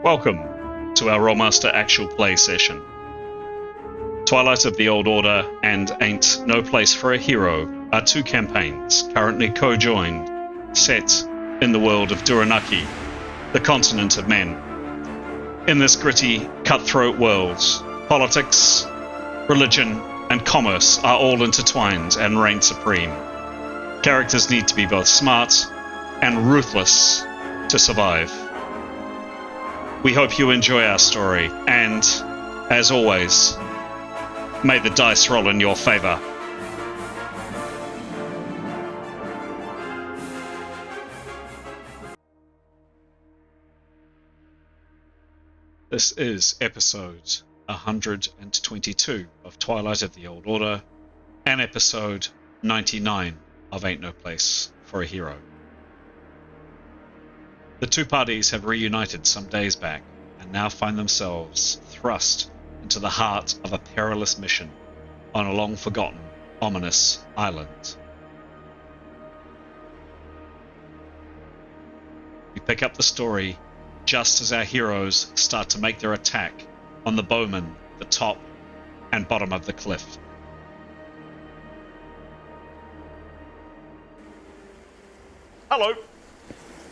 Welcome to our Rolemaster Actual play session. Twilight of the Old Order and Ain't No Place for a Hero are two campaigns currently co-joined, set in the world of Duranarki, the continent of men. In this gritty, cutthroat world, politics, religion, and commerce are all intertwined and reign supreme. Characters need to be both smart and ruthless to survive. We hope you enjoy our story, and, as always, may the dice roll in your favor. This is episode 122 of Twilight of the Old Order, and episode 99 of Ain't No Place for a Hero. The two parties have reunited some days back and now find themselves thrust into the heart of a perilous mission on a long-forgotten, ominous island. We pick up the story just as our heroes start to make their attack on the bowmen, the top and bottom of the cliff. Hello,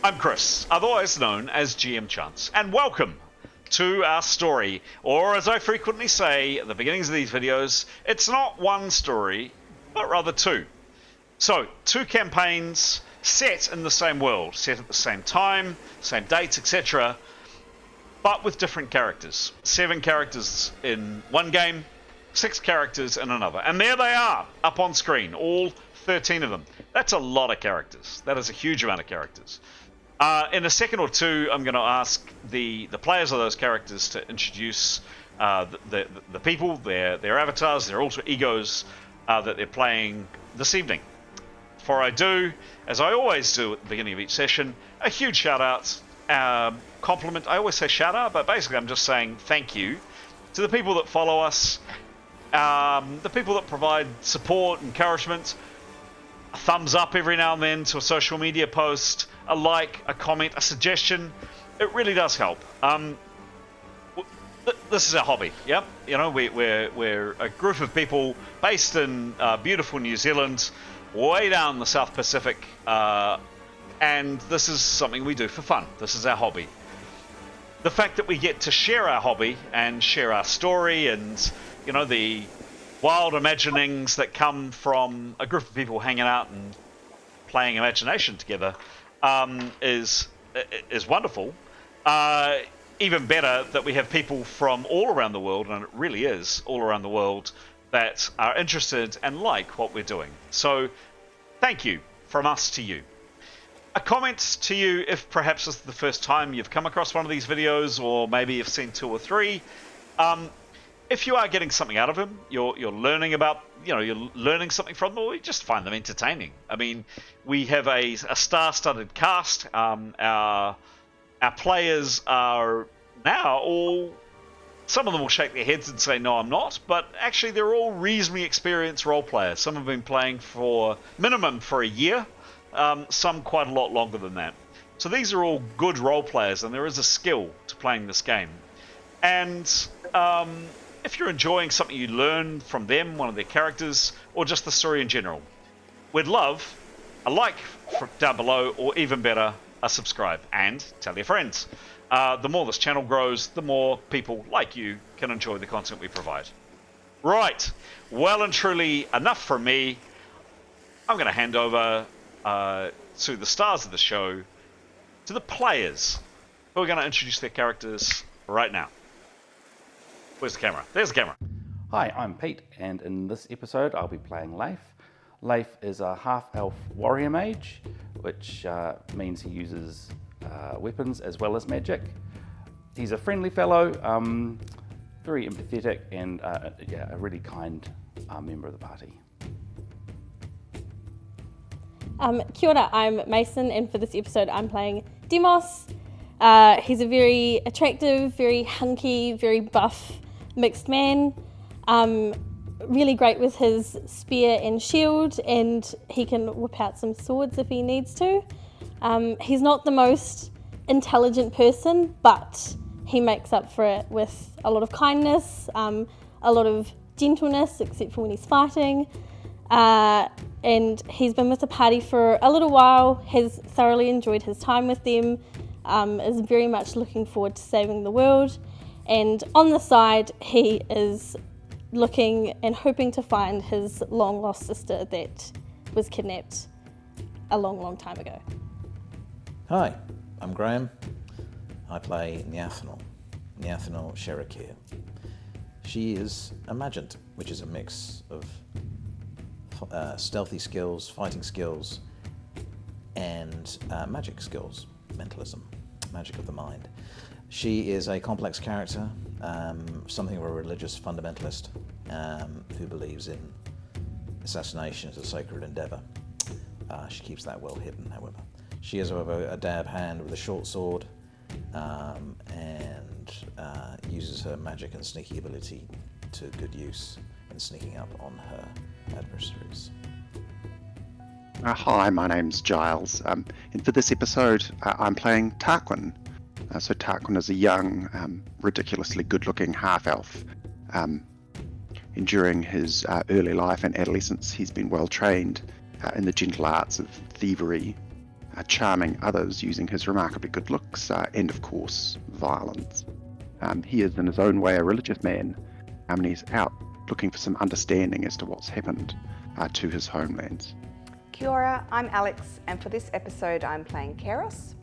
I'm Chris, otherwise known as GM Chance, and welcome to our story, or as I frequently say at the beginnings of these videos, it's not one story, but rather two. So, two campaigns set in the same world, set at the same time, same dates, etc., but with different characters. 7 characters in one game, 6 characters in another. And there they are, up on screen, all 13 of them. That's a lot of characters. That is a huge amount of characters. In a second or two, I'm going to ask the players of those characters to introduce the people, their avatars, their alter egos that they're playing this evening. Before I do, as I always do at the beginning of each session, a huge shout out, compliment. I always say shout out, but basically I'm just saying thank you to the people that follow us, the people that provide support, encouragement, a thumbs up every now and then to a social media post, a like, a comment, a suggestion. It really does help. This is our hobby, yep. You know, we're a group of people based in beautiful New Zealand, way down the South Pacific, and this is something we do for fun. This is our hobby. The fact that we get to share our hobby and share our story and, you know, the wild imaginings that come from a group of people hanging out and playing imagination together is wonderful. Even better that we have people from all around the world, and it really is all around the world, that are interested and like what we're doing. So thank you from us to you. A comment to you if perhaps this is the first time you've come across one of these videos, or maybe you've seen 2 or 3. If you are getting something out of them, you're learning about, you're learning something from them, or you just find them entertaining. I mean, we have a star-studded cast. Our players are now all... Some of them will shake their heads and say, no, I'm not. But actually, they're all reasonably experienced role players. Some have been playing for minimum for a year. Some quite a lot longer than that. So these are all good role players, and there is a skill to playing this game. And if you're enjoying something you learn from them, one of their characters, or just the story in general, we'd love a like down below, or even better, a subscribe, and tell your friends. The more this channel grows, the more people like you can enjoy the content we provide. Right, well and truly enough from me. I'm going to hand over to the stars of the show, to the players, who are going to introduce their characters right now. Where's the camera? There's the camera. Hi, I'm Pete, and in this episode I'll be playing Leif. Leif is a half-elf warrior mage, which means he uses weapons as well as magic. He's a friendly fellow, very empathetic, and a really kind member of the party. Kia ora, I'm Mason, and for this episode I'm playing Demos. He's a very attractive, very hunky, very buff mixed man. Really great with his spear and shield, and he can whip out some swords if he needs to. He's not the most intelligent person, but he makes up for it with a lot of kindness, a lot of gentleness, except for when he's fighting. And he's been with the party for a little while, has thoroughly enjoyed his time with them, is very much looking forward to saving the world. And on the side, he is looking and hoping to find his long lost sister that was kidnapped a long, long time ago. Hi, I'm Graham. I play Nyathano Sherakir. She is a Magent, which is a mix of stealthy skills, fighting skills, and magic skills, mentalism, magic of the mind. She is a complex character, something of a religious fundamentalist who believes in assassination as a sacred endeavour. She keeps that well hidden, however. She is a dab hand with a short sword and uses her magic and sneaky ability to good use in sneaking up on her adversaries. Hi, my name's Giles, and for this episode I'm playing Tarquin. So Tarquin is a young, ridiculously good-looking half-elf. During his early life and adolescence, he's been well trained in the gentle arts of thievery, charming others using his remarkably good looks, and of course, violence. He is in his own way a religious man, and he's out looking for some understanding as to what's happened to his homelands. Kia ora, I'm Alex, and for this episode I'm playing Keros.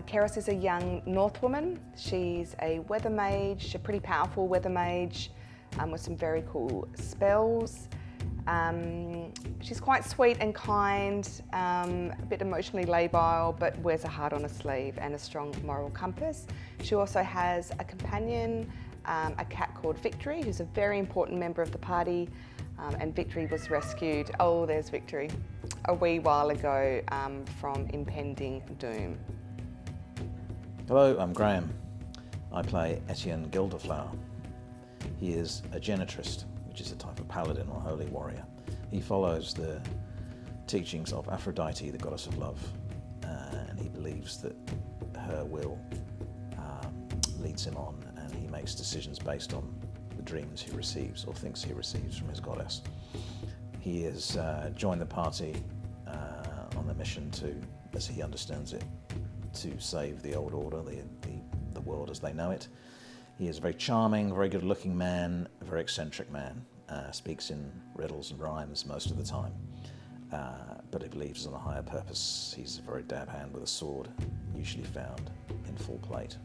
Keros is a young North woman. She's a weather mage, a pretty powerful weather mage with some very cool spells. She's quite sweet and kind, a bit emotionally labile, but wears a heart on her sleeve and a strong moral compass. She also has a companion, a cat called Victory, who's a very important member of the party, and Victory was rescued, oh there's Victory, a wee while ago from impending doom. Hello, I'm Graham. I play Etienne Gilderflower. He is a genitrist, which is a type of paladin or holy warrior. He follows the teachings of Aphrodite, the goddess of love, and he believes that her will leads him on, and he makes decisions based on the dreams he receives or thinks he receives from his goddess. He has joined the party on a mission to, as he understands it, to save the old order, the world as they know it. He is a very charming, very good-looking man, a very eccentric man, speaks in riddles and rhymes most of the time, but he believes in a higher purpose. He's a very dab hand with a sword, usually found in full plate.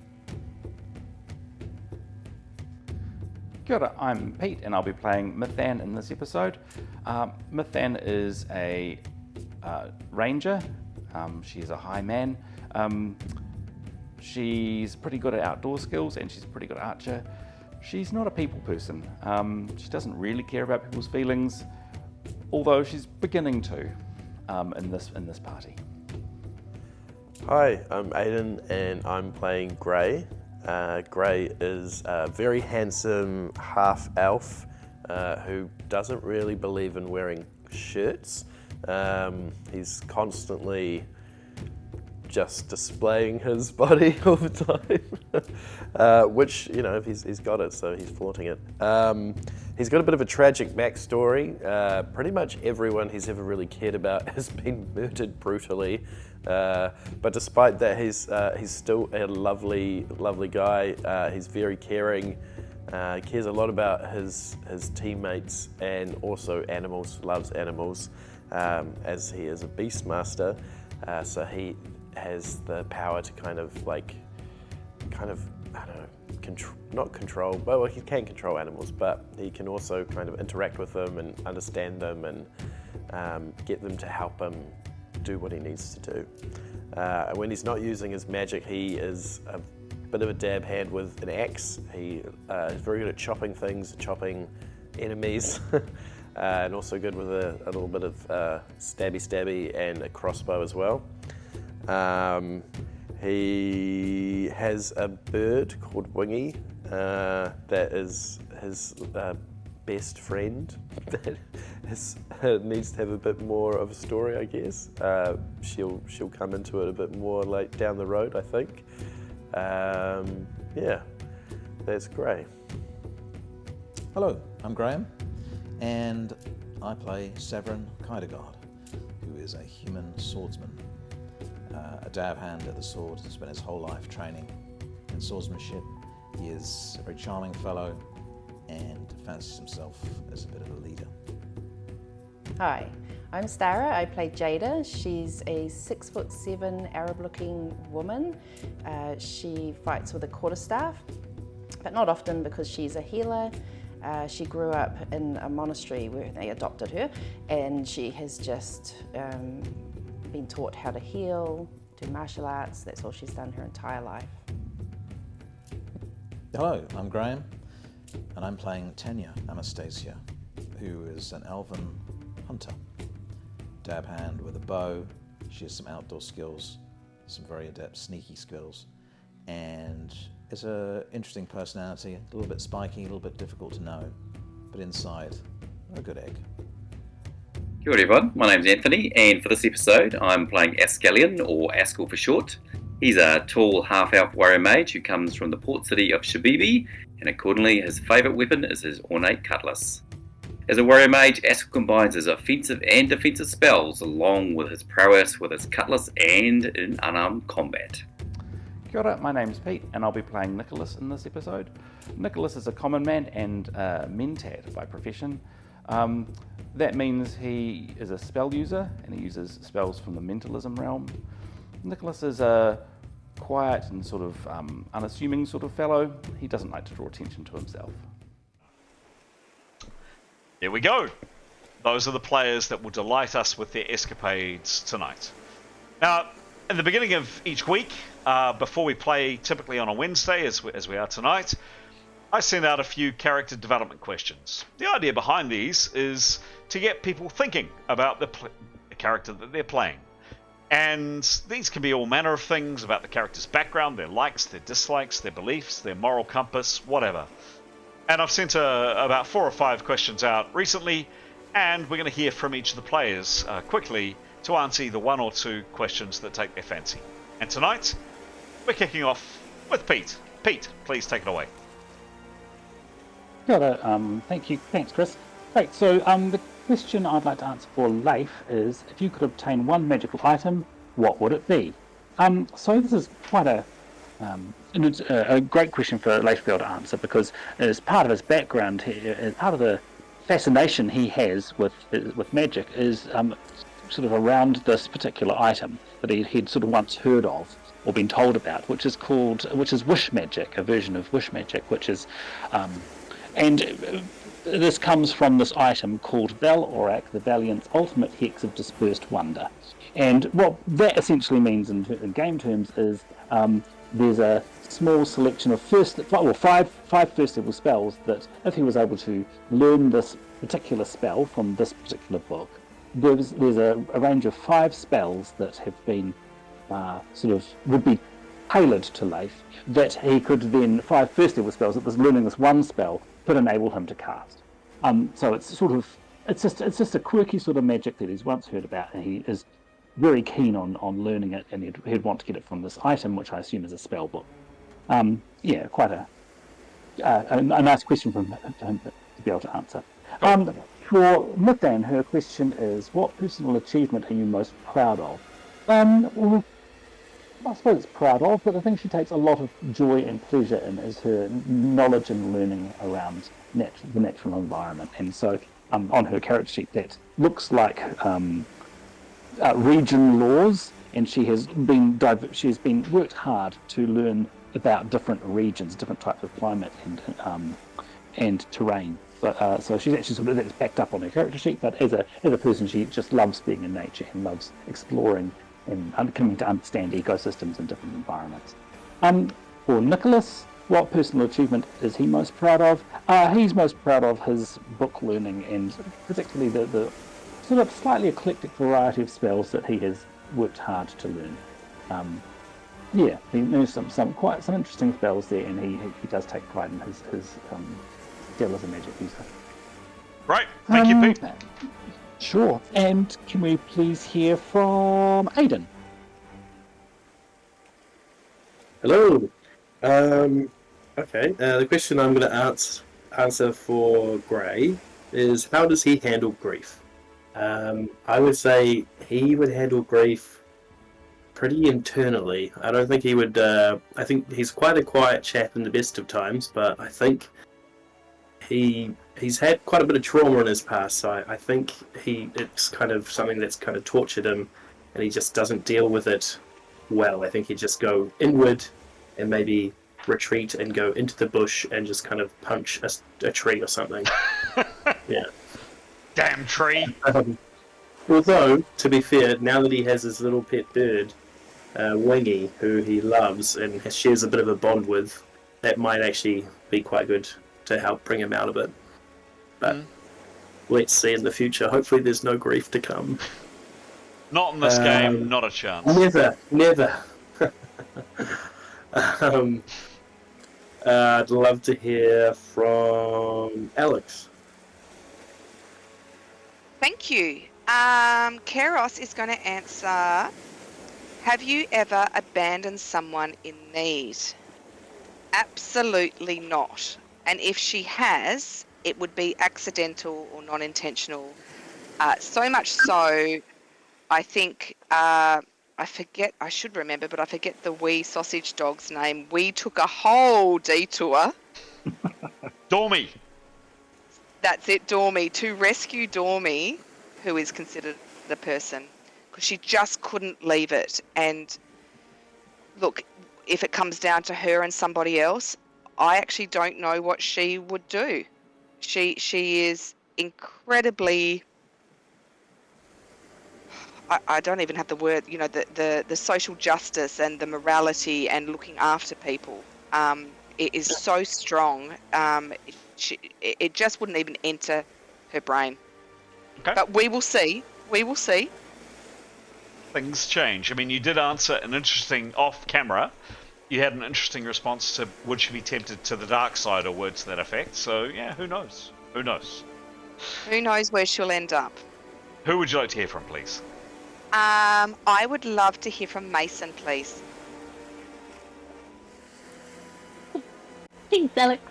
Kia ora, I'm Pete, and I'll be playing Mithan in this episode. Mithan is a ranger. She's a high man. She's pretty good at outdoor skills, and she's a pretty good archer. She's not a people person. She doesn't really care about people's feelings, although she's beginning to in this party. Hi, I'm Aidan, and I'm playing Grey. Grey is a very handsome half-elf who doesn't really believe in wearing shirts. He's constantly just displaying his body all the time, which, you know, he's got it, so he's flaunting it. He's got a bit of a tragic backstory. Pretty much everyone he's ever really cared about has been murdered brutally, but despite that, he's still a lovely guy. He's very caring, cares a lot about his teammates and also animals, loves animals, as he is a beastmaster, so he has the power to kind of, I don't know, not control, well, he can control animals, but he can also kind of interact with them and understand them and get them to help him do what he needs to do. When he's not using his magic, he is a bit of a dab hand with an axe. He is very good at chopping things, chopping enemies, and also good with a little bit of stabby and a crossbow as well. He has a bird called Wingy that is his best friend that needs to have a bit more of a story, I guess. She'll come into it a bit more like down the road, I think. Yeah, there's Gray. Hello, I'm Graham, and I play Severin Kaidegard, who is a human swordsman, a dab hand at the sword, spent his whole life training in swordsmanship. He is a very charming fellow and fancies himself as a bit of a leader. Hi, I'm Stara. I play Jada. She's a 6'7" Arab-looking woman. She fights with a quarterstaff, but not often because she's a healer. She grew up in a monastery where they adopted her, and she has just been taught how to heal, do martial arts. That's all she's done her entire life. Hello, I'm Graham, and I'm playing Tanya Anastasia, who is an elven hunter. Dab hand with a bow. She has some outdoor skills, some very adept sneaky skills, and is an interesting personality, a little bit spiky, a little bit difficult to know, but inside, a good egg. Kia ora everyone, my name's Anthony, and for this episode I'm playing Ascallion, or Ascal for short. He's a tall half-elf warrior mage who comes from the port city of Shabibi, and accordingly his favourite weapon is his ornate cutlass. As a warrior mage, Ascal combines his offensive and defensive spells along with his prowess with his cutlass and in unarmed combat. Kia ora, my name's Pete, and I'll be playing Nicholas in this episode. Nicholas is a common man and a Mentat by profession. That means he is a spell user, and he uses spells from the mentalism realm. Nicholas is a quiet and sort of unassuming sort of fellow. He doesn't like to draw attention to himself. There we go. Those are the players that will delight us with their escapades tonight. Now, in the beginning of each week, before we play typically on a Wednesday, as we are tonight, I send out a few character development questions. The idea behind these is to get people thinking about the character that they're playing. And these can be all manner of things about the character's background, their likes, their dislikes, their beliefs, their moral compass, whatever. And I've sent about 4 or 5 questions out recently, and we're going to hear from each of the players quickly to answer either 1 or 2 questions that take their fancy. And tonight, we're kicking off with Pete. Pete, please take it away. Thank you. Thanks, Chris. Great. So the question I'd like to answer for Leif is, if you could obtain one magical item, what would it be? So this is quite a great question for Leif to be able to answer, because as part of his background, as part of the fascination he has with magic is sort of around this particular item that he'd sort of once heard of or been told about, which is wish magic, a version of wish magic, which is this comes from this item called Val Orak, the Valiant's ultimate hex of dispersed wonder. And what that essentially means in game terms is there's a small selection of five first level spells that if he was able to learn this particular spell from this particular book, there's a range of 5 spells that have been would be tailored to Leif, that he could then, 5 first level spells that was learning this one spell could enable him to cast. So it's just a quirky sort of magic that he's once heard about, and he is very keen on learning it, and he'd want to get it from this item, which I assume is a spell book. Quite a nice question for him to be able to answer. For Mithan, her question is, what personal achievement are you most proud of? Well, I suppose it's proud of, but the thing she takes a lot of joy and pleasure in is her knowledge and learning around the natural environment. And so on her character sheet, that looks like region laws, and she has been worked hard to learn about different regions, different types of climate and terrain. But so she's actually that's backed up on her character sheet. But as a person, she just loves being in nature and loves exploring and coming to understand ecosystems and different environments. For Nicholas, what personal achievement is he most proud of? He's most proud of his book learning, and particularly the sort of slightly eclectic variety of spells that he has worked hard to learn. He knows some interesting spells there, and he does take pride in his skill as a magic user. Right, thank you, Pete. Sure. And can we please hear from Aidan? Hello. Okay. The question I'm going to answer for Gray is, how does he handle grief? I would say he would handle grief pretty internally. I don't think he would. I think he's quite a quiet chap in the best of times, but I think he's had quite a bit of trauma in his past. So I think it's kind of something that's kind of tortured him, and he just doesn't deal with it well. I think he'd just go inward and maybe retreat and go into the bush and just kind of punch a tree or something. Yeah. Damn tree. Although, to be fair, now that he has his little pet bird, Wingy, who he loves and shares a bit of a bond with, that might actually be quite good to help bring him out of it. But let's see in the future. Hopefully there's no grief to come. Not in this game, not a chance. Never. I'd love to hear from Alex. Thank you. Keros is going to answer, have you ever abandoned someone in need? Absolutely not. And if she has, it would be accidental or non-intentional. So much so, I think, I should remember, but I forget the wee sausage dog's name. We took a whole detour. Dormy. That's it, Dormy, to rescue Dormy, who is considered the person, because she just couldn't leave it. And look, if it comes down to her and somebody else, I actually don't know what she would do. She is incredibly, I don't even have the word, the social justice and the morality and looking after people. It is so strong. It just wouldn't even enter her brain. Okay. But we will see. We will see. Things change. I mean, you did answer an interesting off-camera. You had an interesting response to would she be tempted to the dark side or words to that effect. So, yeah, who knows? Who knows? Who knows where she'll end up? Who would you like to hear from, please? I would love to hear from Mason, please. Thanks, Alex.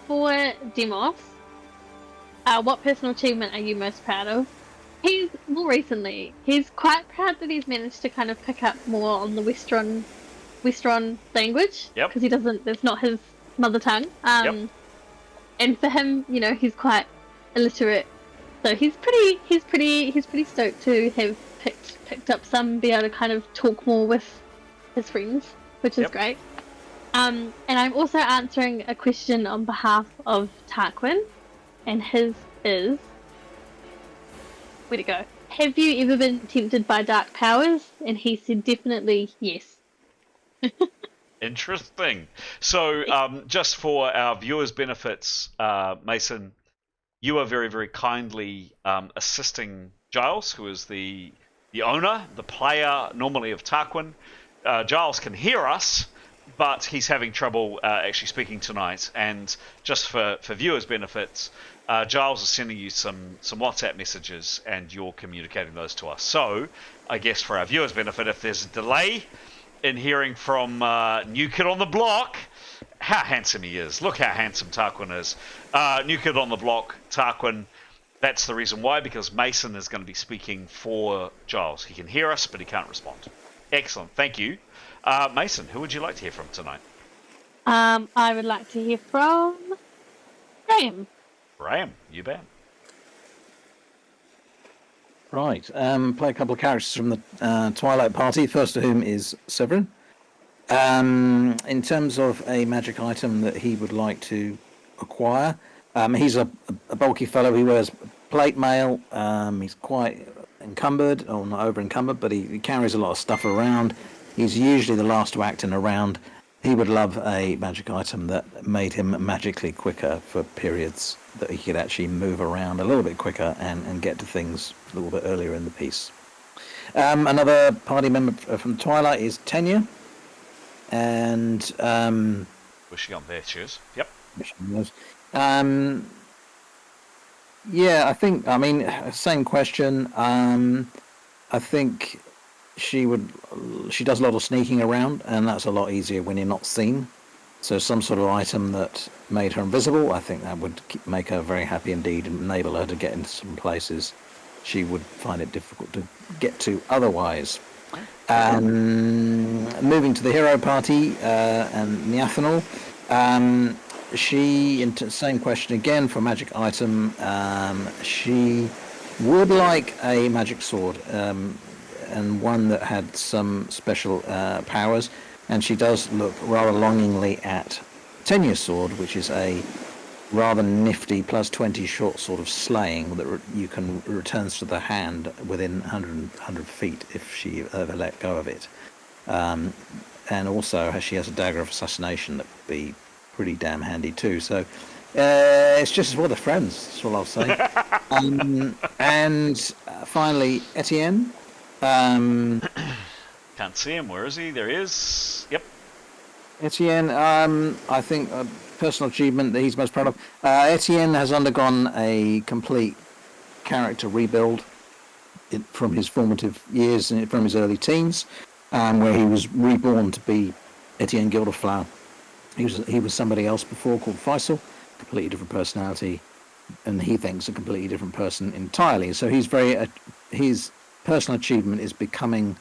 For Demos, what personal achievement are you most proud of? He's quite proud that he's managed to kind of pick up more on the Westron language. Yep. Because that's not his mother tongue. Yep. And for him, he's quite illiterate, so he's pretty stoked to have picked up some, be able to kind of talk more with his friends, which is great. And I'm also answering a question on behalf of Tarquin, and his is, where'd it go? Have you ever been tempted by dark powers? And he said definitely yes. Interesting. So, just for our viewers' benefits, Mason, you are very, very kindly assisting Giles, who is the owner, the player normally of Tarquin. Giles can hear us, but he's having trouble actually speaking tonight. And just for viewers' benefits, Giles is sending you some WhatsApp messages, and you're communicating those to us. So, I guess for our viewers' benefit, if there's a delay in hearing from New Kid on the Block, how handsome he is. Look how handsome Tarquin is. New Kid on the Block, Tarquin. That's the reason why, because Mason is going to be speaking for Giles. He can hear us, but he can't respond. Excellent. Thank you. Mason, who would you like to hear from tonight? I would like to hear from Graham. Graham, you bet. Right. Play a couple of characters from the Twilight Party, first of whom is Severin. In terms of a magic item that he would like to acquire, he's a bulky fellow. He wears plate mail. He's quite encumbered, or not over encumbered, but he carries a lot of stuff around. He's usually the last to act in a round. He would love a magic item that made him magically quicker for periods, that he could actually move around a little bit quicker and get to things a little bit earlier in the piece. Another party member from Twilight is Tenya. And Wishing on virtues. Yep. Yeah, I mean, same question. I think she does a lot of sneaking around, and that's a lot easier when you're not seen. So some sort of item that made her invisible, I think that would make her very happy indeed and enable her to get into some places she would find it difficult to get to otherwise. Moving to the hero party and Niathanal, same question again for magic item. She would like a magic sword, and one that had some special powers. And she does look rather longingly at Tenya's sword, which is a rather nifty +20 short sword of slaying that you can returns to the hand within 100 feet if she ever let go of it. And also she has a dagger of assassination that would be pretty damn handy too. So it's just as well they're friends, that's all I'll say. And finally, Etienne. Can't see him. Where is he? There he is. Yep. Etienne, I think a personal achievement that he's most proud of. Etienne has undergone a complete character rebuild from his formative years, from his early teens, where he was reborn to be Etienne Gilderflower. He was somebody else before called Faisal, completely different personality, and he thinks a completely different person entirely. So his personal achievement is becoming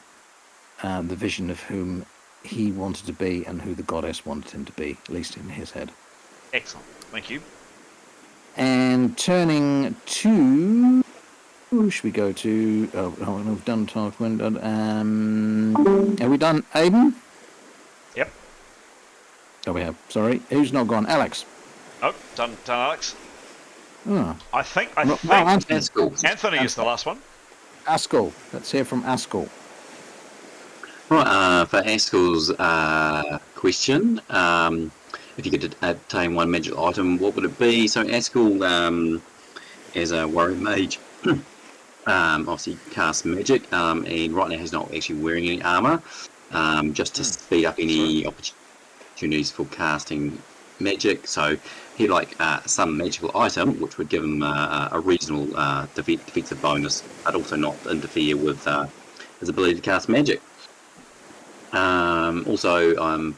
the vision of whom he wanted to be and who the goddess wanted him to be, at least in his head. Excellent. Thank you. And turning to... Who should we go to? Oh, we've done Tarquin. Have we done Aiden? Yep. Oh, we have. Sorry. Who's not gone? Alex. Oh, done Alex. Oh. I think Anthony is the last one. Askell. Let's hear from Askell. Right, for Askell's question, if you could obtain one magic item, what would it be? So Askell, as a warrior mage, obviously casts magic, and right now he's not actually wearing any armor, just to speed up any opportunities for casting magic. So he'd like some magical item which would give him a reasonable defensive bonus, but also not interfere with his ability to cast magic. Also, I'm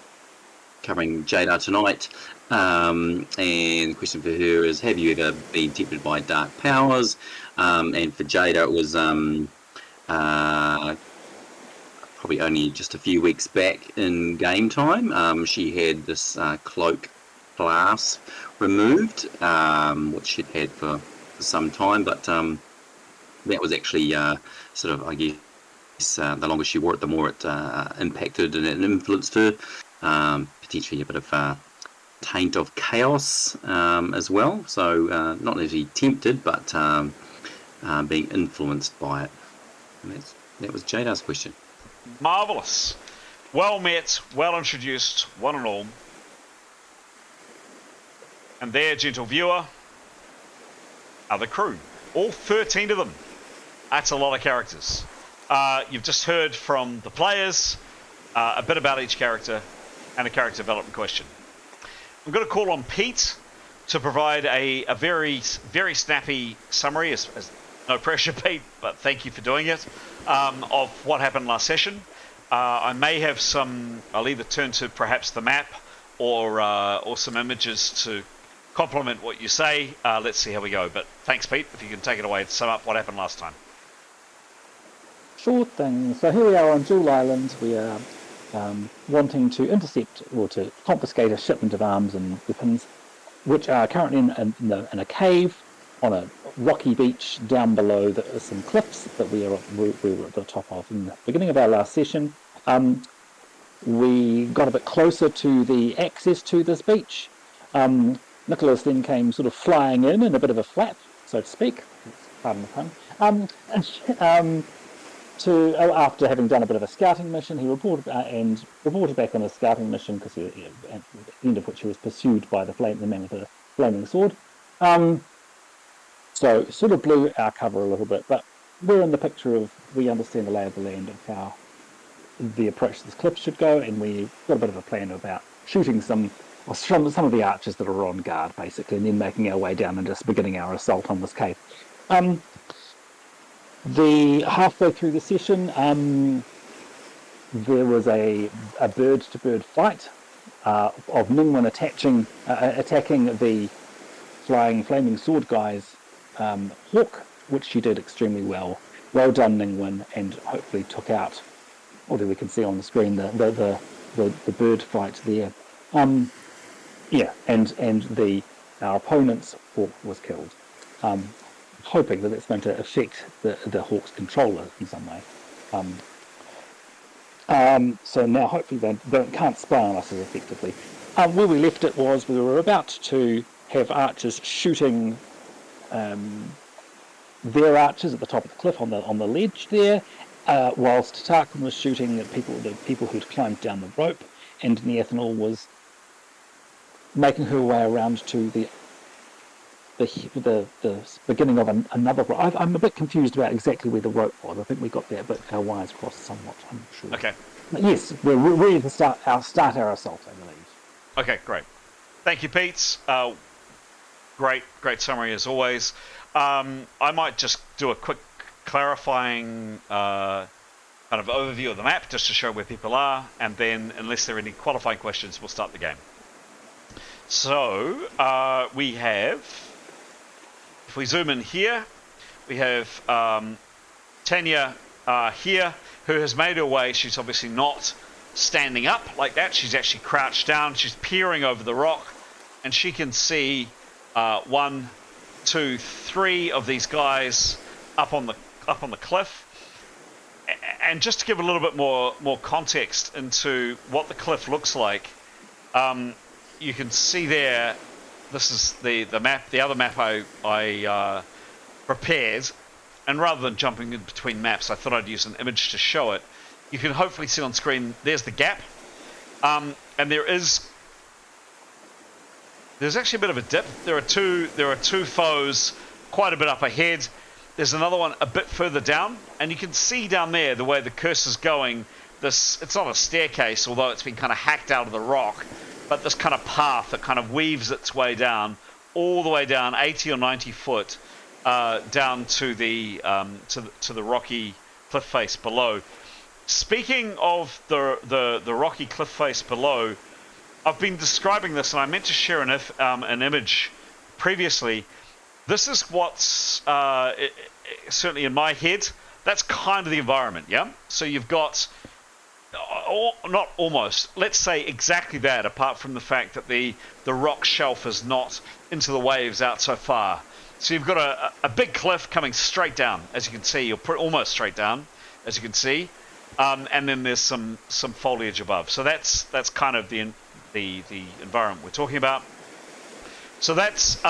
covering Jadar tonight, and the question for her is, have you ever been tempted by dark powers? And for Jadar, it was probably only just a few weeks back in game time. She had this cloak glass removed, which she'd had for some time, but that was actually sort of, I guess, the longer she wore it, the more it impacted and it influenced her. Potentially a bit of taint of chaos as well. So not necessarily tempted, but being influenced by it. And that was Jadar's question. Marvellous. Well met, well introduced, one and all. And there, gentle viewer, are the crew. All 13 of them. That's a lot of characters. You've just heard from the players, a bit about each character, and a character development question. I'm going to call on Pete to provide a very, very snappy summary, as no pressure, Pete, but thank you for doing it, of what happened last session. I may have I'll either turn to perhaps the map or some images to complement what you say. Let's see how we go. But thanks, Pete, if you can take it away to sum up what happened last time. Sure thing. So here we are on Jewel Island. We are wanting to intercept or to confiscate a shipment of arms and weapons, which are currently in a cave on a rocky beach down below. There are some cliffs that we were at the top of in the beginning of our last session. We got a bit closer to the access to this beach. Nicholas then came sort of flying in a bit of a flap, so to speak. Pardon the pun. After having done a bit of a scouting mission, he reported back on a scouting mission, because at the end of which he was pursued by the man with the flaming sword. So sort of blew our cover a little bit, but we're in the picture of, we understand the lay of the land of how the approach to this cliff should go, and we've got a bit of a plan about shooting some of the archers that are on guard, basically, and then making our way down and just beginning our assault on this cave. The halfway through the session, there was a bird-to-bird fight of Ningwen attacking the flying flaming sword guy's hawk, which she did extremely well. Well done, Ningwen, and hopefully took out, although we can see on the screen the bird fight there. And our opponent's hawk was killed. Hoping that it's going to affect the hawk's controller in some way. So now hopefully they can't spy on us as effectively. Where we left it was we were about to have archers shooting their archers at the top of the cliff on the ledge there, whilst Tarquin was shooting the people who'd climbed down the rope, and Neathanol was making her way around to the beginning of another rope. I'm a bit confused about exactly where the rope was. I think we got there, but our wires crossed somewhat. I'm not sure. Okay. But yes, we're ready to start our assault, I believe. Okay, great. Thank you, Pete. Great summary as always. I might just do a quick clarifying kind of overview of the map just to show where people are, and then, unless there are any qualifying questions, we'll start the game. So, we have, if we zoom in here, we have Tanya here, who has made her way. She's obviously not standing up like that. She's actually crouched down. She's peering over the rock, and she can see 1, 2, 3 of these guys up on the cliff. And just to give a little bit more context into what the cliff looks like, you can see there. This is the map, the other map I prepared. And rather than jumping in between maps, I thought I'd use an image to show it. You can hopefully see on screen, there's the gap. And there's actually a bit of a dip. There are two foes quite a bit up ahead. There's another one a bit further down. And you can see down there the way the cursor's going. It's not a staircase, although it's been kind of hacked out of the rock. But this kind of path that kind of weaves its way down, all the way down 80 or 90 foot, down to the rocky cliff face below. Speaking of the rocky cliff face below, I've been describing this, and I meant to share an image previously. This is what's certainly in my head. That's kind of the environment, yeah. So you've got, not almost, let's say exactly that, apart from the fact that the rock shelf is not into the waves out so far. So you've got a big cliff coming straight down, as you can see. You're almost straight down, as you can see, and then there's some foliage above. So that's kind of the environment we're talking about. So that's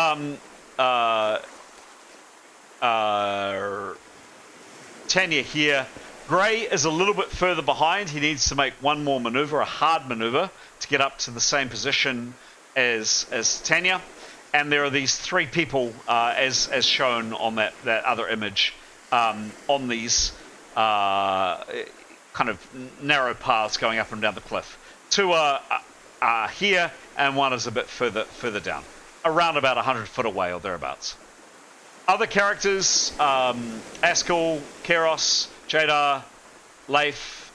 Tanya here. Gray is a little bit further behind. He needs to make one more maneuver, a hard maneuver, to get up to the same position as Tanya. And there are these 3 people, as shown on that other image, on these kind of narrow paths going up and down the cliff. 2 are here, and 1 is a bit further down, around about 100 foot away or thereabouts. Other characters, Askell, Keros, Jadar, Leif,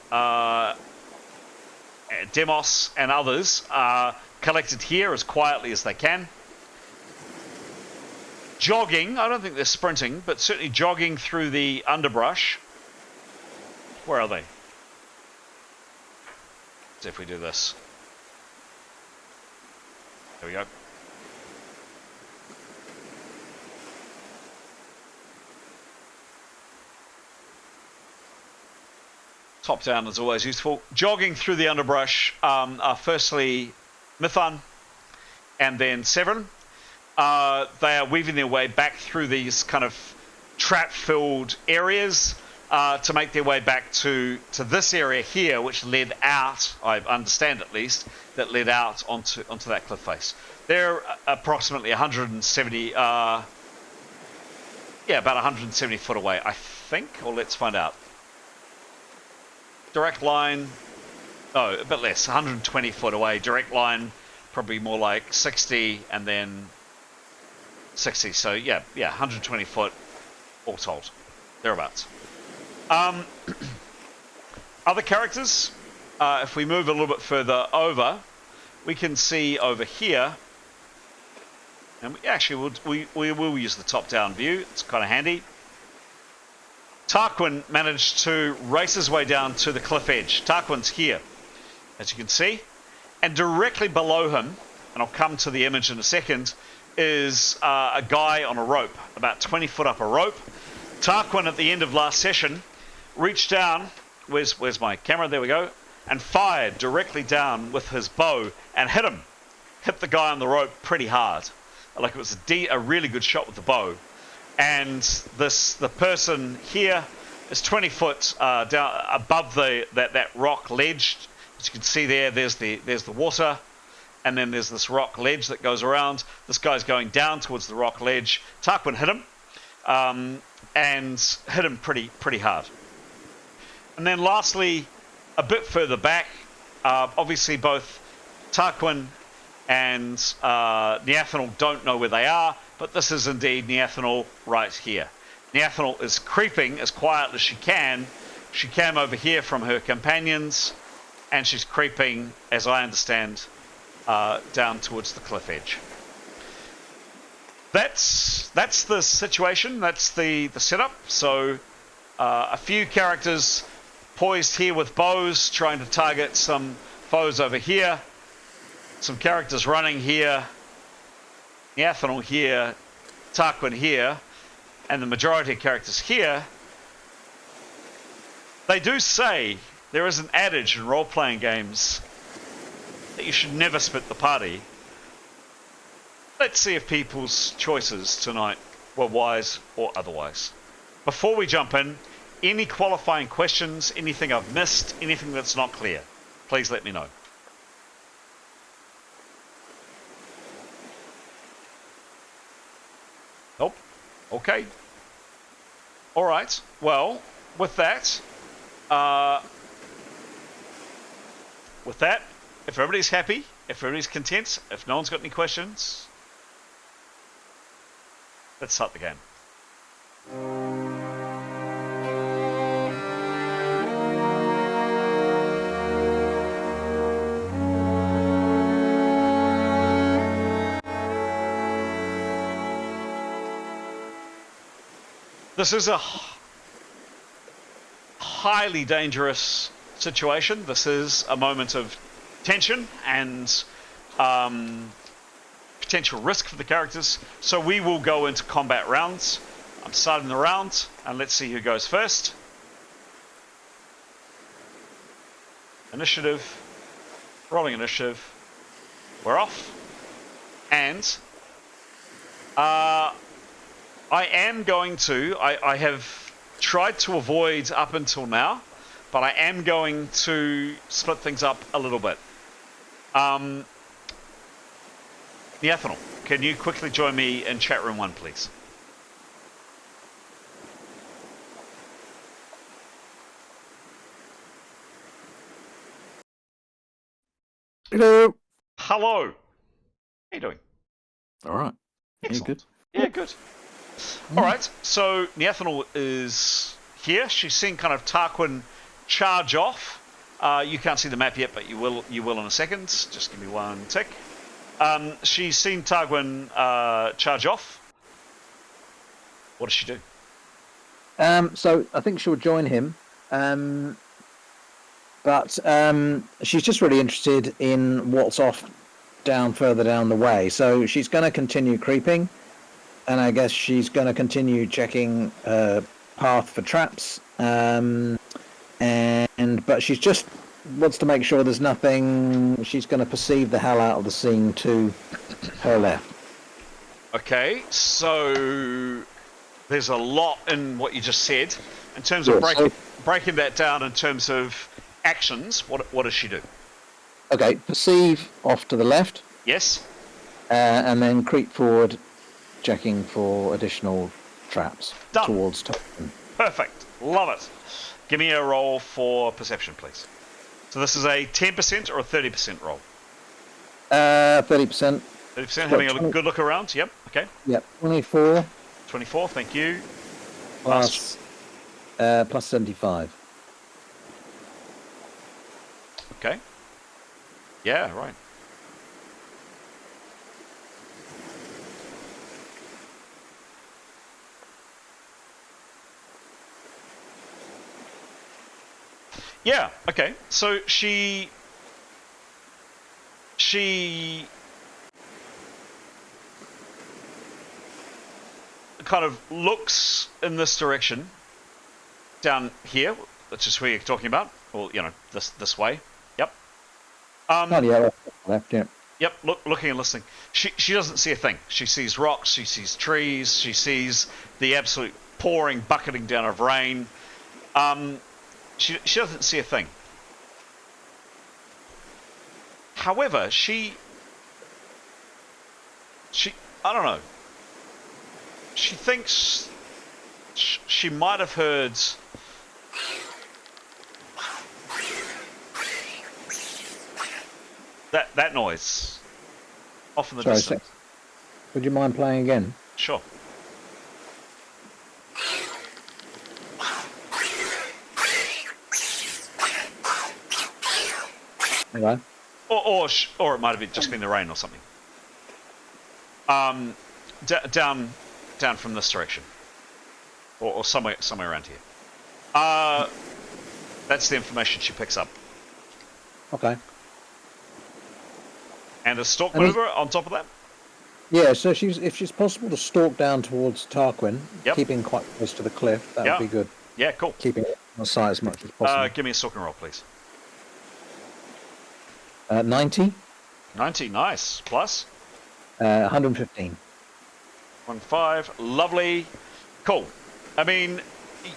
Demos, and others are collected here as quietly as they can. Jogging, I don't think they're sprinting, but certainly jogging through the underbrush. Where are they? Let's see if we do this. There we go. Top down is always useful. Jogging through the underbrush are firstly Mithan and then Severin. They are weaving their way back through these kind of trap-filled areas to make their way back to this area here, which led out, I understand at least, that led out onto that cliff face. They're approximately 170, about 170 foot away, I think, or let's find out. Direct line, a bit less, 120 foot away. Direct line, probably more like 60, and then 60. So yeah, 120 foot, all told, thereabouts. Other characters, if we move a little bit further over, we can see over here, and we will use the top-down view. It's kind of handy. Tarquin managed to race his way down to the cliff edge. Tarquin's here, as you can see, and directly below him, and I'll come to the image in a second, is a guy on a rope, about 20 foot up a rope. Tarquin, at the end of last session, reached down, where's my camera, there we go, and fired directly down with his bow and hit him. Hit the guy on the rope pretty hard. Like it was a really good shot with the bow. And the person here is 20 foot down above that rock ledge. As you can see there's the water, and then there's this rock ledge that goes around. This guy's going down towards the rock ledge. Tarquin hit him, and hit him pretty hard. And then lastly, a bit further back, obviously both Tarquin and Neathanel don't know where they are, but this is indeed Neathanel right here. Neathanel is creeping as quiet as she can. She came over here from her companions, and she's creeping, as I understand, down towards the cliff edge. That's the situation. That's the setup. So a few characters poised here with bows, trying to target some foes over here. Some characters running here. Neathanel here. Tarquin here. And the majority of characters here. They do say there is an adage in role-playing games that you should never split the party. Let's see if people's choices tonight were wise or otherwise. Before we jump in, any qualifying questions, anything I've missed, anything that's not clear, please let me know. Nope. Okay. All right. Well, with that, if everybody's happy, if everybody's content, if no one's got any questions, let's start the game. This is a highly dangerous situation. This is a moment of tension and potential risk for the characters. So we will go into combat rounds. I'm starting the round, and let's see who goes first. Initiative. Rolling initiative. We're off. And I am going to, I have tried to avoid up until now, but I am going to split things up a little bit. Neathanel, can you quickly join me in chat room 1, please? Hello. Hello. How you doing? All right. Excellent. Good. Yeah, good. All right, so Neathanel is here. She's seen kind of Tarquin charge off. You can't see the map yet, but you will in a second. Just give me one tick. She's seen Tarquin charge off. What does she do? So I think she'll join him, but she's just really interested in what's further down the way. So she's going to continue creeping, and I guess she's going to continue checking path for traps. But she's just wants to make sure there's nothing. She's going to perceive the hell out of the scene to her left. Okay, so there's a lot in what you just said. In terms of breaking that down in terms of actions, what does she do? Okay, perceive off to the left. Yes. And then creep forward, checking for additional traps. Done. Towards Tarquin. Perfect. Love it. Give me a roll for perception, please. So this is a 10% or a 30% roll? 30%. 30%, having a good look around. Yep, okay. Yep, 24. 24, thank you. Plus 75. Okay. Yeah, right. Yeah, okay. So she kind of looks in this direction down here, which is where you're talking about, or this way. Yep. Left, yeah. Yep. Looking and listening. She doesn't see a thing. She sees rocks. She sees trees. She sees the absolute pouring, bucketing down of rain. She doesn't see a thing. However, she I don't know. She thinks she might have heard that noise off in the distance. Would you mind playing again? Sure. Okay. Or it might have just been the rain or something. Down from this direction, or somewhere around here. That's the information she picks up. Okay. And a stalk maneuver on top of that. Yeah, so if she's possible to stalk down towards Tarquin, keeping quite close to the cliff, that would be good. Yeah, cool. Keeping it on side as much as possible. Give me a stalking roll, please. 90. 90, nice. Plus? 115. 15, lovely. Cool. I mean,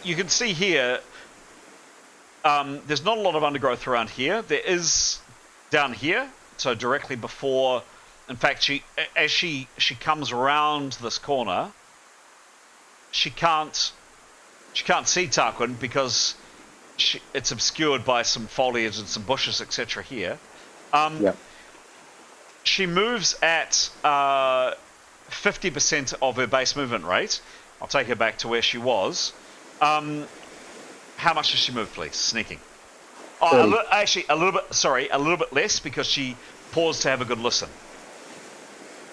you can see here, there's not a lot of undergrowth around here. There is down here, so directly before. In fact, as she comes around this corner, she can't see Tarquin because it's obscured by some foliage and some bushes, etc. here. She moves at 50% of her base movement rate. I'll take her back to where she was. How much does she move, please? Sneaking. Actually, a little bit less because she paused to have a good listen.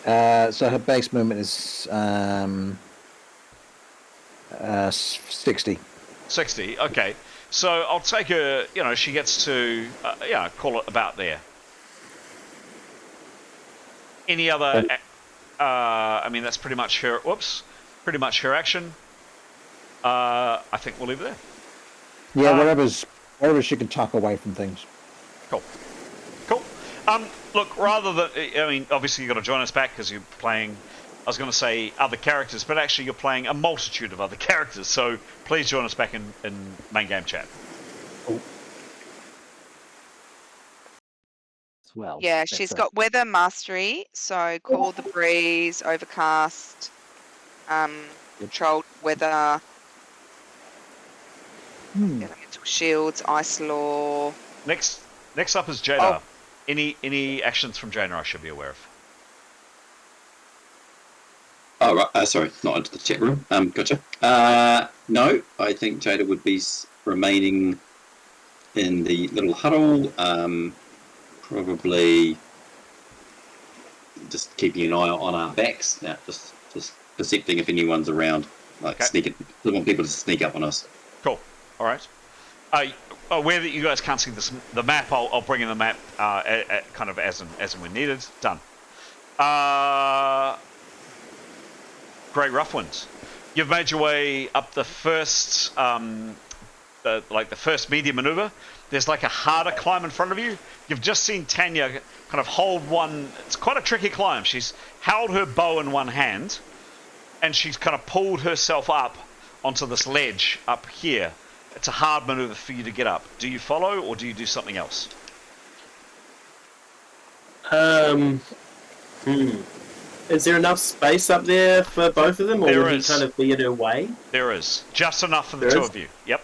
So her base movement is 60. 60, okay. So I'll take her, she gets to, call it about there. Any other, I mean, that's pretty much her, pretty much her action. I think we'll leave it there. Yeah, wherever she can tuck away from things. Cool. Look, rather than, I mean, obviously you've got to join us back because you're playing, I was going to say other characters, but actually you're playing a multitude of other characters, so please join us back in main game chat. Cool. Well, yeah, she's got weather mastery, so call the breeze, overcast, controlled weather, elemental shields, ice law. Next up is Jada. Any actions from Jada I should be aware of? Oh, right. Sorry, not into the chat room. Gotcha. No, I think Jada would be remaining in the little huddle. Probably just keeping an eye on our backs. Now, just percepting if anyone's around. Like sneaking. We want people to sneak up on us. Cool. All right. Aware that you guys can't see the map, I'll bring in the map kind of as and when needed. Done. Grey Roughwinds. You've made your way up the first, the first medium maneuver. There's like a harder climb in front of you. You've just seen Tanya kind of hold one. It's quite a tricky climb. She's held her bow in one hand, and she's kind of pulled herself up onto this ledge up here. It's a hard maneuver for you to get up. Do you follow, or do you do something else? Is there enough space up there for both of them, or would he kind of be in her way? There is. Just enough for the two of you. Yep.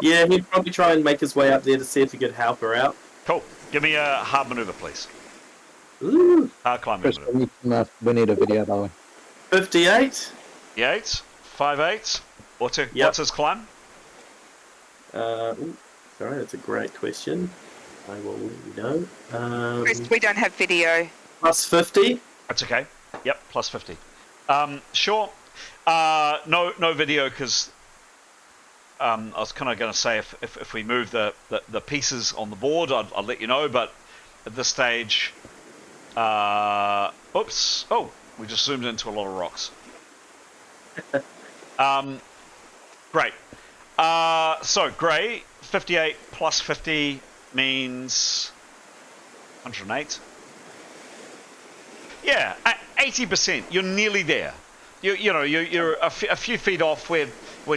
Yeah, he'd probably try and make his way up there to see if he could help her out. Cool. Give me a hard maneuver, please. Ooh. Hard climb maneuver. We need a video, by the way. 58. 58. 58. What's his climb? Sorry, that's a great question. I will let you know. Chris, we don't have video. Plus 50. That's okay. Yep, plus 50. Sure. No video because I was kind of going to say if we move the pieces on the board, I'll let you know. But at this stage, oops. Oh, we just zoomed into a lot of rocks. Great. So Grey, 58 plus 50 means 108. Yeah, 80%. You're nearly there. You're a few feet off where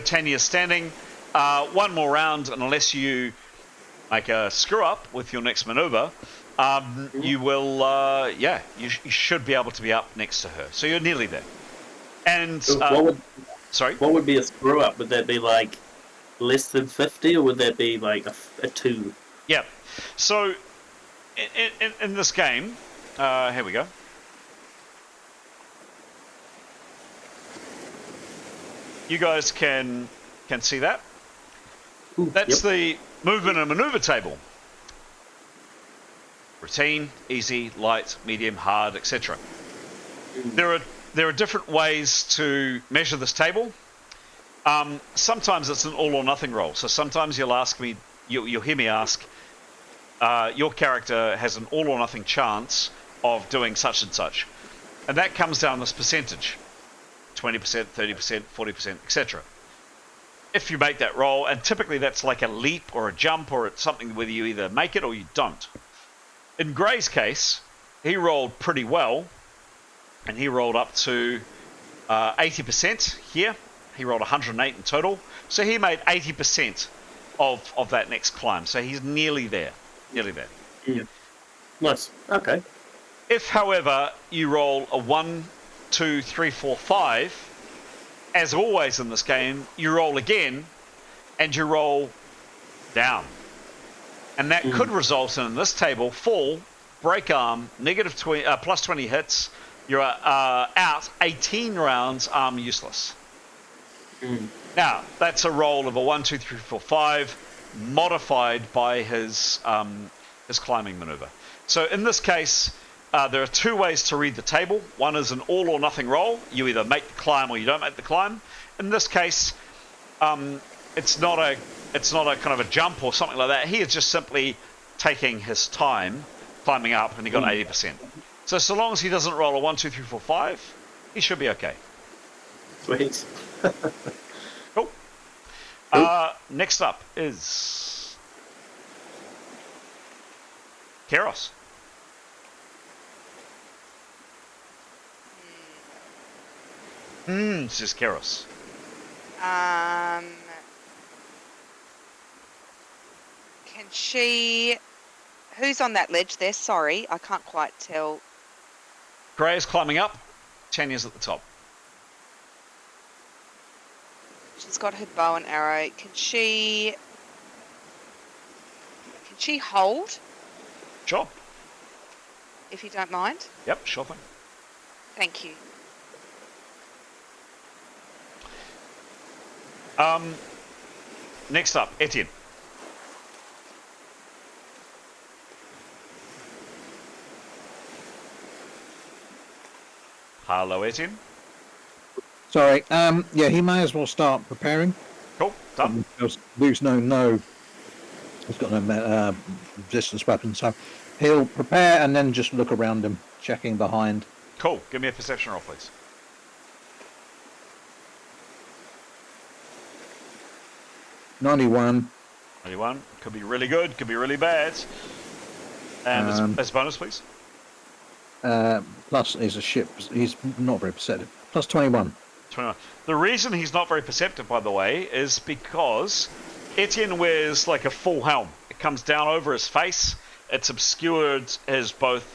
Tanya's standing. One more round, and unless you make a screw up with your next maneuver, you will. You should be able to be up next to her. So you're nearly there. And what would be a screw up? Would that be like less than 50, or would that be like a 2? Yeah. So in this game, here we go. You guys can see that. That's the movement and maneuver table. Routine, easy, light, medium, hard, etc. There are different ways to measure this table. Sometimes it's an all or nothing roll. So sometimes you'll hear me ask, your character has an all or nothing chance of doing such and such. And that comes down this percentage. 20%, 30%, 40%, etc. If you make that roll, and typically that's like a leap or a jump or it's something where you either make it or you don't. In Grey's case, he rolled pretty well, and he rolled up to 80% here. He rolled 108 in total, so he made 80% of that next climb. So he's nearly there. Nearly there. Yeah. Nice. Okay. If, however, you roll a 1, 2, 3, 4, 5, as always in this game, you roll again, and you roll down. And that could result in this table, fall, break arm, plus 20 hits, you're out 18 rounds, arm useless. Now, that's a roll of a 1, 2, 3, 4, 5, modified by his climbing maneuver. So in this case, there are two ways to read the table. One is an all or nothing roll. You either make the climb or you don't make the climb. In this case, it's not a kind of a jump or something like that. He is just simply taking his time climbing up, and he got 80%. So long as he doesn't roll a 1, 2, 3, 4, 5, he should be okay. Sweet. Cool. Next up is Keros. Says Keros. Can she... Who's on that ledge there? Sorry, I can't quite tell. Grey is climbing up. Tanya's at the top. She's got her bow and arrow. Can she hold? Sure. If you don't mind. Yep, sure thing. Thank you. Next up, Etienne. Hello, Etienne. Sorry. Yeah, he may as well start preparing. Cool. Done. Luke's he's got no resistance weapon, so he'll prepare and then just look around him, checking behind. Cool. Give me a perception roll, please. 91. 91. Could be really good. Could be really bad. And as bonus, please. Plus, he's a ship. He's not very perceptive. Plus 21. 21. The reason he's not very perceptive, by the way, is because Etienne wears like a full helm. It comes down over his face. It's obscured his both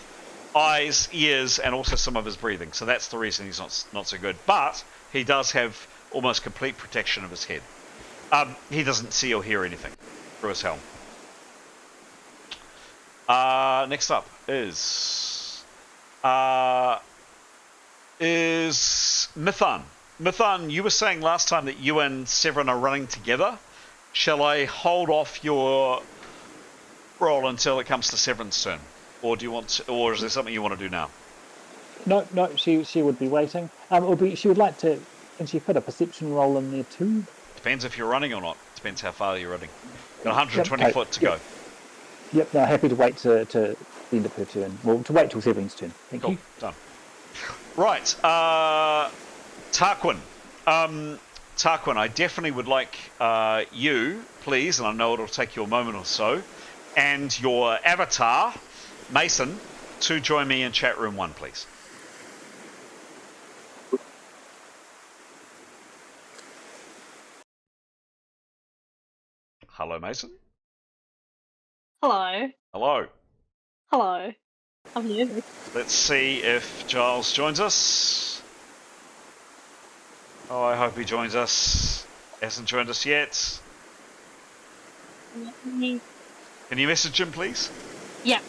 eyes, ears, and also some of his breathing. So that's the reason he's not so good. But he does have almost complete protection of his head. He doesn't see or hear anything through his helm. Next up is Mithan. Mithan, you were saying last time that you and Severin are running together. Shall I hold off your roll until it comes to Severin's turn, or do you want to, or is there something you want to do now? No, she would be waiting. She would like to. Can she put a perception roll in there too? Depends if you're running or not. Depends how far you're running. Got 120 Yep, foot to go. Yep. No, happy to wait to the end of her turn. Well, to wait till Severin's turn. Thank Cool. you. Done. Right. Tarquin. Tarquin, I definitely would like you, please, and I know it'll take you a moment or so, and your avatar, Mason, to join me in chat room 1, please. Hello, Mason. Hello. Hello. Hello. I'm nervous. Let's see if Giles joins us. Oh, I hope he joins us. Hasn't joined us yet. Can you message him, please? Yep.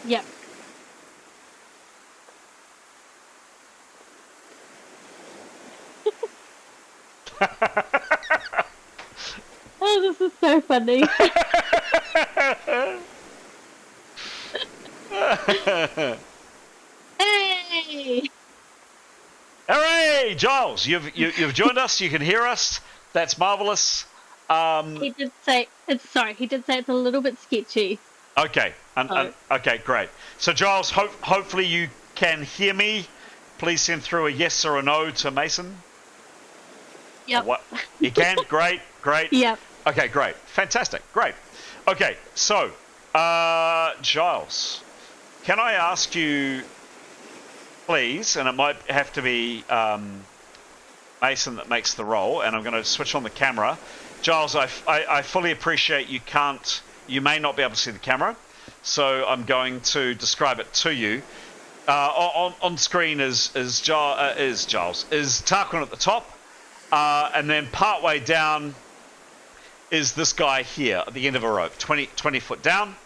Oh, this is so funny. Hey! Hooray, Giles! You've joined us. You can hear us. That's marvelous. He did say it's a little bit sketchy. Okay. Okay, great. So, Giles, hopefully you can hear me. Please send through a yes or a no to Mason. Yep. What? You can? Great. Yep. Okay, great. Fantastic. Great. Okay, so, Giles, can I ask you, please, and it might have to be Mason that makes the roll, and I'm going to switch on the camera. Giles, I fully appreciate you may not be able to see the camera, so I'm going to describe it to you. On screen is Tarquin at the top, and then partway down is this guy here at the end of a rope, 20 foot down.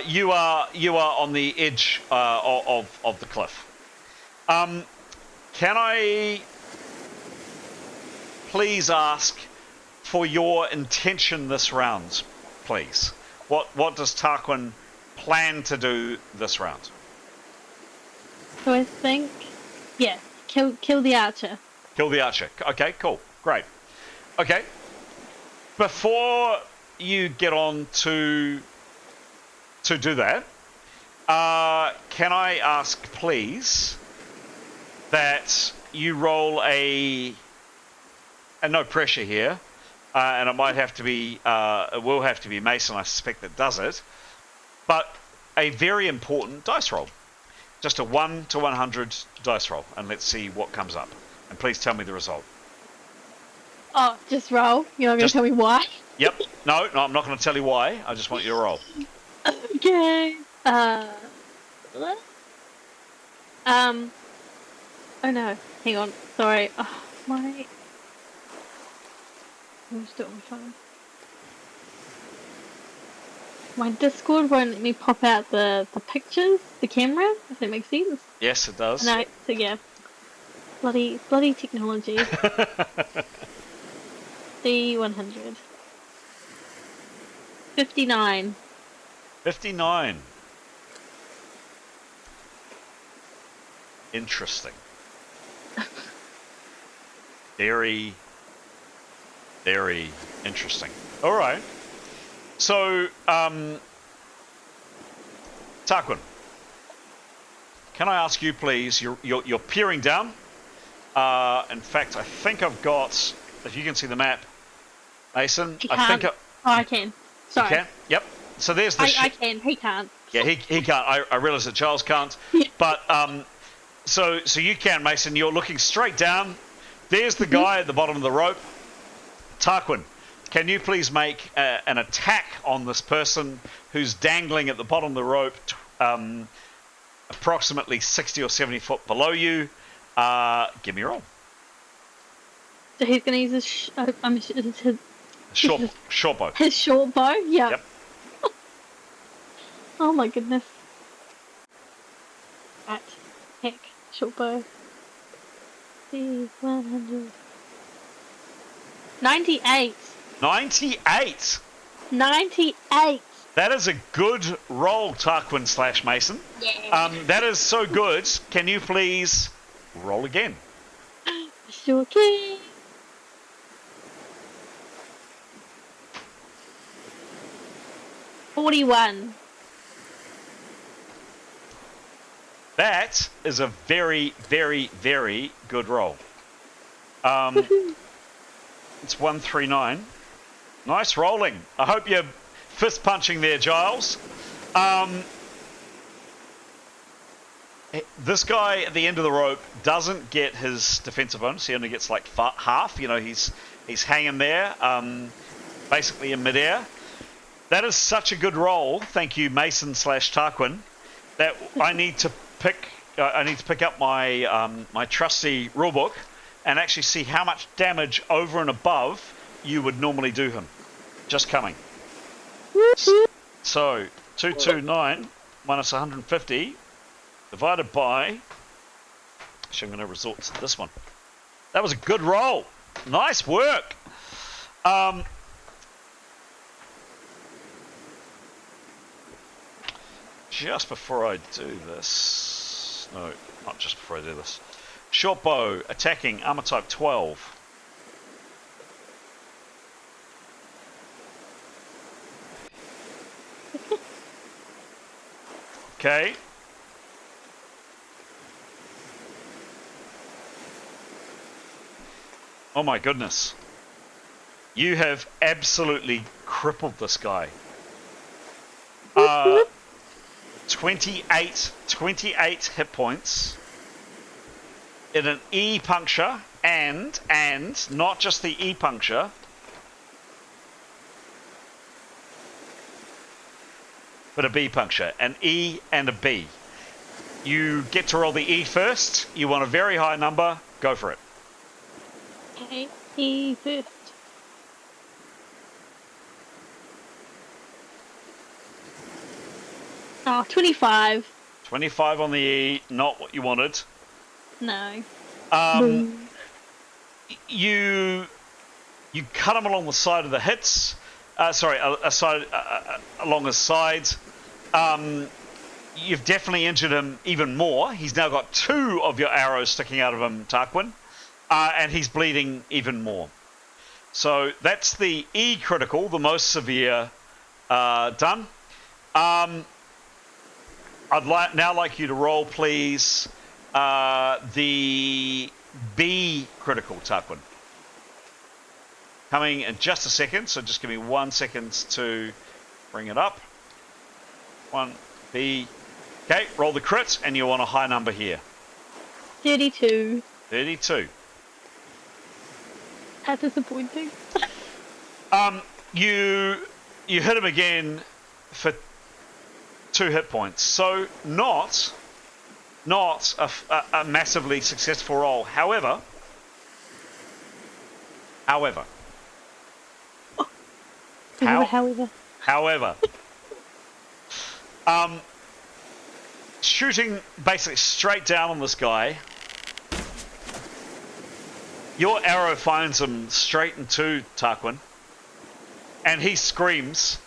You are on the edge of the cliff. Can I please ask for your intention this round, please? What does Tarquin plan to do this round? So I think, yeah, kill the archer. Kill the archer. Okay, cool, great. Okay, before you get on to do that, can I ask, please, that you roll and no pressure here, and it might have to be, it will have to be Mason, I suspect, that does it, but a very important dice roll. Just a 1 to 100 dice roll, and let's see what comes up. And please tell me the result. Oh, just roll? You're not going to tell me why? Yep. No, I'm not going to tell you why. I just want you to roll. Okay. Oh no. Hang on. Sorry. Oh, my... I'll just do it on my phone. My Discord won't let me pop out the pictures, the camera, if that makes sense. Yes, it does. No, so yeah. Bloody technology. D100. 59. 59. Interesting. Very, very interesting. All right. So, Tarquin, can I ask you, please? You're peering down. In fact, I think I've got. If you can see the map, Mason. I think. I can. Sorry. You can? Yep. So there's the. I can. He can't. Yeah, he can't. I realise that Charles can't. But so you can, Mason. You're looking straight down. There's the guy at the bottom of the rope. Tarquin, can you please make an attack on this person who's dangling at the bottom of the rope, approximately 60 or 70 foot below you? Give me a roll. So he's going to use his short bow. His short bow? Yeah. Yep. Oh my goodness. Right. Heck. Short bow. D100. 98. 98? 98. That is a good roll, Tarquin / Mason. Yeah. That is so good. Can you please roll again? Sure can. $41. That is a very, very, very good roll. It's 139. Nice rolling. I hope you're fist punching there, Giles. This guy at the end of the rope doesn't get his defensive bonus. He only gets like half. You know, he's hanging there, basically in midair. That is such a good roll. Thank you, Mason / Tarquin. That I need to pick. I need to pick up my my trusty rulebook and actually see how much damage over and above you would normally do him. Just coming. So 229 minus 150 divided by. Actually, I'm going to resort to this one. That was a good roll. Nice work. Just before I do this, no, not just before I do this. Short bow, attacking, armor type 12. Okay. Oh my goodness. You have absolutely crippled this guy. 28 hit points in an E puncture and not just the E puncture, but a B puncture, an E and a B. You get to roll the E first. You want a very high number. Go for it. Okay, E first. Oh, 25. 25 on the E, not what you wanted. No. You cut him along the side of the hits. Along his sides. You've definitely injured him even more. He's now got 2 of your arrows sticking out of him, Tarquin, and he's bleeding even more. So that's the E critical, the most severe, done. I'd now like you to roll, please, the B critical, Tarquin. Coming in just a second, so just give me 1 second to bring it up. 1, B. Okay, roll the crit, and you want a high number here. 32. 32. That's disappointing. You hit him again for 2 hit points. So not a massively successful roll. However, shooting basically straight down on this guy, your arrow finds him straight into Tarquin, and he screams,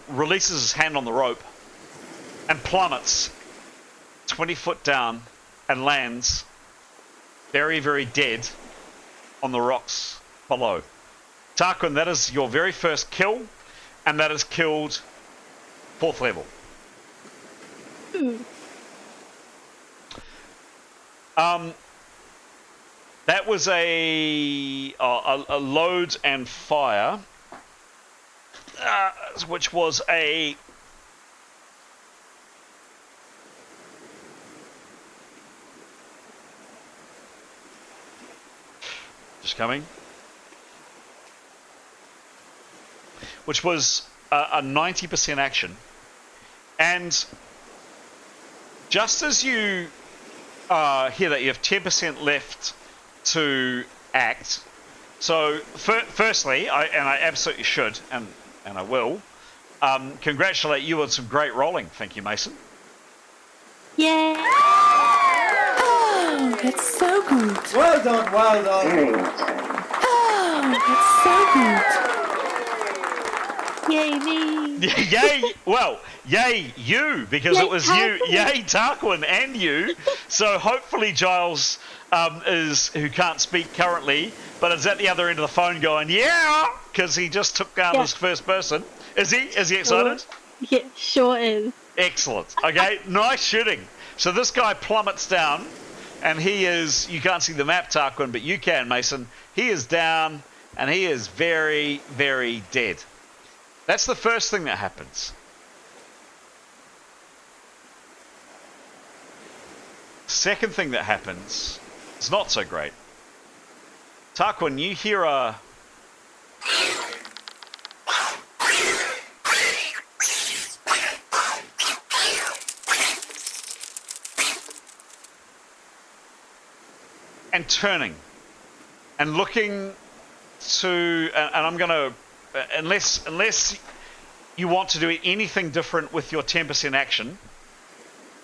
releases his hand on the rope, and plummets 20 foot down and lands very, very dead on the rocks below. Tarquin, that is your very first kill, and that has killed 4th level. That was a load and fire, which was a just coming, which was a 90% action, and just as you hear that, you have 10% left to act. So firstly, I absolutely should, and I will, congratulate you on some great rolling. Thank you, Mason. Yeah. Oh, that's so good. Well done, well done. Oh, that's so good. Yay me! Yay! Well, yay you, because Yay, it was Tarquin. you. Yay Tarquin and you. So hopefully Giles who can't speak currently, but is at the other end of the phone going, yeah, because he just took down his first person. Is he? Is he excited? Yeah, sure is. Excellent. Okay, nice shooting. So this guy plummets down, and he is, you can't see the map, Tarquin, but you can, Mason. He is down, and he is very, very dead. That's the first thing that happens. Second thing that happens is not so great. Tarquin, you hear a... and turning and looking to, and I'm going to, unless you want to do anything different with your 10% action,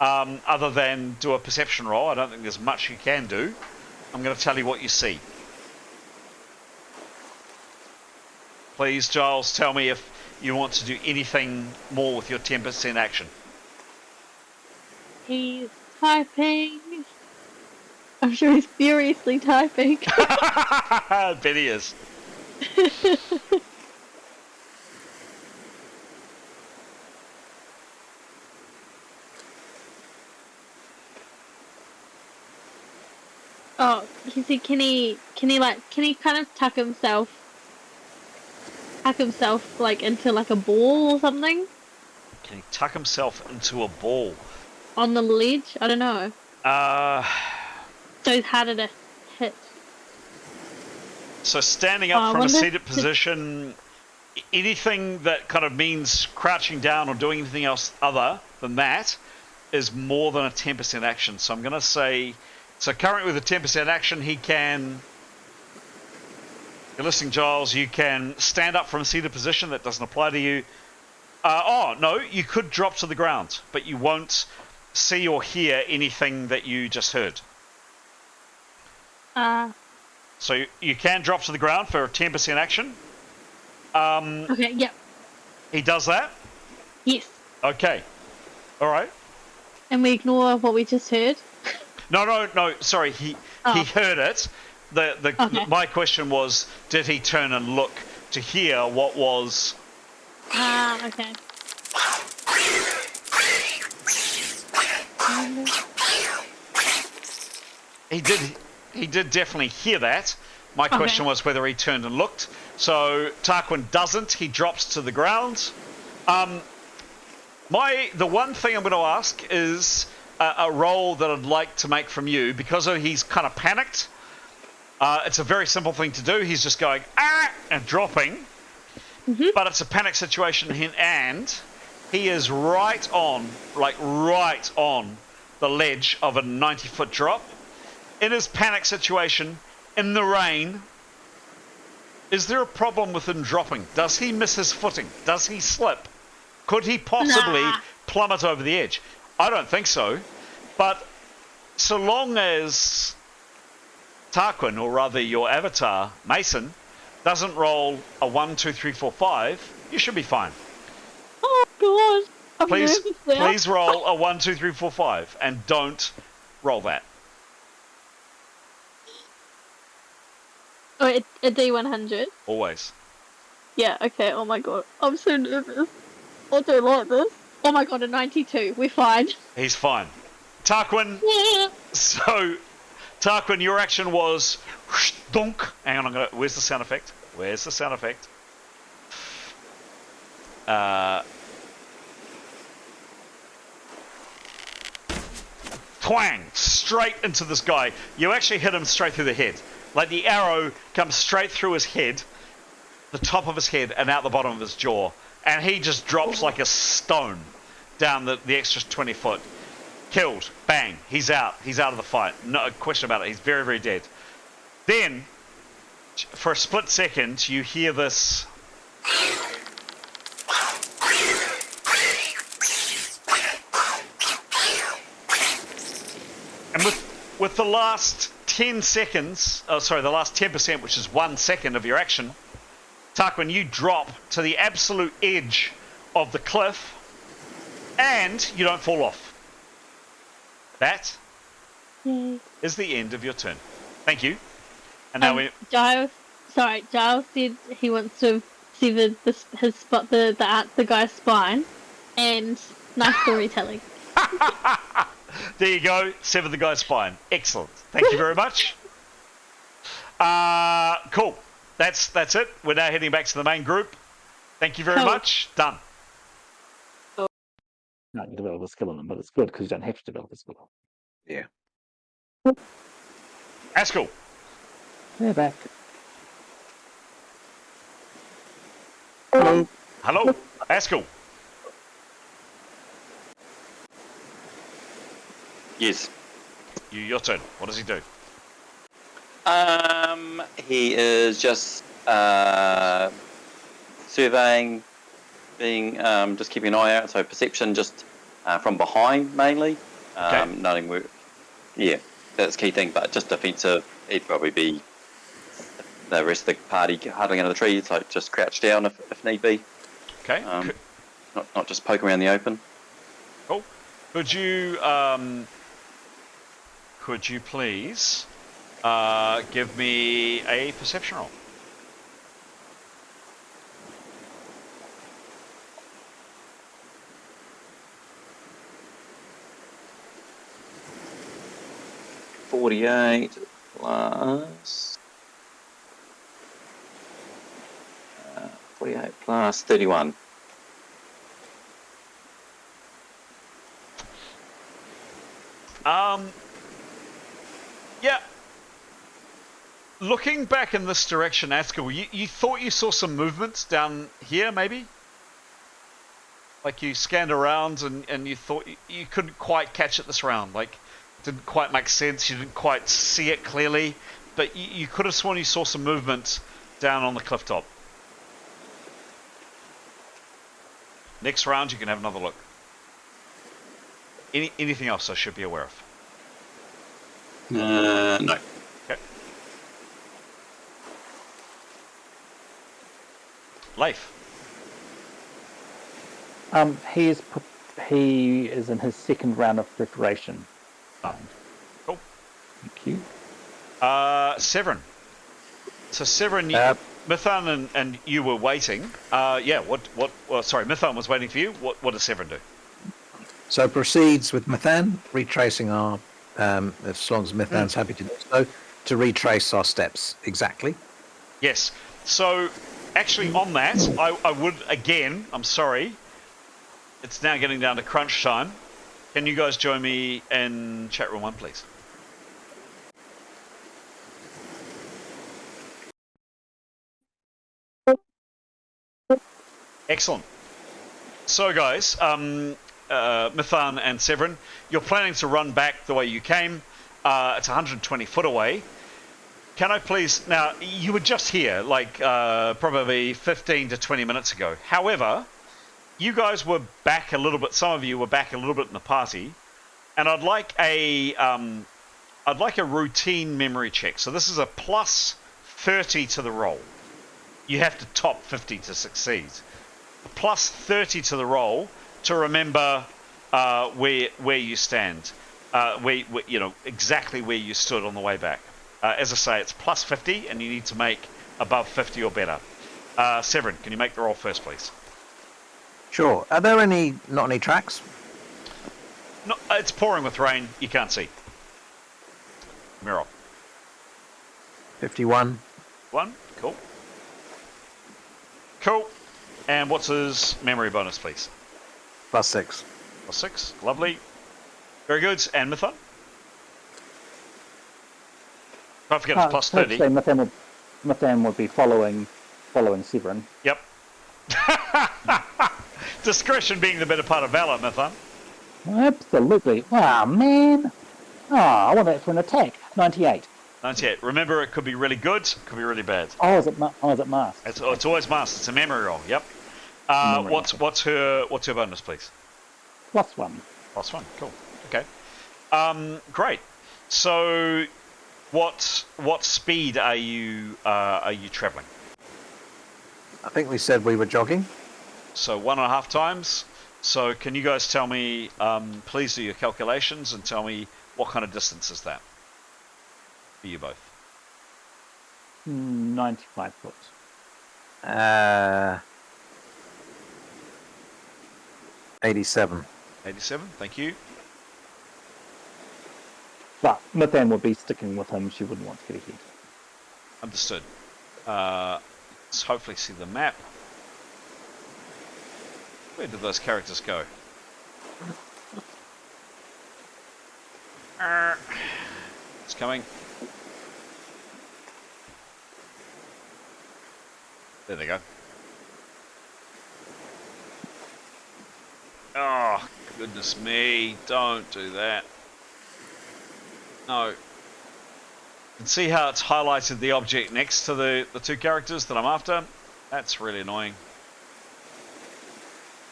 other than do a perception roll, I don't think there's much you can do. I'm going to tell you what you see. Please, Giles, tell me if you want to do anything more with your 10% action. He's typing. I'm sure he's furiously typing. I bet he is. Oh, he said, can he kind of tuck himself like into like a ball or something Can he tuck himself into a ball? on the ledge? I don't know. So it's harder to hit. So standing up from a wonder- seated position, anything that kind of means crouching down or doing anything else other than that is more than a 10% action. So I'm going to say, so currently with a 10% action, he can, you're listening, Giles, you can stand up from a seated position. That doesn't apply to you. Oh, no, you could drop to the ground, but you won't see or hear anything that you just heard. So you can drop to the ground for a 10% action. Okay, yep. He does that? Yes. Okay. All right. And we ignore what we just heard. No. Sorry, he heard it. Okay. My question was, did he turn and look to hear what was? Okay. He did definitely hear that. My question was whether he turned and looked. So Tarquin doesn't. He drops to the ground. The one thing I'm going to ask is a roll that I'd like to make from you, because he's kind of panicked. It's a very simple thing to do. He's just going and dropping, but it's a panic situation, and he is right on the ledge of a 90-foot drop. In his panic situation, in the rain, is there a problem with him dropping? Does he miss his footing? Does he slip? Could he possibly plummet over the edge? I don't think so. But so long as Tarquin, or rather your avatar, Mason, doesn't roll a 1, 2, 3, 4, 5, you should be fine. Oh, God. Please roll a 1, 2, 3, 4, 5, and don't roll that. Oh, a D100? Always. Yeah, okay. Oh, my God. I'm so nervous. I don't like this. Oh, my God, a 92. We're fine. He's fine. Tarquin. Yeah. So, Tarquin, your action was dunk. Hang on, where's the sound effect? Twang! Straight into this guy. You actually hit him straight through the head. Like the arrow comes straight through his head, the top of his head, and out the bottom of his jaw. And he just drops like a stone down the extra 20 foot. Killed. Bang. He's out. He's out of the fight. No question about it. He's very, very dead. Then, for a split second, you hear this. And with the last 10 seconds, the last 10%, which is 1 second of your action, Tarquin, you drop to the absolute edge of the cliff, and you don't fall off. That is the end of your turn. Thank you. And now Giles said he wants to sever the guy's spine, and nice storytelling. There you go. Sever the guy's spine. Excellent. Thank you very much. Cool. That's it. We're now heading back to the main group. Thank you very much. Done. No, you develop a skill on them, but it's good because you don't have to develop a skill. Yeah. Askell. They're back. Hello. Hello. Askell. Yes. Your turn. What does he do? He is just surveying, being just keeping an eye out. So perception, just from behind mainly. Okay. Noting where. Yeah, that's the key thing. But just defensive. He'd probably be the rest of the party huddling under the trees, so just crouch down if need be. Okay. Not just poke around the open. Cool. Could you please give me a perception roll? $48 plus 48 plus 31. Yeah. Looking back in this direction, Askell, you thought you saw some movements down here, maybe? Like you scanned around and you thought you couldn't quite catch it this round. Like, it didn't quite make sense. You didn't quite see it clearly. But you could have sworn you saw some movement down on the cliff top. Next round, you can have another look. Anything else I should be aware of? No. Okay. Leif. He is in his second round of preparation. Cool. Thank you. Severin. So Severin, Mithan and you were waiting. Sorry, Mithan was waiting for you. What does Severin do? So proceeds with Mithan, retracing our, as long as Mithan's happy to do so, to retrace our steps exactly. Yes. So, actually, on that, I would again. I'm sorry. It's now getting down to crunch time. Can you guys join me in chat room 1, please? Excellent. So, guys, Mithan and Severin, you're planning to run back the way you came. It's 120 foot away. Can I please... Now, you were just here, like, probably 15 to 20 minutes ago. However, you guys were back a little bit... Some of you were back a little bit in the party. And I'd like a routine memory check. So this is a plus 30 to the roll. You have to top 50 to succeed. A plus 30 to the roll to remember where you stand. Exactly where you stood on the way back. As I say, it's plus 50, and you need to make above 50 or better. Severin, can you make the roll first, please? Sure. Are there not any tracks? No, it's pouring with rain. You can't see. M.E.R.P. 51. 1, cool. Cool. And what's his memory bonus, please? Plus 6. Plus 6, lovely. Very good. And Mithan? Don't forget it's plus 30. Mithan would be following Severin. Yep. Discretion being the better part of valor, Mithan. Absolutely. Wow, man. I want that for an attack. 98. 98. Remember, it could be really good, it could be really bad. Is it masked? It's always masked. It's a memory roll. Yep. What's her bonus, please? Plus 1. Plus 1. Cool. Okay. Great. So, what speed are you traveling? I think we said we were jogging. So 1.5 times. So can you guys tell me, please do your calculations and tell me what kind of distance is that for you both? 95 foot. 87. 87, thank you. But Mithan would be sticking with him. She wouldn't want to get ahead. Understood. Let's hopefully see the map. Where did those characters go? It's coming. There they go. Oh, goodness me. Don't do that. No. You can see how it's highlighted the object next to the two characters that I'm after. That's really annoying.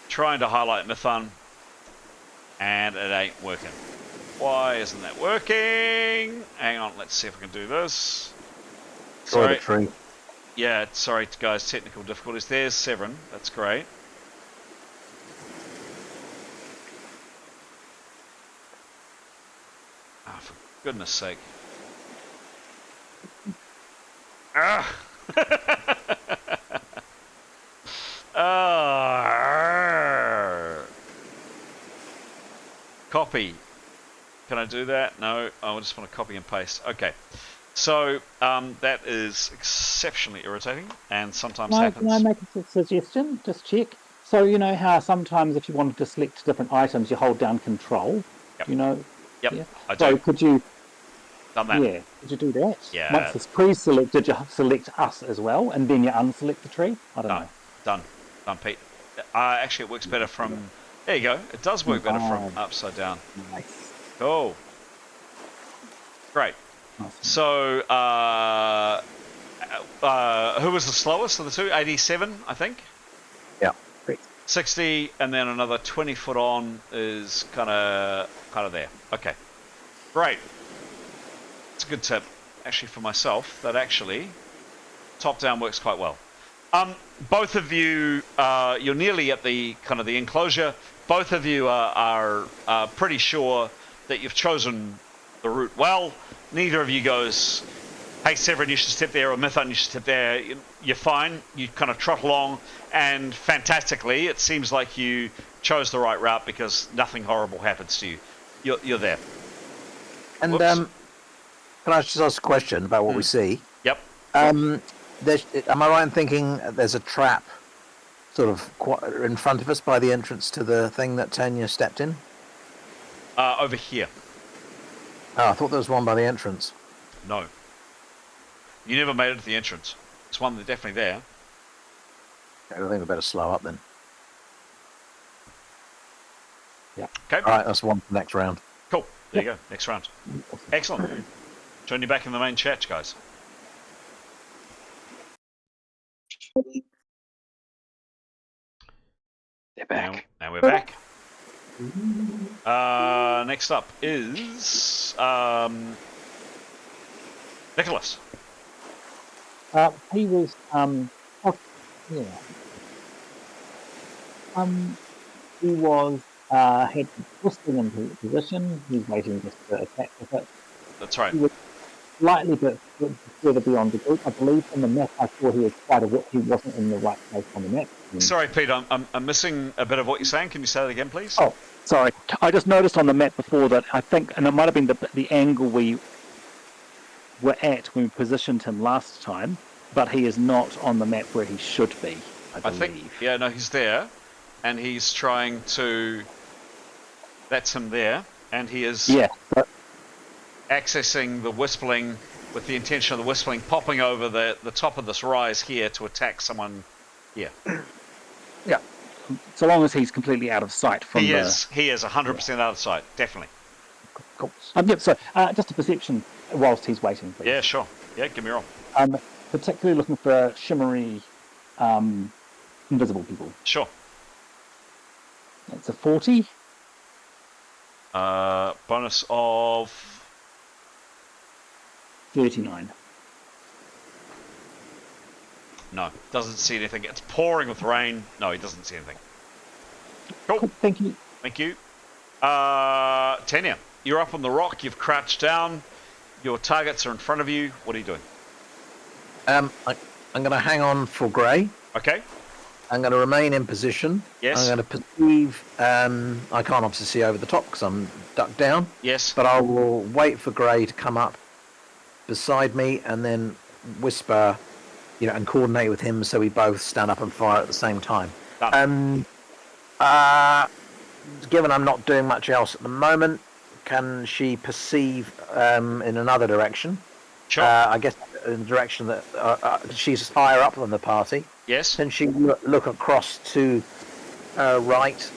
Trying to highlight Mithan, and it ain't working. Why isn't that working? Hang on, let's see if I can do this. Sorry. The tree. Yeah, sorry guys, technical difficulties. There's Severin, that's great. Ah, for goodness sake. Ah! Copy. Can I do that? No, I just want to copy and paste. Okay. So that is exceptionally irritating and sometimes happens. Can I make a suggestion? Just check. So you know how sometimes if you wanted to select different items, you hold down Control. Yep. You know. Yep. Yeah? I do. So could you? Done that. Yeah. Could you do that? Yeah. Once it's pre-selected, you select us as well, and then you unselect the tree. I don't know. Done, Pete. Actually, it works better from. There you go. It does work better from upside down. Nice. Cool. Great. Awesome. So, who was the slowest of the two? 87, I think. Yeah. 60, and then another 20 foot on is kind of there. Okay. Great. It's a good tip, actually, for myself. That actually top down works quite well. Both of you, you're nearly at the kind of the enclosure. Both of you are pretty sure that you've chosen the route well. Neither of you goes, hey, Severin, you should step there, or Mithan, you should step there. You're fine. You kind of trot along, and fantastically, it seems like you chose the right route because nothing horrible happens to you. You're there. And Whoops. can I just ask a question about what we see? Yep. Am I right in thinking there's a trap sort of in front of us by the entrance to the thing that Tanya stepped in? Over here. Oh, I thought there was one by the entrance. No. You never made it to the entrance. There's one that's definitely there. I think we better slow up then. Yeah. Okay. All right, that's one for next round. Cool. There you go. Next round. Excellent. Join you back in the main chat, guys. They're back. Now we're back. Next up is Nicholas. He was he was had twisted into position. He's waiting just to attack with it. That's right. He was slightly bit further beyond the group. I believe on the map I saw he was he wasn't in the right place on the map. Sorry, Pete, I'm missing a bit of what you're saying. Can you say that again, please? Oh, sorry. I just noticed on the map before that I think, and it might have been the angle we were at when we positioned him last time, but he is not on the map where he should be, I believe. think, yeah, no, he's there, and he's trying to... That's him there, and he is accessing the Whispling with the intention of the Whispling popping over the top of this rise here to attack someone here. Yeah. So long as he's completely out of sight from He is 100% out of sight, definitely. Cool. So just a perception whilst he's waiting, please. Yeah, sure. Yeah, give me a roll. Particularly looking for shimmery, invisible people. Sure. It's a 40. Bonus of 39. No, doesn't see anything. It's pouring with rain. No, he doesn't see anything. Cool. Thank you. Thank you. Tanya, you're up on the rock. You've crouched down. Your targets are in front of you. What are you doing? I'm going to hang on for Grey. Okay. I'm going to remain in position. Yes. I'm going to perceive. I can't obviously see over the top because I'm ducked down. Yes. But I will wait for Grey to come up beside me and then whisper, and coordinate with him so we both stand up and fire at the same time. Done. Given I'm not doing much else at the moment, can she perceive in another direction? Sure. I guess in the direction that she's higher up than the party. Yes. Can she look across to right?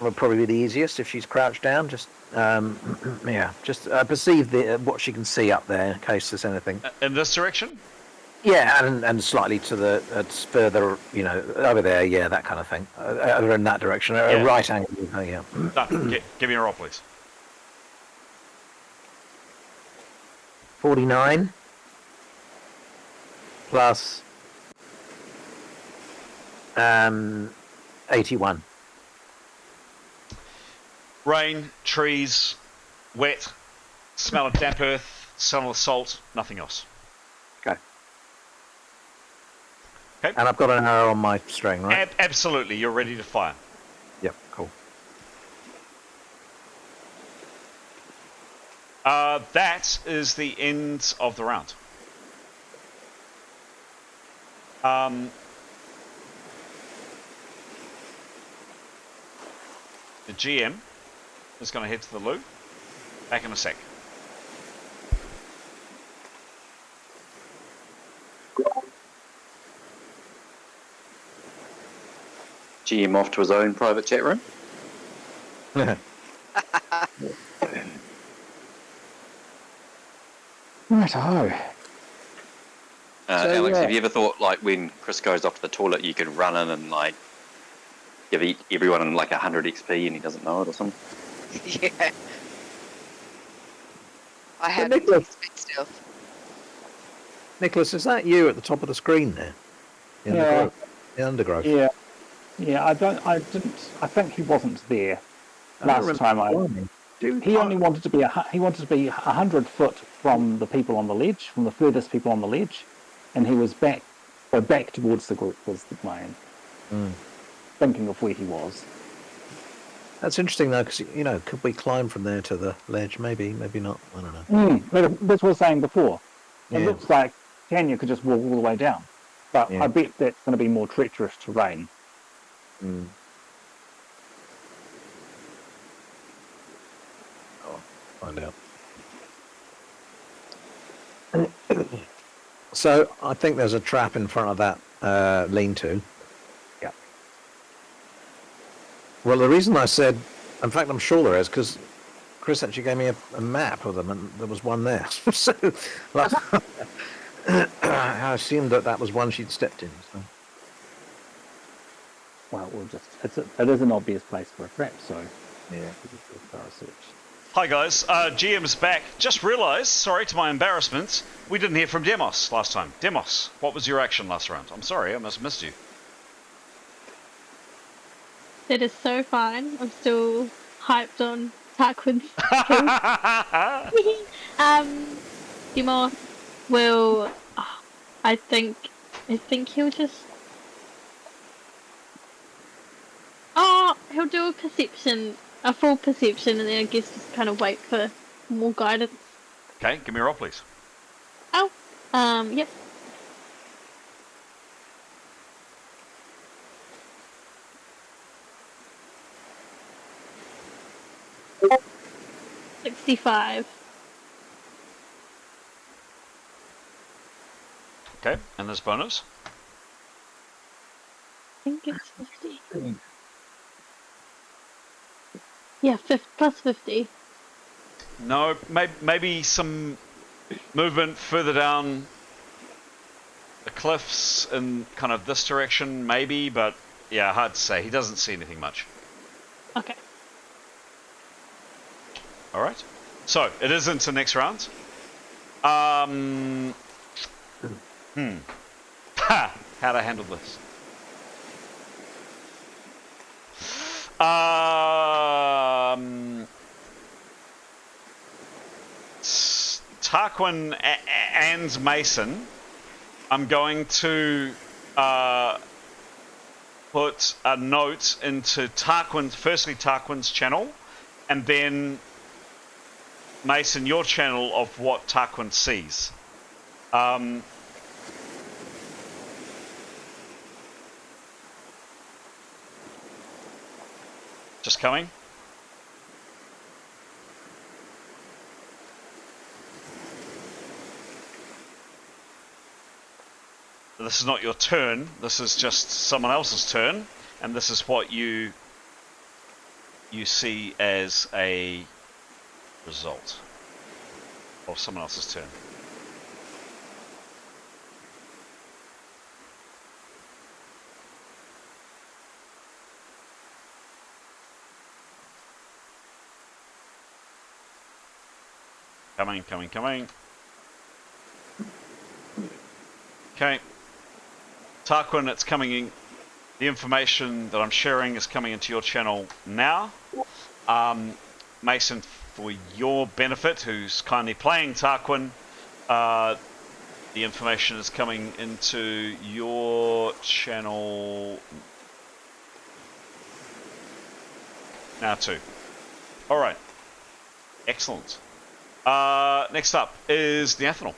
Would probably be the easiest if she's crouched down. Just perceive what she can see up there in case there's anything. In this direction? Yeah, and slightly to the further, over there. Yeah, that kind of thing. Over in that direction, a right angle. Oh, yeah. Done. Give me a roll, please. 49 plus 81. Rain, trees, wet, smell of damp earth, smell of salt, nothing else. Okay. Okay. And I've got an arrow on my string, right? Absolutely, you're ready to fire. Yep, cool. That is the end of the round. The GM is going to head to the loo. Back in a sec. GM off to his own private chat room. Right-o. Alex, have you ever thought, like, when Chris goes off to the toilet, you could run in and, like, give everyone, like, 100 XP and he doesn't know it or something? Yeah. I have Nicholas. still. Nicholas, is that you at the top of the screen there? In the growth, the undergrowth. Yeah. Yeah, I think he wasn't there last time. He only wanted to be 100 foot from the people on the ledge, from the furthest people on the ledge, and he was back towards the group was the plan. Thinking of where he was. That's interesting though, because could we climb from there to the ledge? Maybe not. I don't know. That's what I was saying before. It Yeah. looks like Tanya could just walk all the way down, but Yeah. I bet that's going to be more treacherous terrain. Find out. So I think there's a trap in front of that lean-to. Yeah. Well, the reason I said, in fact, I'm sure there is, because Chris actually gave me a map of them, and there was one there. So I assumed that was one she'd stepped in. So. Well, it is an obvious place for a trap, so Yeah. thorough search. Hi guys, GM's back. Just realised, sorry to my embarrassment, we didn't hear from Demos last time. Demos, what was your action last round? I'm sorry, I missed you. That is so fine. I'm still hyped on Tarquin's kills. Demos will. I think he'll just. He'll do a full perception, and then I guess just kind of wait for more guidance. Okay, give me a roll, please. Yep. $65. Okay, and this bonus? I think it's 50. Yeah, plus 50. No, maybe some movement further down the cliffs in kind of this direction, maybe, but yeah, hard to say. He doesn't see anything much. Okay. Alright. So, it is into next round. Ha! How to handle this? Tarquin and Mason, I'm going to put a note into firstly Tarquin's channel, and then Mason, your channel of what Tarquin sees. Just coming. This is not your turn, this is just someone else's turn, and this is what you see as a result of someone else's turn. Coming. Okay. Tarquin, it's coming in. The information that I'm sharing is coming into your channel now. Mason, for your benefit, who's kindly playing Tarquin, the information is coming into your channel now too. Alright. Excellent. Next up is the Ethanol.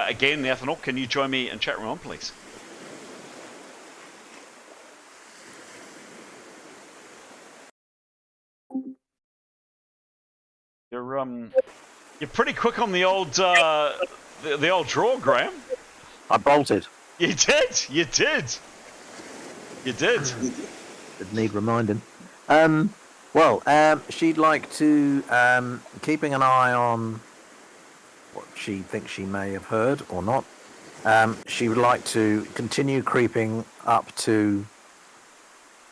Again, the Ethanol, can you join me in chat room, please? You're pretty quick on the old the old draw, Graham. I bolted. You did. Didn't need reminding. She'd like to, keeping an eye on what she thinks she may have heard or not, she would like to continue creeping up to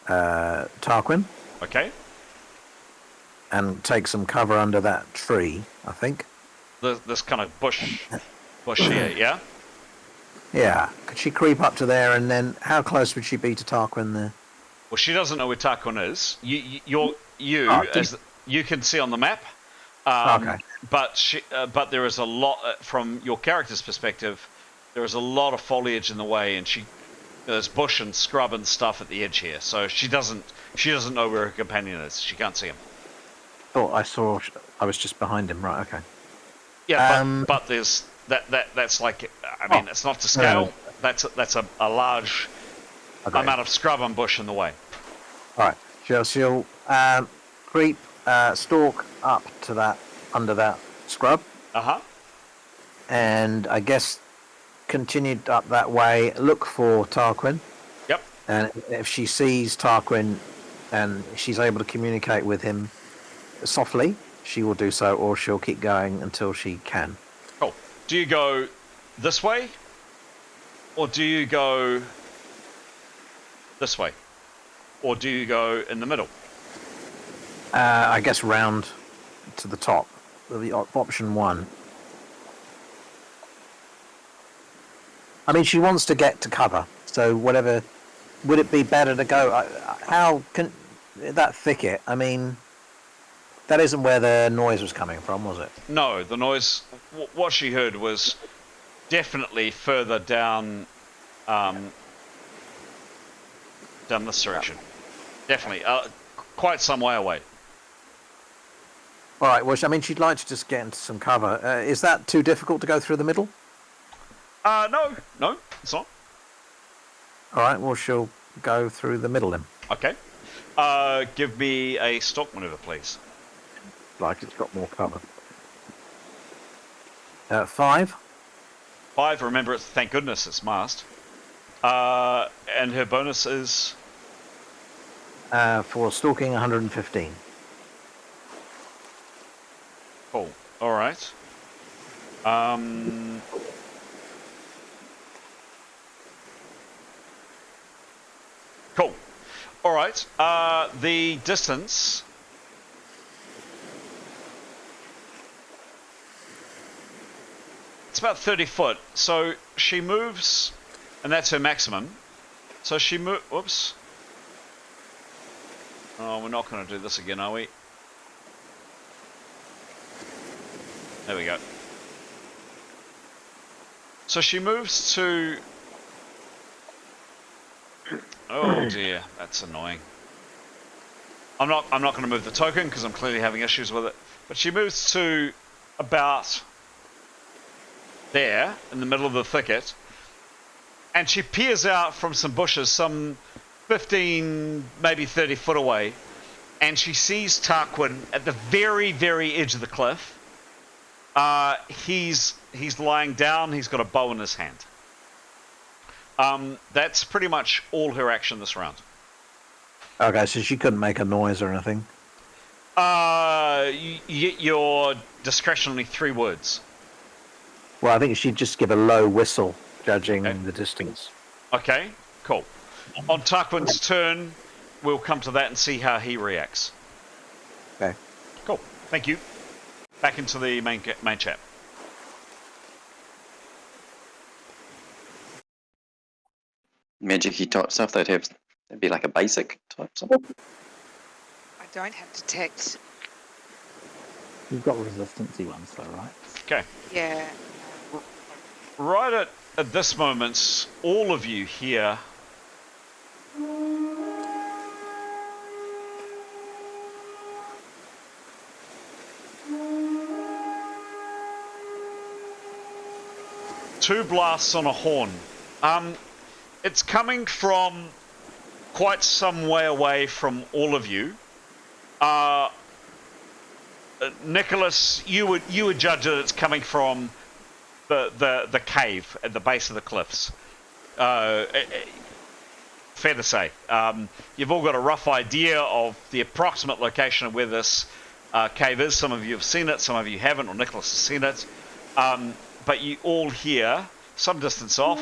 Tarquin. Okay. And take some cover under that tree, I think. This kind of bush here, yeah? Yeah. Could she creep up to there, and then how close would she be to Tarquin there? Well, she doesn't know where Tarquin is. You can see on the map. Okay. But there is a lot from your character's perspective. There is a lot of foliage in the way, and there's bush and scrub and stuff at the edge here. So she doesn't know where her companion is. She can't see him. Thought I was just behind him. Right. Okay. Yeah, but there's that's like, I mean, it's not to scale. That's a large amount of scrub and bush in the way. All right. She'll creep, stalk up to that, under that scrub. And I guess continued up that way. Look for Tarquin. Yep. And if she sees Tarquin and she's able to communicate with him softly, she will do so, or she'll keep going until she can. Cool. Do you go this way, or do you go this way, or do you go in the middle? I guess round to the top. Option 1. I mean, she wants to get to cover, so whatever. Would it be better to go? How can that thicket? I mean, that isn't where the noise was coming from, was it? No, the noise. What she heard was definitely further down, down this direction. Definitely, quite some way away. All right. Well, I mean, she'd like to just get into some cover. Is that too difficult to go through the middle? No, it's not. All right. Well, she'll go through the middle then. Okay. Give me a stalk maneuver, please. Like it's got more cover. 5. 5. Remember, thank goodness it's masked. And her bonus is for stalking 115. Cool. All right. Cool. All right. The distance. It's about 30 foot. So she moves and that's her maximum. So she whoops. Oh, we're not going to do this again, are we? There we go. So she moves to... Oh dear, that's annoying. I'm not going to move the token because I'm clearly having issues with it. But she moves to about there, in the middle of the thicket, and she peers out from some bushes, some 15, maybe 30 foot away, and she sees Tarquin at the very, very edge of the cliff. He's lying down. He's got a bow in his hand. That's pretty much all her action this round. Okay, so she couldn't make a noise or anything? Your discretionally 3 words. Well, I think she'd just give a low whistle, judging the distance. Okay, cool. On Tarquin's turn, we'll come to that and see how he reacts. Okay. Cool, thank you. Back into the main chat. Magic-y type stuff, that'd be like a basic type something. I don't have detect. You've got resistancy ones though, right? Okay. Yeah. Right at this moment, all of you here two blasts on a horn. It's coming from quite some way away from all of you. Nicholas, you would judge that it's coming from the cave at the base of the cliffs. Fair to say. You've all got a rough idea of the approximate location of where this cave is. Some of you have seen it, some of you haven't, or Nicholas has seen it. But you all hear, some distance off,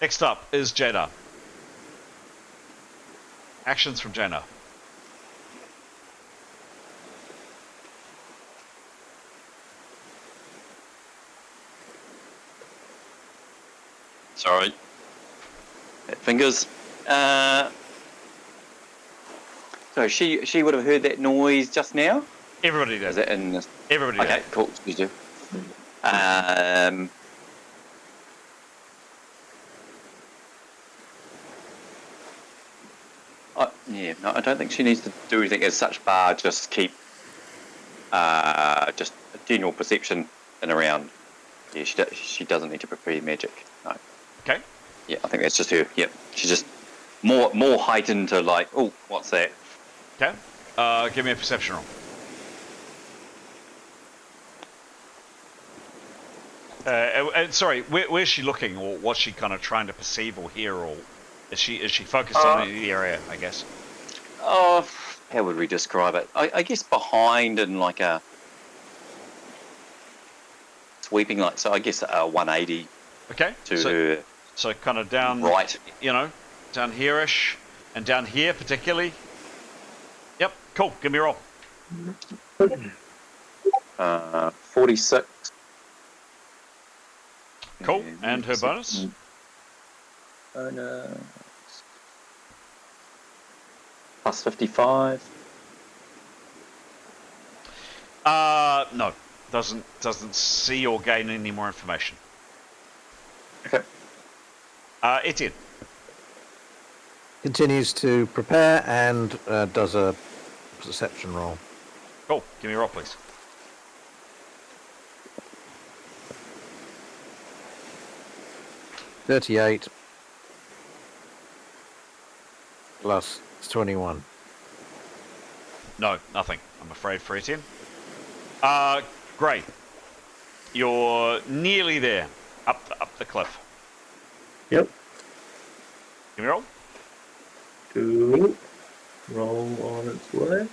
next up is Jada. Actions from Jada. Sorry. Fingers. So she would have heard that noise just now? Everybody did. Is it in this? Everybody okay, did. Cool. Excuse you. No, I don't think she needs to do anything as such, bar just keep just a general perception and around. Yeah, she doesn't need to prepare magic. No. Okay. Yeah, I think that's just her. Yep. She's just more heightened to like, oh, what's that? Okay. Give me a perception roll. Sorry, where's she looking, or what's she kind of trying to perceive or hear, or is she focused on the area? I guess. Oh, how would we describe it? I guess behind and like a sweeping, like so. I guess a 180. Okay. To her. So kind of down. Right. Down here-ish, and down here particularly. Yep. Cool. Give me a roll. 46. Cool. And her bonus? Bonus. Plus 55. No. Doesn't see or gain any more information. Okay. Etienne. Continues to prepare and does a perception roll. Cool. Give me a roll, please. $38 plus 21. No, nothing. I'm afraid for Etienne. Great. You're nearly there. Up the cliff. Yep. Give me a roll. Cool. Roll on its way.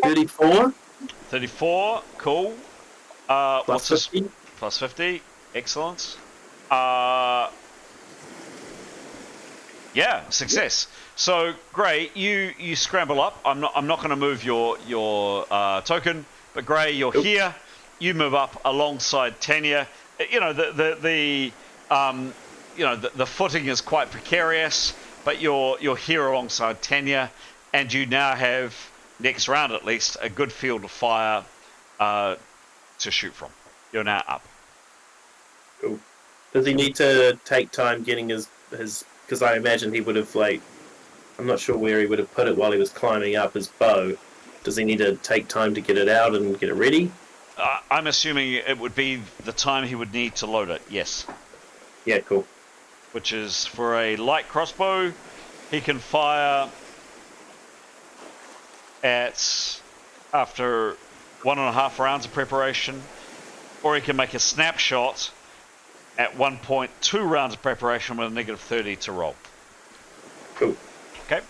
34. 34. Cool. Plus What's this? 50. Plus 50. Excellent. Yeah, success. So Gray, you scramble up. I'm not going to move your token, but Gray, you're here. You move up alongside Tanya. You know the footing is quite precarious, but you're here alongside Tanya, and you now have next round at least a good field of fire to shoot from. You're now up. Cool. Does he need to take time getting his? Because I imagine he would have I'm not sure where he would have put it while he was climbing up his bow. Does he need to take time to get it out and get it ready? I'm assuming it would be the time he would need to load it. Yes. Yeah, cool. Which is for a light crossbow, he can fire after 1.5 rounds of preparation, or he can make a snapshot at 1.2 rounds of preparation with a negative 30 to roll. Cool. Okay.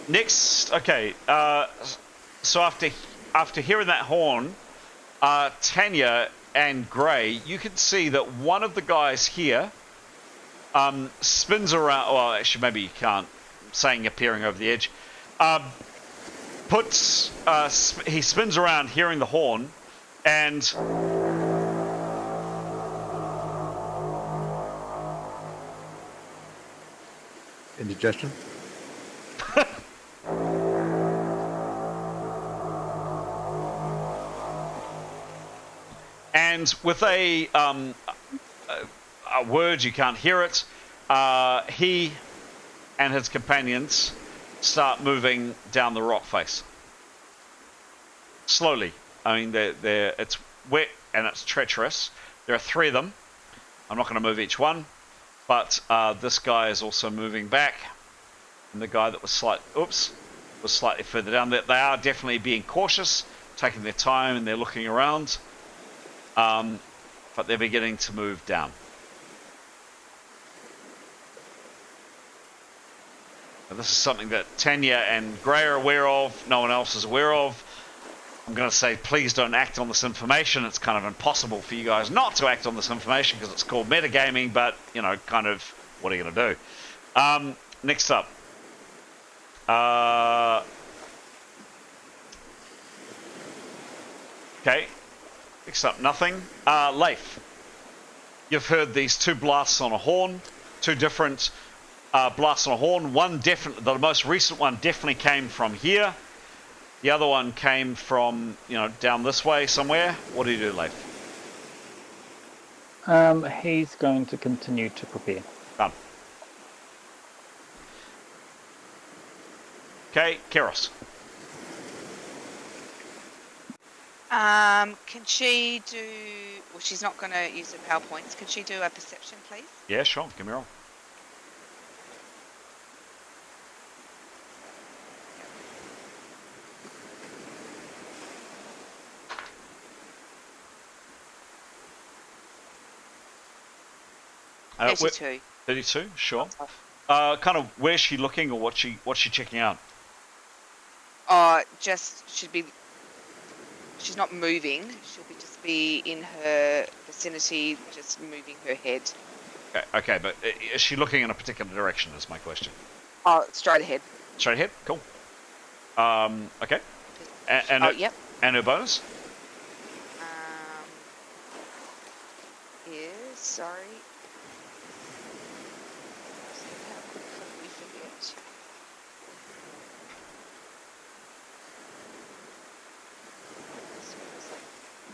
Next, okay. So after hearing that horn, Tanya and Gray, you can see that one of the guys here spins around. Well, actually, maybe you can't. Saying appearing over the edge. He spins around, hearing the horn, and Indigestion? and with a word, you can't hear it, he and his companions start moving down the rock face. Slowly. I mean, it's wet and it's treacherous. There are 3 of them. I'm not going to move each one, but this guy is also moving back, and the guy that was slightly further down. They are definitely being cautious, taking their time, and they're looking around, but they're beginning to move down. Now, this is something that Tanya and Gray are aware of. No one else is aware of. I'm going to say, please don't act on this information. It's kind of impossible for you guys not to act on this information because it's called metagaming, but, kind of, what are you going to do? Next up. Okay. Next up, nothing. Leif. You've heard these 2 blasts on a horn. 2 different blasts on a horn. The most recent one definitely came from here. The other one came from, down this way somewhere. What do you do, Leif? He's going to continue to prepare. Done. Okay, Keros. Can she do... Well, she's not going to use her power points. Can she do a perception, please? Yeah, sure. Give me a roll. Uh, 32. 32, sure. Kind of where's she looking, or what's she checking out? She's not moving. She'll just be in her vicinity, just moving her head. Okay, but is she looking in a particular direction? Is my question. Oh, straight ahead. Straight ahead. Cool. Okay. Yep. And her bonus? Sorry. How quickly we forget.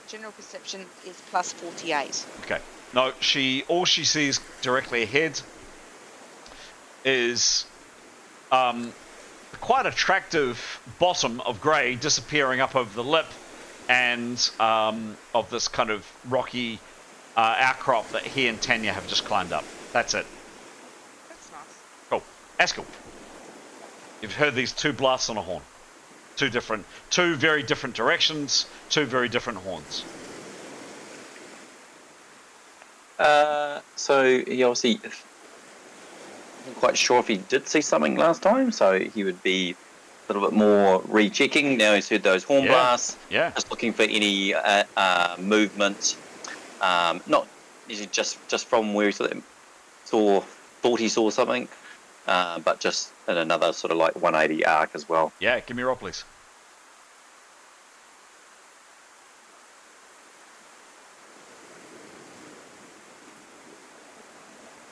General perception is plus 48. Okay. No, all she sees directly ahead is quite attractive bottom of Grey disappearing up over the lip, and of this kind of rocky outcrop that he and Tanya have just climbed up. That's it. That's nice. Cool. Askel, you've heard these 2 blasts on a horn. 2 very different directions, 2 very different horns. So he obviously wasn't quite sure if he did see something last time, so he would be a little bit more rechecking. Now he's heard those horn blasts. Yeah. Just looking for any movement. Not Is it just from where he thought he saw something, but just in another sort of like 180 arc as well. Yeah, give me a roll, please.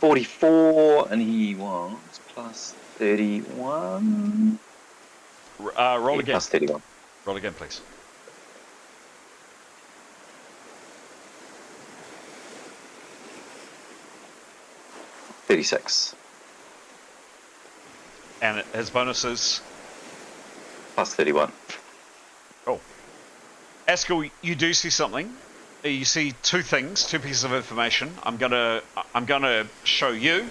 $44, and he was plus 31. Roll again. Plus 31. Roll again, please. $36. And his bonus is? Plus 31. Oh. Askell, you do see something. You see two things, two pieces of information. I'm gonna show you.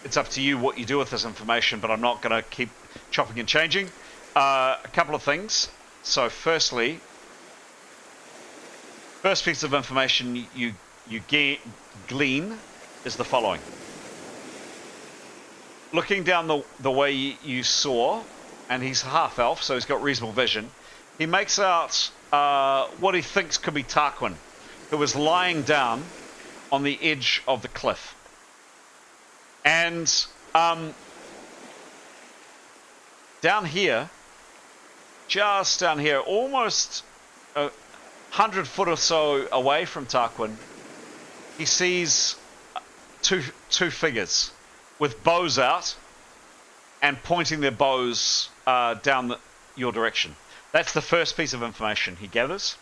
It's up to you what you do with this information, but I'm not gonna keep chopping and changing. A couple of things. So, firstly, first piece of information you glean is the following. Looking down the way you saw, and he's half elf, so he's got reasonable vision. He makes out what he thinks could be Tarquin, who was lying down on the edge of the cliff. And down here, just down here, almost 100 foot or so away from Tarquin, he sees two figures with bows out and pointing their bows down your direction. That's the first piece of information he gathers.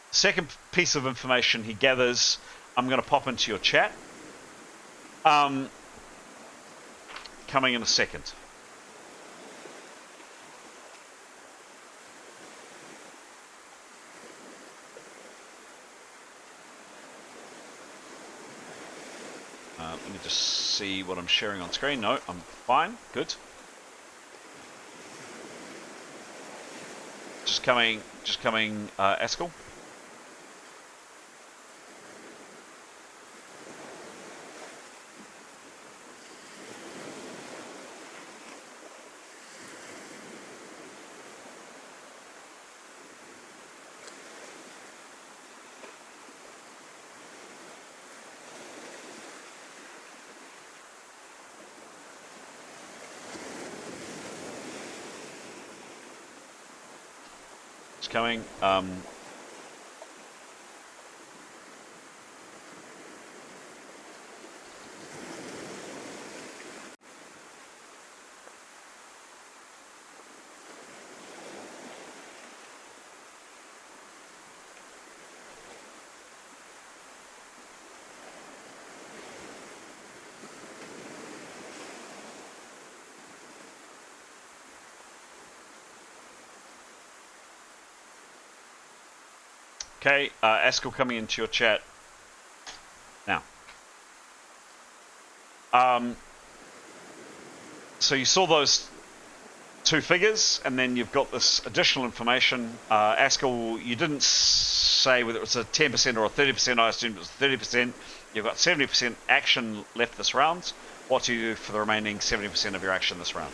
Second piece of information he gathers, I'm going to pop into your chat. Coming in a second. Let me just see what I'm sharing on screen. No, I'm fine. Good. Just coming, Askell. Coming. Okay, Askell coming into your chat now. So you saw those two figures, and then you've got this additional information. Askell, you didn't say whether it was a 10% or a 30%. I assumed it was 30%. You've got 70% action left this round. What do you do for the remaining 70% of your action this round?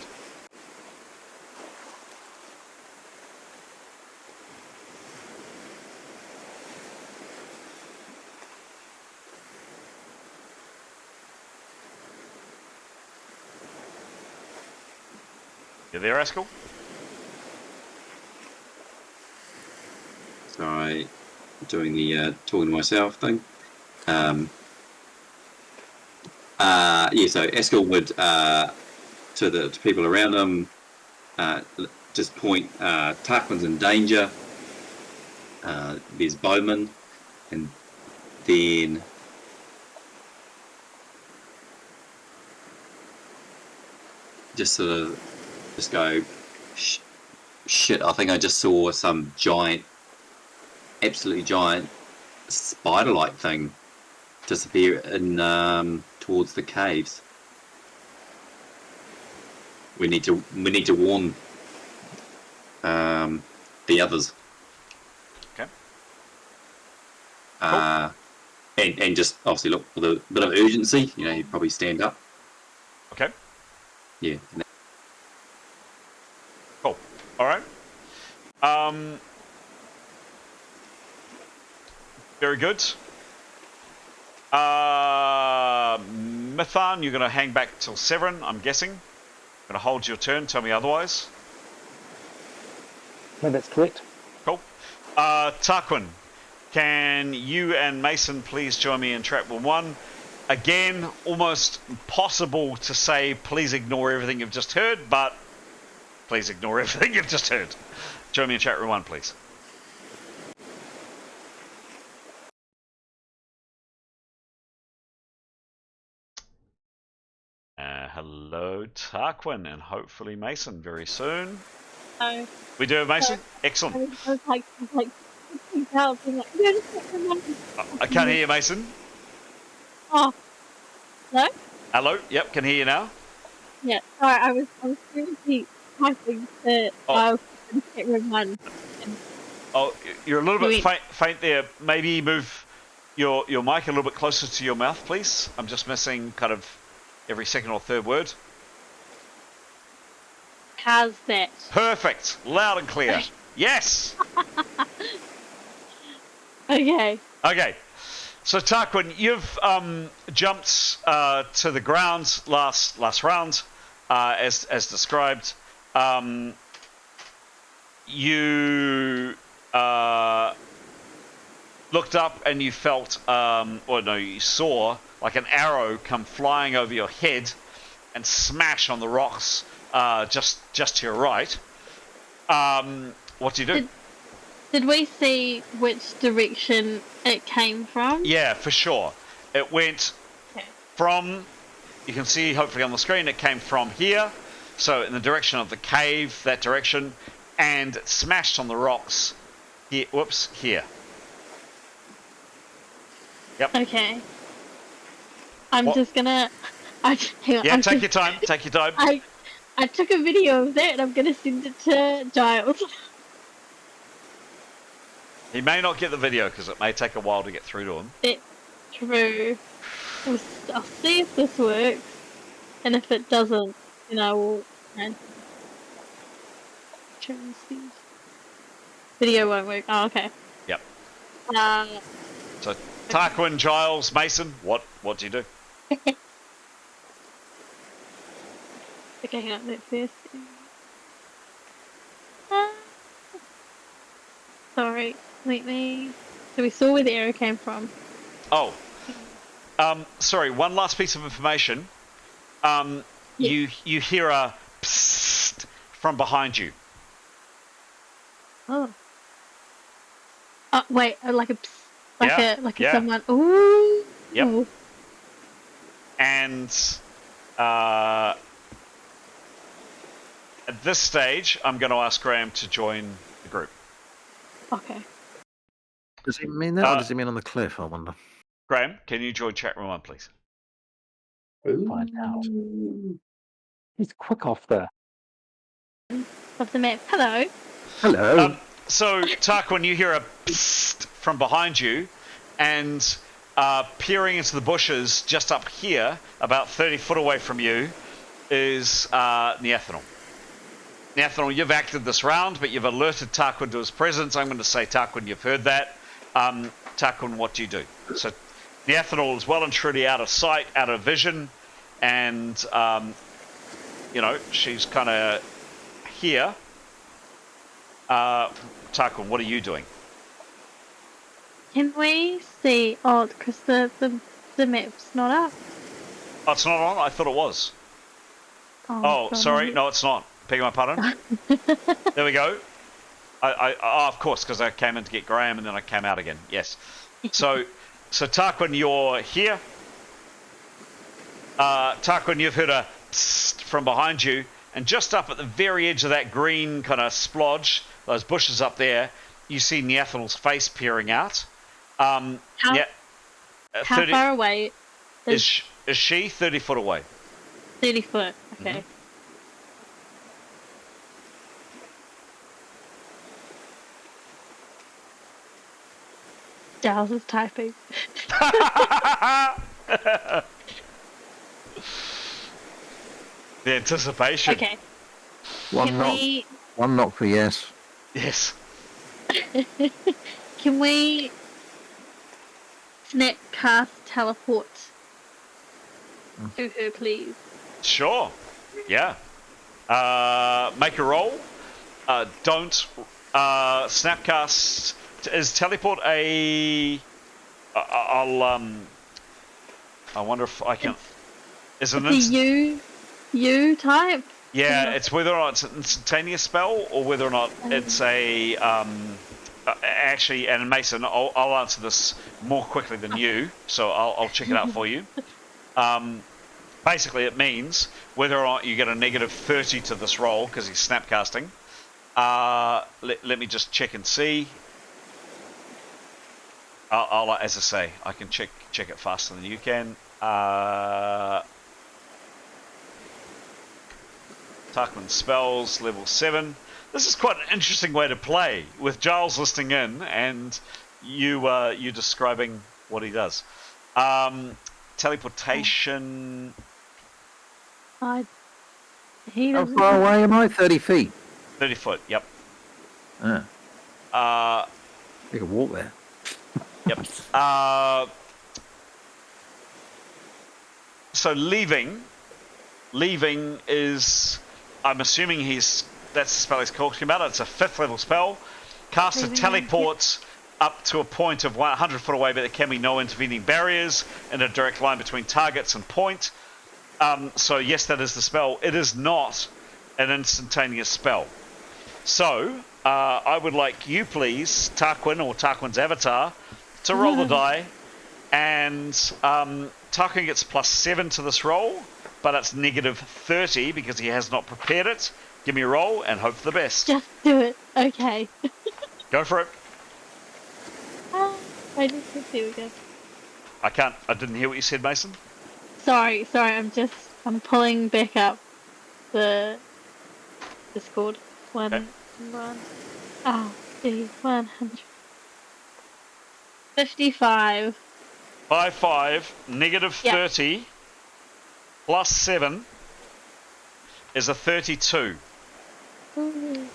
You there, Askell? Sorry, doing the talking to myself thing. Yeah, so Askell would to people around him just point. Tarquin's in danger. There's bowmen, and then just sort of just go shit. I think I just saw some giant, absolutely giant spider-like thing disappear in towards the caves. We need to warn the others. Okay. Cool. And just obviously look with a bit of urgency. You know, you'd probably stand up. Okay. Yeah. Cool. All right. Very good. Mithan, you're going to hang back till 7, I'm guessing. Going to hold your turn. Tell me otherwise. No, that's correct. Cool. Tarquin, can you and Mason please join me in Trap Room 1? Again, almost impossible to say please ignore everything you've just heard, but please ignore everything you've just heard. Join me in Chat Room 1, please. Hello, Tarquin, and hopefully Mason very soon. So, We do have Mason? Excellent. I was like, out, being like, no, just check room 1. I can't hear you, Mason. Oh, hello? Hello? Yep, can hear you now. Yeah, sorry, I was seriously typing that I was in Chat Room 1. Oh, you're a little bit faint there. Maybe move your mic a little bit closer to your mouth, please. I'm just missing kind of every second or third word. How's that? Perfect. Loud and clear. Yes. Okay. Okay. So Tarquin, you've jumped to the ground last round, as described. You looked up and you felt, you saw like an arrow come flying over your head and smash on the rocks just to your right. What do you do? Did we see which direction it came from? Yeah, for sure. It went from, you can see hopefully on the screen, it came from here, so in the direction of the cave, that direction, and it smashed on the rocks here. Whoops, here. Yep. Okay. I'm just gonna. Hang on, yeah, take your time. Take your time. I took a video of that and I'm gonna send it to Giles. He may not get the video because it may take a while to get through to him. That's true. I'll see if this works, and if it doesn't, then I will. Video won't work. Oh, okay. Yep. So Tarquin, Giles, Mason, what do you do? Okay, hang on. Let's first. Sorry. Let me. So we saw where the arrow came from. Oh. Sorry. One last piece of information. You hear a psst from behind you. Oh. Wait. Like a psst. Like a someone. Ooh. Yep. And at this stage, I'm going to ask Graham to join the group. Okay. Does he mean that, or does he mean on the cliff? I wonder. Graham, can you join Chat Room 1, please? Find out. He's quick off there. Of the map. Hello. Hello. So, Tarquin, you hear a psst from behind you, and peering into the bushes just up here, about 30 foot away from you, is Neathanel. Neathanel, you've acted this round, but you've alerted Tarquin to his presence. I'm going to say, Tarquin, you've heard that. Tarquin, what do you do? So, Neathanel is well and truly out of sight, out of vision, and, she's kind of here. Tarquin, what are you doing? Can we see? Oh, because the map's not up. Oh, it's not on? I thought it was. Oh, sorry. No, it's not. Beg my pardon. There we go. Of course, because I came in to get Graham and then I came out again. Yes. So Tarquin, you're here. Tarquin, you've heard a psst from behind you, and just up at the very edge of that green kind of splodge, those bushes up there, you see Neathanel's face peering out. How far away is she? 30 foot away. 30 foot. Okay. Mm-hmm. Giles is typing. The anticipation. Okay. One knock for yes. Yes. Can we snapcast teleport to her, please? Sure. Yeah. Make a roll. Don't snapcast. Is teleport a? I wonder if I can. Is it It's a U type. Yeah, it's whether or not it's an instantaneous spell or whether or not it's a. Actually, and Mason, I'll answer this more quickly than you, so I'll check it out for you. Basically, it means whether or not you get a negative 30 to this roll because he's snapcasting. Let me just check and see. I'll as I say, I can check it faster than you can. Tarquin spells level 7. This is quite an interesting way to play with Giles listening in and you describing what he does. Teleportation. How far away am I? 30 feet. 30 foot. Yep. I can walk there. Yep. So leaving is, I'm assuming that's the spell he's talking about. It's a 5th level spell. Caster teleports up to a point of 100 foot away, but there can be no intervening barriers in a direct line between targets and point. So yes, that is the spell. It is not an instantaneous spell. So I would like you, please, Tarquin or Tarquin's avatar, to roll the die, and Tarquin gets +7 to this roll, but it's negative 30 because he has not prepared it. Give me a roll and hope for the best. Just do it. Okay. Go for it. I just there we go. I didn't hear what you said, Mason. Sorry. I'm pulling back up the Discord. 100. 55. 5, negative 30 plus 7 is a 32. Ooh.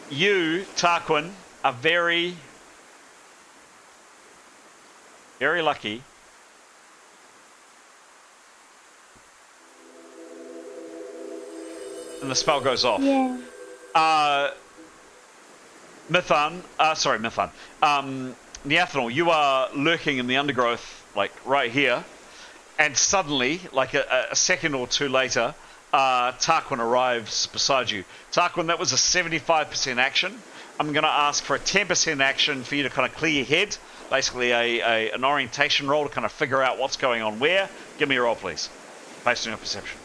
You, Tarquin, are very, very lucky. And the spell goes off. Yeah. Neathanel, you are lurking in the undergrowth, like right here, and suddenly, like a second or two later, Tarquin arrives beside you. Tarquin, that was a 75% action. I'm going to ask for a 10% action for you to kind of clear your head, basically an orientation roll to kind of figure out what's going on where. Give me a roll, please, based on your perception.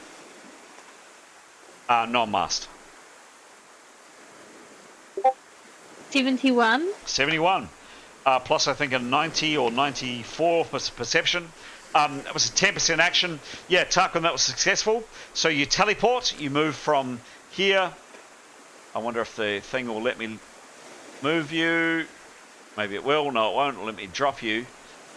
Non-masked. 71. 71. Plus, I think, a 90 or 94 perception. It was a 10% action. Yeah, Tarquin, that was successful. So you teleport. You move from here. I wonder if the thing will let me move you. Maybe it will. No, it won't. Let me drop you.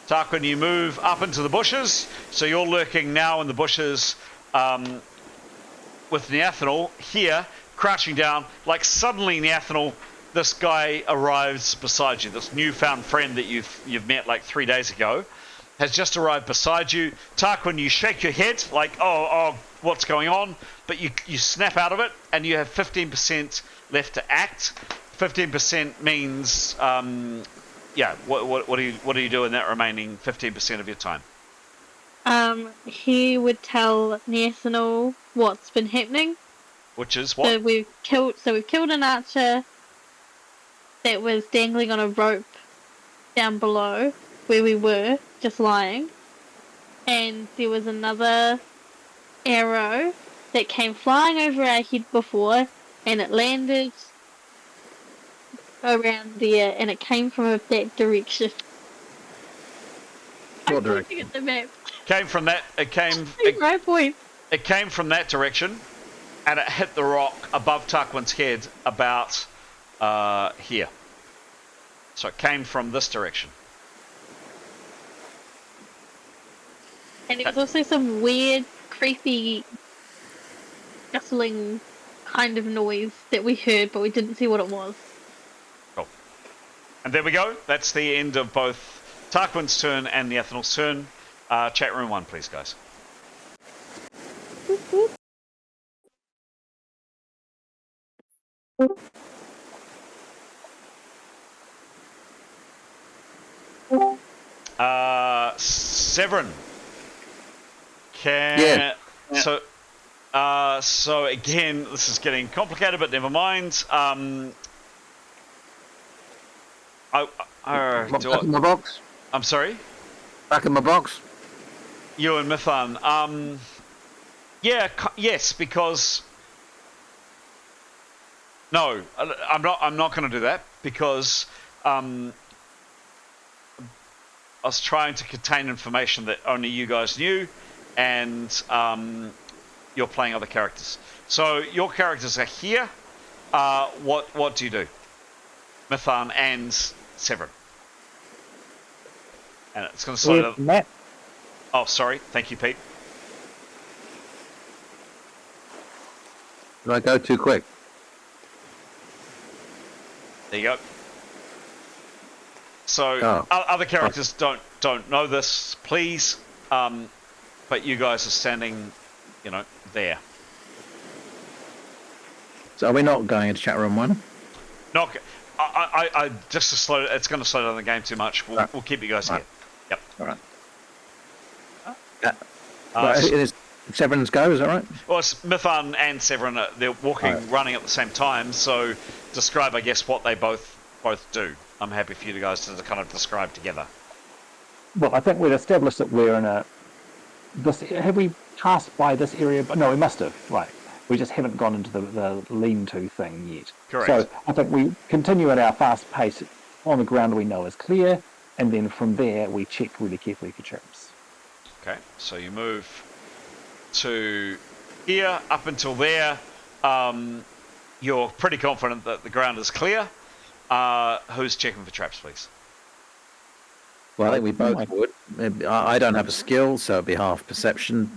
Tarquin, you move up into the bushes. So you're lurking now in the bushes with Neathanel here, crouching down. Like suddenly, Neathanel, this guy arrives beside you. This newfound friend that you've met like 3 days ago has just arrived beside you. Tarquin, you shake your head like, oh, what's going on? But you snap out of it, and you have 15% left to act. 15% means, what do you do in that remaining 15% of your time? He would tell Neathanel what's been happening. Which is what? So we've killed an archer that was dangling on a rope down below where we were, just lying. And there was another arrow that came flying over our head before, and it landed around there, and it came from that direction. What direction? Looking at the map. Came from that. It came from that direction, and it hit the rock above Tarquin's head about here. So it came from this direction. And there was also some weird, creepy, rustling kind of noise that we heard, but we didn't see what it was. Cool. And there we go. That's the end of both Tarquin's turn and the Ethanol's turn. Chat room 1, please, guys. Severin. Yeah. So again, this is getting complicated, but never mind. Back in my box. I'm sorry? Back in my box. You and Mithan. Yes, because... No, I'm not going to do that, because I was trying to contain information that only you guys knew, and you're playing other characters. So your characters are here. What do you do? Mithan and Severin. And it's going to slow down. Matt. Oh, sorry. Thank you, Pete. Did I go too quick? There you go. So other characters don't know this, please. But you guys are standing, there. So are we not going into chat room 1? Not. I just to slow. It's going to slow down the game too much. We'll keep you guys here. Yep. All right. It is Severin's go, is that right? Well, it's Mithan and Severin. They're walking, running at the same time. So describe, I guess, what they both do. I'm happy for you guys to kind of describe together. Well, I think we've established that we're in have we passed by this area? But no, we must have. Right. We just haven't gone into the lean-to thing yet. Correct. So I think we continue at our fast pace on the ground we know is clear, and then from there we check really carefully for traps. Okay, so you move to here. Up until there, you're pretty confident that the ground is clear. Who's checking for traps, please? Well, I think we both would. I don't have a skill, so it'd be half perception.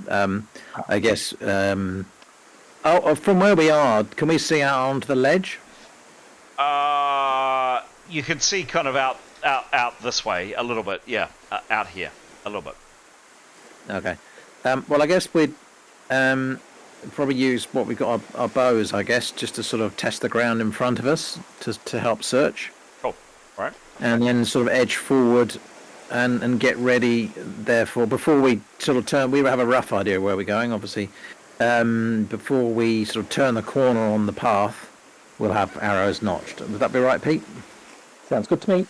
I guess... from where we are, can we see out onto the ledge? You can see kind of out this way a little bit. Yeah, out here a little bit. Okay. Well, I guess we'd probably use what we've got, our bows, I guess, just to sort of test the ground in front of us to help search. Cool. Right. And then sort of edge forward and get ready, therefore, before we sort of turn. We have a rough idea where we're going, obviously. Before we sort of turn the corner on the path, we'll have arrows notched. Would that be right, Pete? Sounds good to me.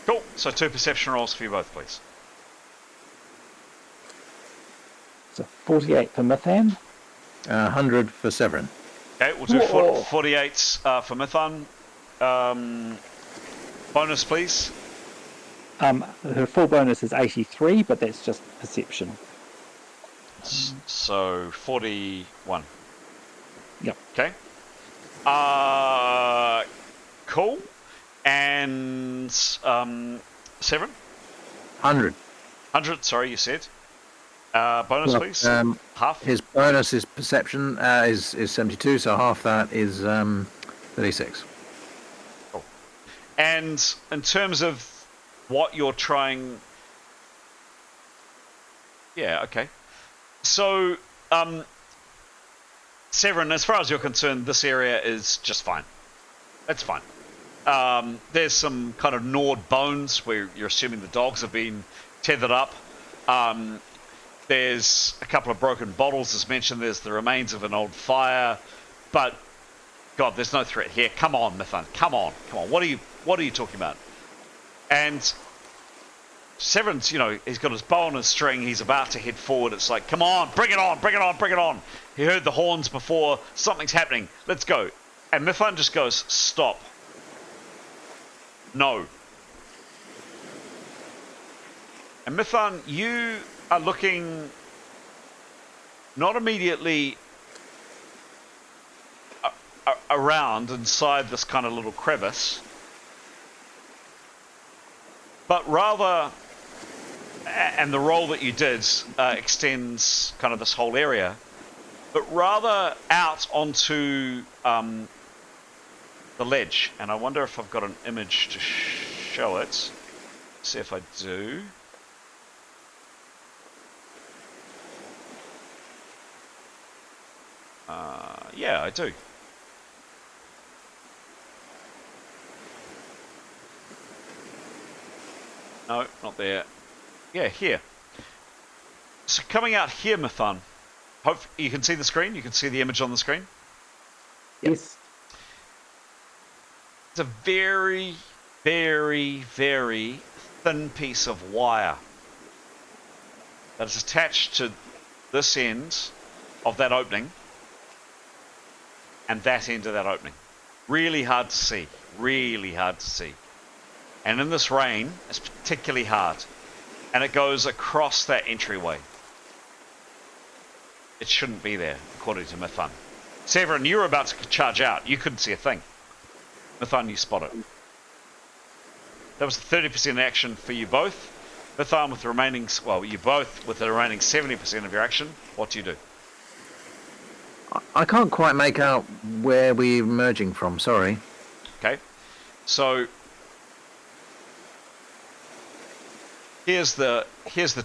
Cool. So 2 perception rolls for you both, please. So 48 for Mithan. 100 for Severin. Okay, we'll do 48 for Mithan. Bonus, please. Her full bonus is 83, but that's just perception. So 41. Yep. Okay. Cool. And Severin? 100. 100. Sorry, you said. Bonus, please. Half. His bonus is perception is 72, so half that is 36. Cool. And in terms of what you're trying, yeah, okay. So, Severin, as far as you're concerned, this area is just fine. It's fine. There's some kind of gnawed bones where you're assuming the dogs have been tethered up. There's a couple of broken bottles, as mentioned. There's the remains of an old fire. But, God, there's no threat here. Come on, Mithan. Come on. What are you talking about? And Severin's, he's got his bow on his string. He's about to head forward. It's like, come on, bring it on, bring it on, bring it on. He heard the horns before. Something's happening. Let's go. And Mithan just goes, stop. No. And Mithan, you are looking not immediately around inside this kind of little crevice, but rather, and the roll that you did extends kind of this whole area, but rather out onto the ledge. And I wonder if I've got an image to show it. See if I do. Yeah, I do. No, not there. Yeah, here. So coming out here, Mithun. Hope you can see the screen. You can see the image on the screen. Yes. It's a very, very, very thin piece of wire that is attached to this end of that opening and that end of that opening. Really hard to see. Really hard to see. And in this rain, it's particularly hard. And it goes across that entryway. It shouldn't be there, according to Mithun. Severin, you were about to charge out. You couldn't see a thing. Mithun, you spot it. That was 30% action for you both. Mithun with the remaining, well, you both with the remaining 70% of your action. What do you do? I can't quite make out where we're emerging from, sorry. Okay. So here's the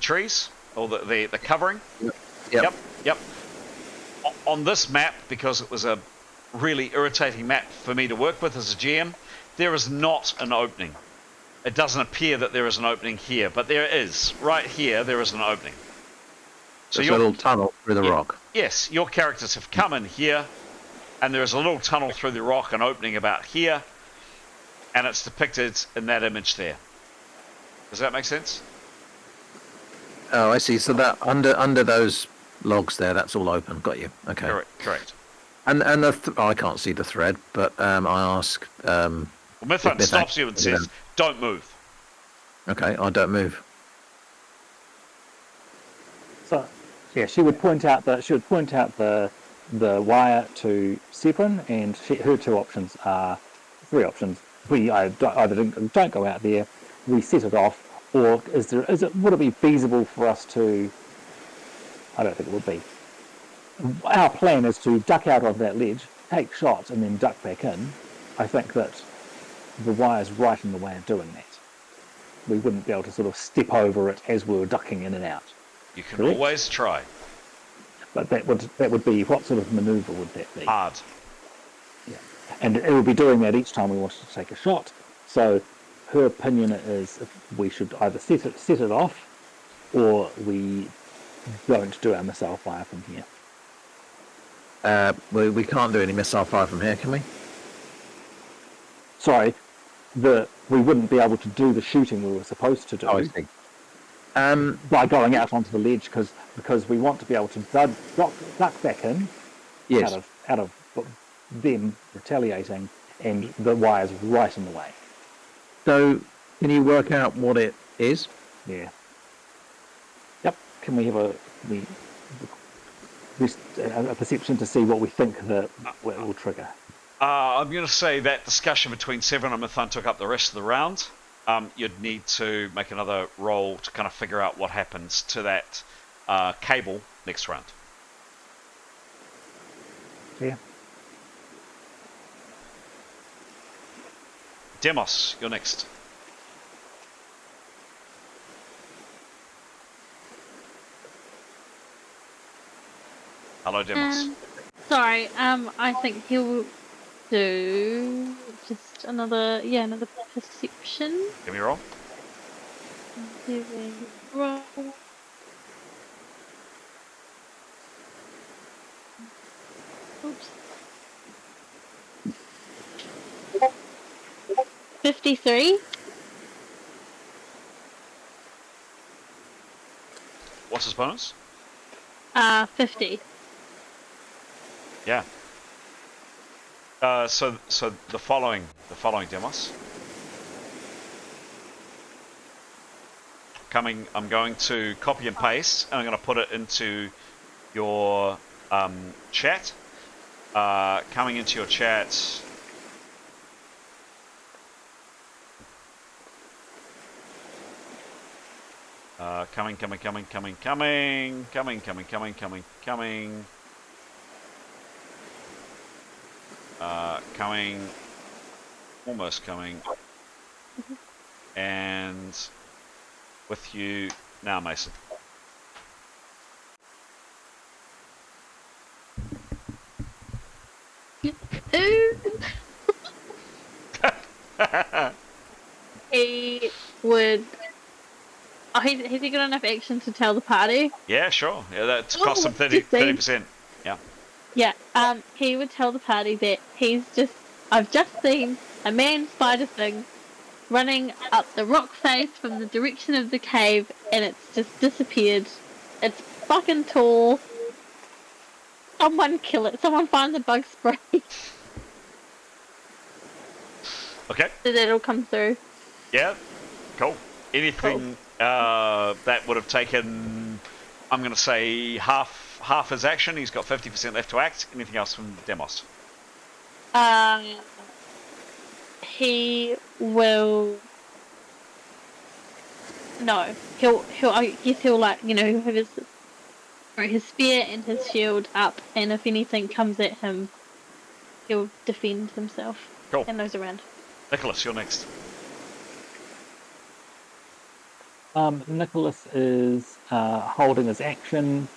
trees, or the covering. Yep. On this map, because it was a really irritating map for me to work with as a GM, there is not an opening. It doesn't appear that there is an opening here, but there is. Right here, there is an opening. So there's a little tunnel through the rock. Yes, your characters have come in here, and there is a little tunnel through the rock, an opening about here, and it's depicted in that image there. Does that make sense? Oh, I see. So that under those logs there, that's all open. Got you. Okay. Correct. And I can't see the thread, but I ask. Well, Mithun stops you and says, "Don't move." Okay, I don't move. So, yeah, she would point out the wire to Severin, and her three options. We either don't go out there, we set it off, or would it be feasible for us to? I don't think it would be. Our plan is to duck out of that ledge, take shots, and then duck back in. I think that the wire's right in the way of doing that. We wouldn't be able to sort of step over it as we were ducking in and out. You can always try. But that would be, what sort of manoeuvre would that be? Hard. Yeah. And it would be doing that each time we wanted to take a shot. So her opinion is we should either set it off, or we don't do our missile fire from here. We can't do any missile fire from here, can we? Sorry, we wouldn't be able to do the shooting we were supposed to do. Oh, I see. By going out onto the ledge, because we want to be able to duck back in. Yes. Out of them retaliating, and the wire's right in the way. So, can you work out what it is? Yeah. Yep. Can we have a perception to see what we think that will trigger? I'm going to say that discussion between Severin and Mithun took up the rest of the round. You'd need to make another roll to kind of figure out what happens to that cable next round. Yeah. Demos, you're next. Hello, Demos. Sorry, I think he'll do just another perception. Give me a roll. Roll. Oops. 53. What's his bonus? 50. Yeah. So the following demos. I'm going to copy and paste, and I'm going to put it into your chat. Coming into your chat. Coming. Coming. Almost coming. And with you now, Mason. He would. Oh, has he got enough action to tell the party? Yeah, sure. Yeah, that's cost him Just saying. 30%. Yeah. Yeah. He would tell the party that I've just seen a man spider thing running up the rock face from the direction of the cave, and it's just disappeared. It's fucking tall. Someone kill it. Someone find the bug spray. Okay. So that'll come through. Yeah. Cool. Anything that would have taken, I'm going to say, half his action. He's got 50% left to act. Anything else from Demos? He will. No, he'll. I guess he'll he'll have his spear and his shield up, and if anything comes at him, he'll defend himself. Cool. And those around. Nicholas, you're next. Nicholas is holding his action.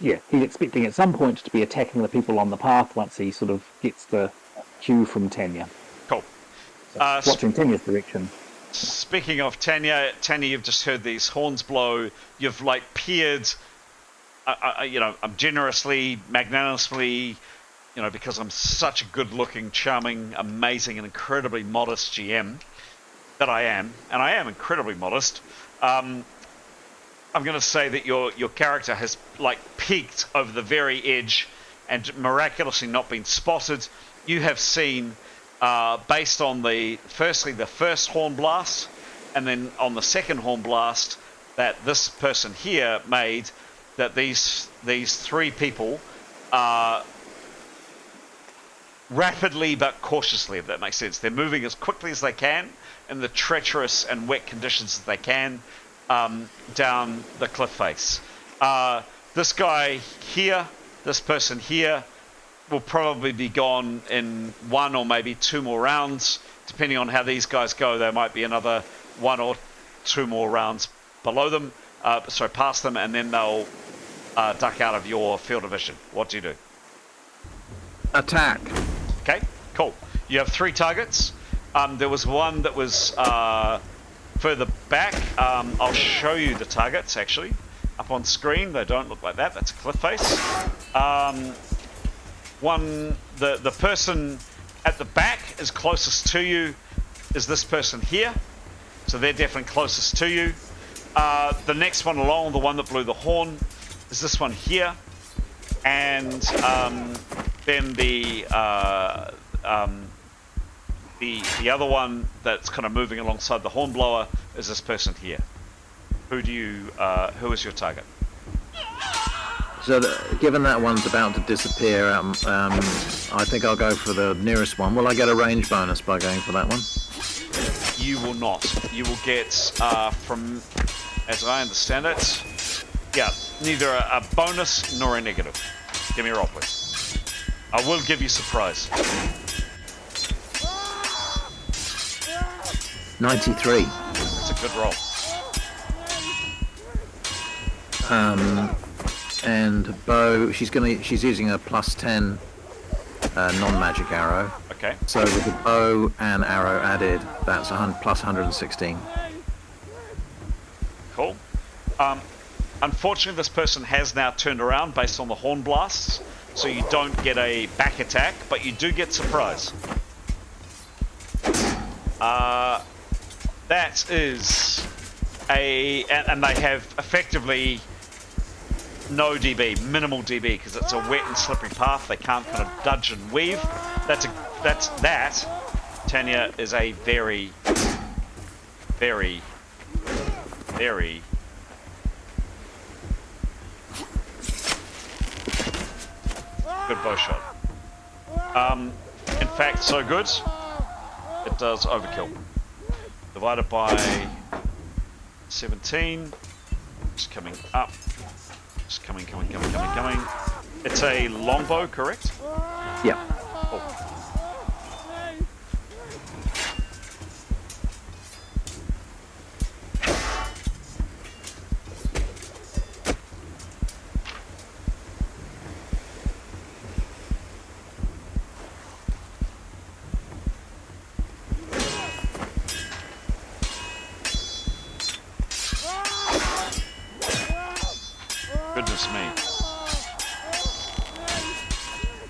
He's expecting at some point to be attacking the people on the path once he sort of gets the cue from Tanya. Cool. So watching Tanya's direction. Speaking of Tanya, you've just heard these horns blow. You've peered, I'm generously, magnanimously, because I'm such a good-looking, charming, amazing, and incredibly modest GM that I am, and I am incredibly modest. I'm going to say that your character has peeked over the very edge and miraculously not been spotted. You have seen, based on the first horn blast, and then on the second horn blast that this person here made, that these three people are rapidly but cautiously, if that makes sense. They're moving as quickly as they can in the treacherous and wet conditions that they can down the cliff face. This guy here, this person here, will probably be gone in 1 or maybe 2 more rounds. Depending on how these guys go, there might be another 1 or 2 more rounds below them, past them, and then they'll duck out of your field of vision. What do you do? Attack. Okay, cool. You have 3 targets. There was one that was further back. I'll show you the targets, actually. Up on screen, they don't look like that. That's a cliff face. The person at the back is closest to you is this person here. So they're definitely closest to you. The next one along, the one that blew the horn, is this one here. And then the other one that's kind of moving alongside the hornblower is this person here. Who is your target? So, given that one's about to disappear, I think I'll go for the nearest one. Will I get a range bonus by going for that one? You will not. You will get, from, as I understand it, neither a bonus nor a negative. Give me a roll, please. I will give you surprise. 93. That's a good roll. And bow, she's using a +10 non-magic arrow. Okay. So with the bow and arrow added, that's plus 116. Cool. Unfortunately, this person has now turned around based on the horn blasts, so you don't get a back attack, but you do get surprise. That is and they have effectively no DB, minimal DB, because it's a wet and slippery path. They can't kind of dodge and weave. That, Tanya, is a very, very, very good bow shot. In fact, so good, it does overkill. Divided by 17. Just coming up. Just coming. It's a longbow, correct? Yeah. Oh.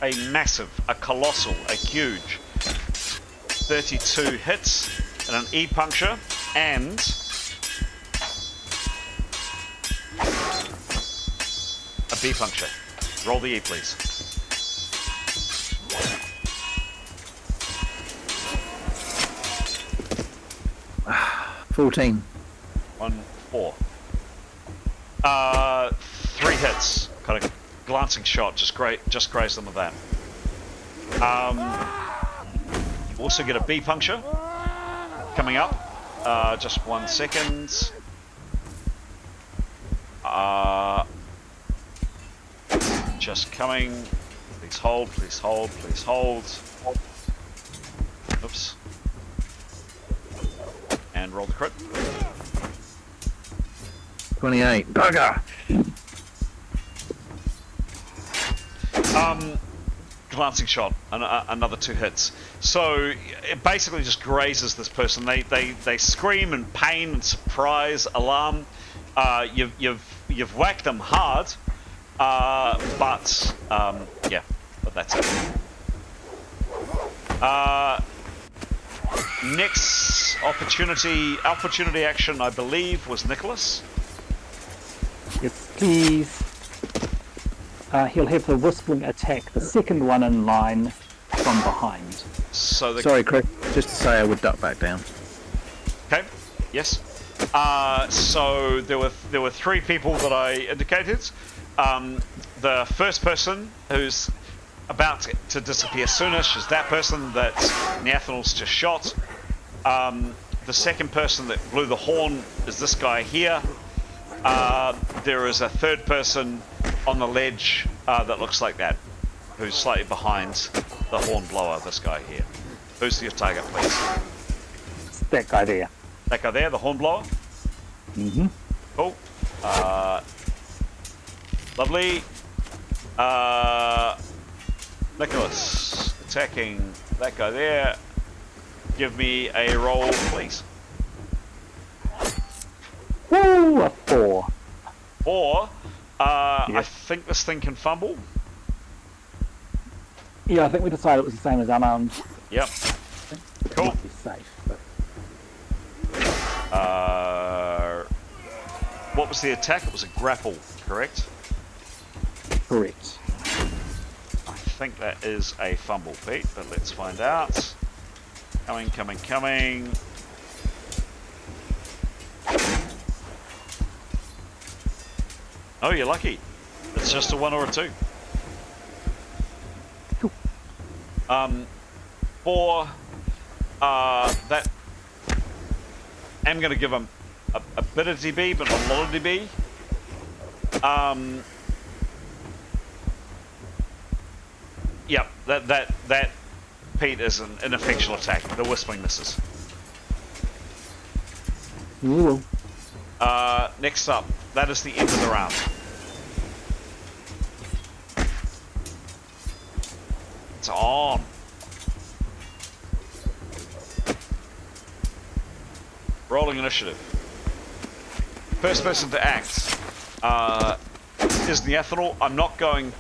a massive, a colossal, a huge 32 hits and an E puncture and a B puncture. Roll the E, please. Ah, 14. 1, 4. 3 hits. Kind of glancing shot. Just graze them with that. You also get a B puncture coming up. Just 1 second. Just coming. Please hold, please hold, please hold. Oops. And roll the crit. 28. Bugger! Glancing shot, another 2 hits. So it basically just grazes this person. They scream in pain and surprise, alarm. You've whacked them hard, but that's it. Next opportunity action, I believe, was Nicholas. Yes, please. He'll have the whistling attack, the second one in line from behind. So Sorry, Chris. Just to say, I would duck back down. Okay. Yes. So there were 3 people that I indicated. The first person who's about to disappear soonish is that person that Neathanel's just shot. The second person that blew the horn is this guy here. There is a third person on the ledge that looks like that, who's slightly behind the horn blower, this guy here. Who's your target, please? It's that guy there. That guy there, the horn blower? Mm-hmm. Cool. Lovely. Nicholas, attacking that guy there. Give me a roll, please. Woo! A 4. 4. Yes. I think this thing can fumble. Yeah, I think we decided it was the same as unarmed. Yep. It Cool. might be safe, but What was the attack? It was a grapple, correct? correct. I think that is a fumble, Pete, but let's find out. Coming. Oh, you're lucky. It's just a 1 or a 2. Cool. For that, I'm going to give him a bit of DB, but not a lot of DB. Yep, that Pete is an ineffectual attack. The whistling misses. Ooh. Next up, that is the end of the round. It's on. Rolling initiative. First person to act is Neathanel. I'm not going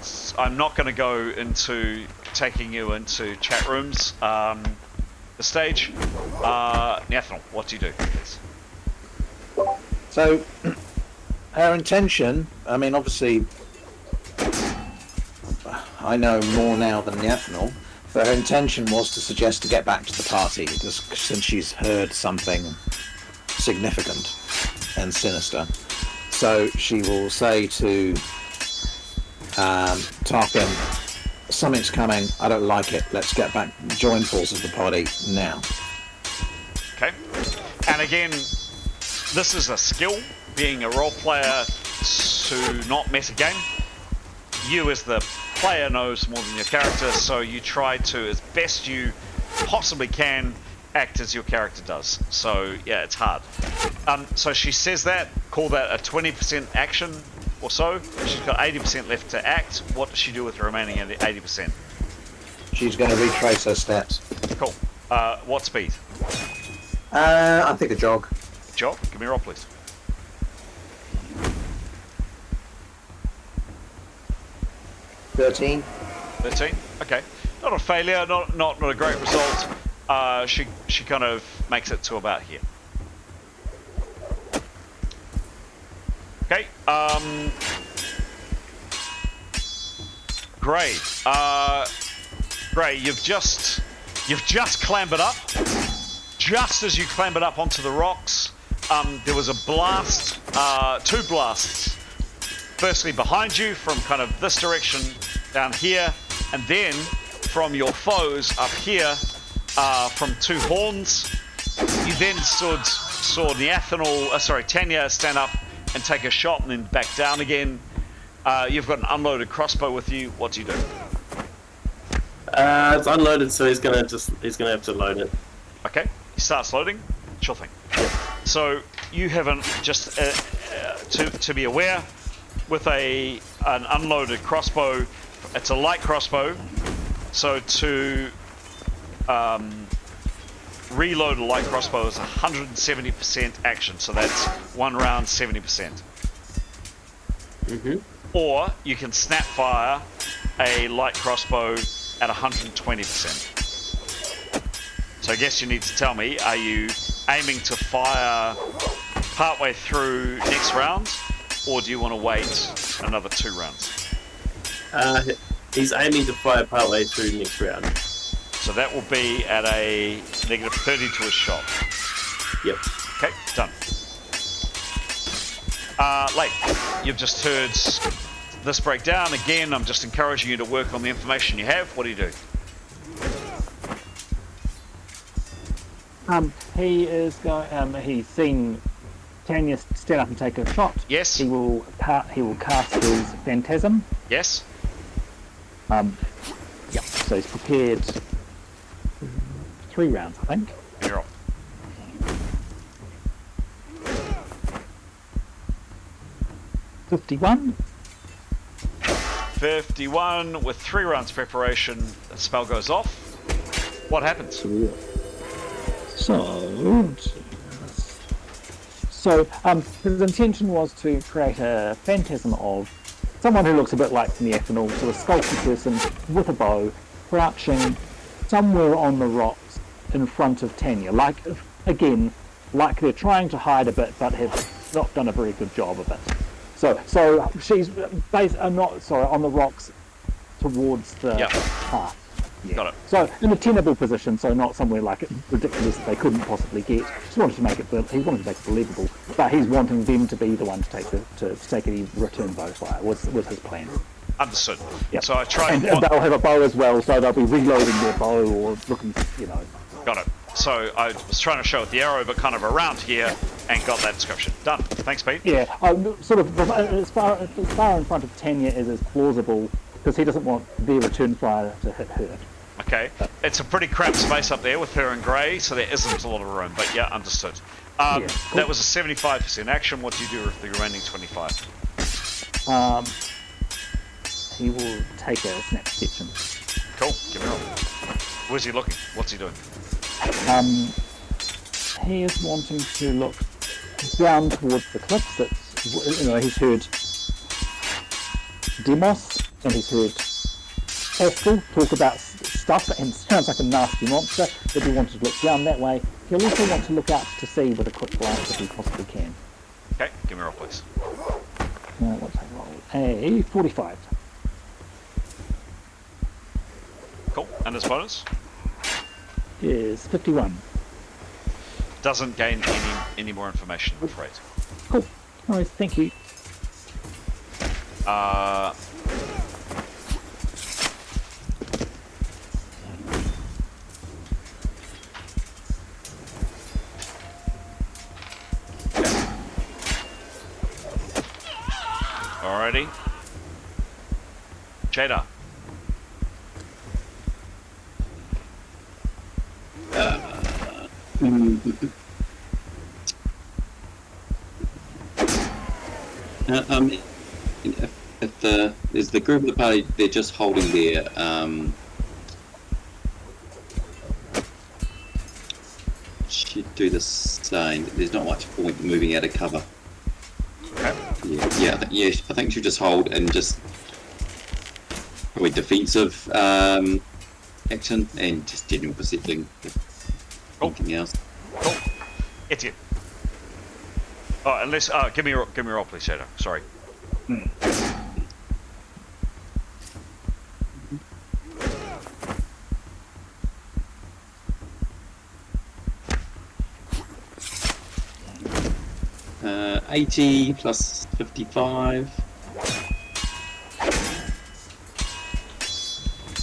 to go into taking you into chat rooms. The stage. Neathanel, what do you do, please? So, her intention, I mean, obviously, I know more now than Neathanel, but her intention was to suggest to get back to the party, just since she's heard something significant and sinister. So she will say to Tarkin, something's coming, I don't like it, let's get back, join forces with the party now. Okay. And again, this is a skill, being a role player to not metagame. You as the player knows more than your character, so you try to, as best you possibly can, act as your character does. So yeah, it's hard. So she says that, call that a 20% action or so. She's got 80% left to act. What does she do with the remaining 80%? She's going to retrace her steps. Cool. What speed? I think a jog. Jog? Give me a roll, please. $13. 13. Okay, not a failure, not a great result. She kind of makes it to about here. Okay. Gray. Gray, you've just clambered up. Just as you clambered up onto the rocks, there was a blast, 2 blasts. Firstly behind you from kind of this direction down here, and then from your foes up here from 2 horns. You then saw Tanya stand up and take a shot and then back down again. You've got an unloaded crossbow with you. What do you do? It's unloaded, so he's gonna have to load it. Okay, he starts loading. Sure thing. Yep. So you haven't just to be aware, with an unloaded crossbow, it's a light crossbow. So to reload a light crossbow is 170% action. So that's 1 round, 70%. Mm-hmm. Or you can snap fire a light crossbow at 120%. So I guess you need to tell me, are you aiming to fire partway through next round, or do you want to wait another 2 rounds? He's aiming to fire partway through next round. So that will be at a -30 to a shot. Yep. Okay, done. Late. You've just heard this breakdown. Again, I'm just encouraging you to work on the information you have. What do you do? He is going. He's seen Tanya stand up and take a shot. Yes. He will cast his phantasm. Yes. Yep. So he's prepared 3 rounds, I think. You're off. $51. 51 with 3 rounds preparation. The spell goes off. What happens? So his intention was to create a phantasm of someone who looks a bit like Neafanal, sort of skulky person with a bow, crouching somewhere on the rocks in front of Tanya. Like they're trying to hide a bit, but have not done a very good job of it. So she's on the rocks towards the path. Yeah. Got it. So in a tenable position, so not somewhere like ridiculous that they couldn't possibly get. He wanted to make it believable, but he's wanting them to be the one to take any return bow fire. Was his plan? Understood. Yep. So I tried. And they'll have a bow as well, so they'll be reloading their bow or looking, Got it. So I was trying to show it the arrow, but kind of around here, and got that description. Done. Thanks, Pete. Yeah, sort of as far in front of Tanya is plausible, because he doesn't want their return fire to hit her. Okay. It's a pretty crap space up there with her in grey, so there isn't a lot of room. But yeah, understood. Cool. That was a 75% action. What do you do with the remaining 25? He will take a snap perception. Cool. Give me a roll. Where's he looking? What's he doing? He is wanting to look down towards the cliffs. He's heard Demos and he's heard Haskell talk about stuff, and sounds like a nasty monster, but he wanted to look down that way. He'll also want to look out to sea with a quick glance if he possibly can. Okay, give me a roll, please. What's that roll? A 45. Cool. And his bonus? Is 51. Doesn't gain any more information, I'm afraid. Cool. All right, thank you. Alrighty. Jada. If there's the group of the party, they're just holding their should do the same. There's not much point moving out of cover. Yeah. I think she'll just hold and just probably defensive action and just general percepting. Anything else? Cool. Etienne. Oh, unless give me a roll, please, Shadow. Sorry. 80 plus 55.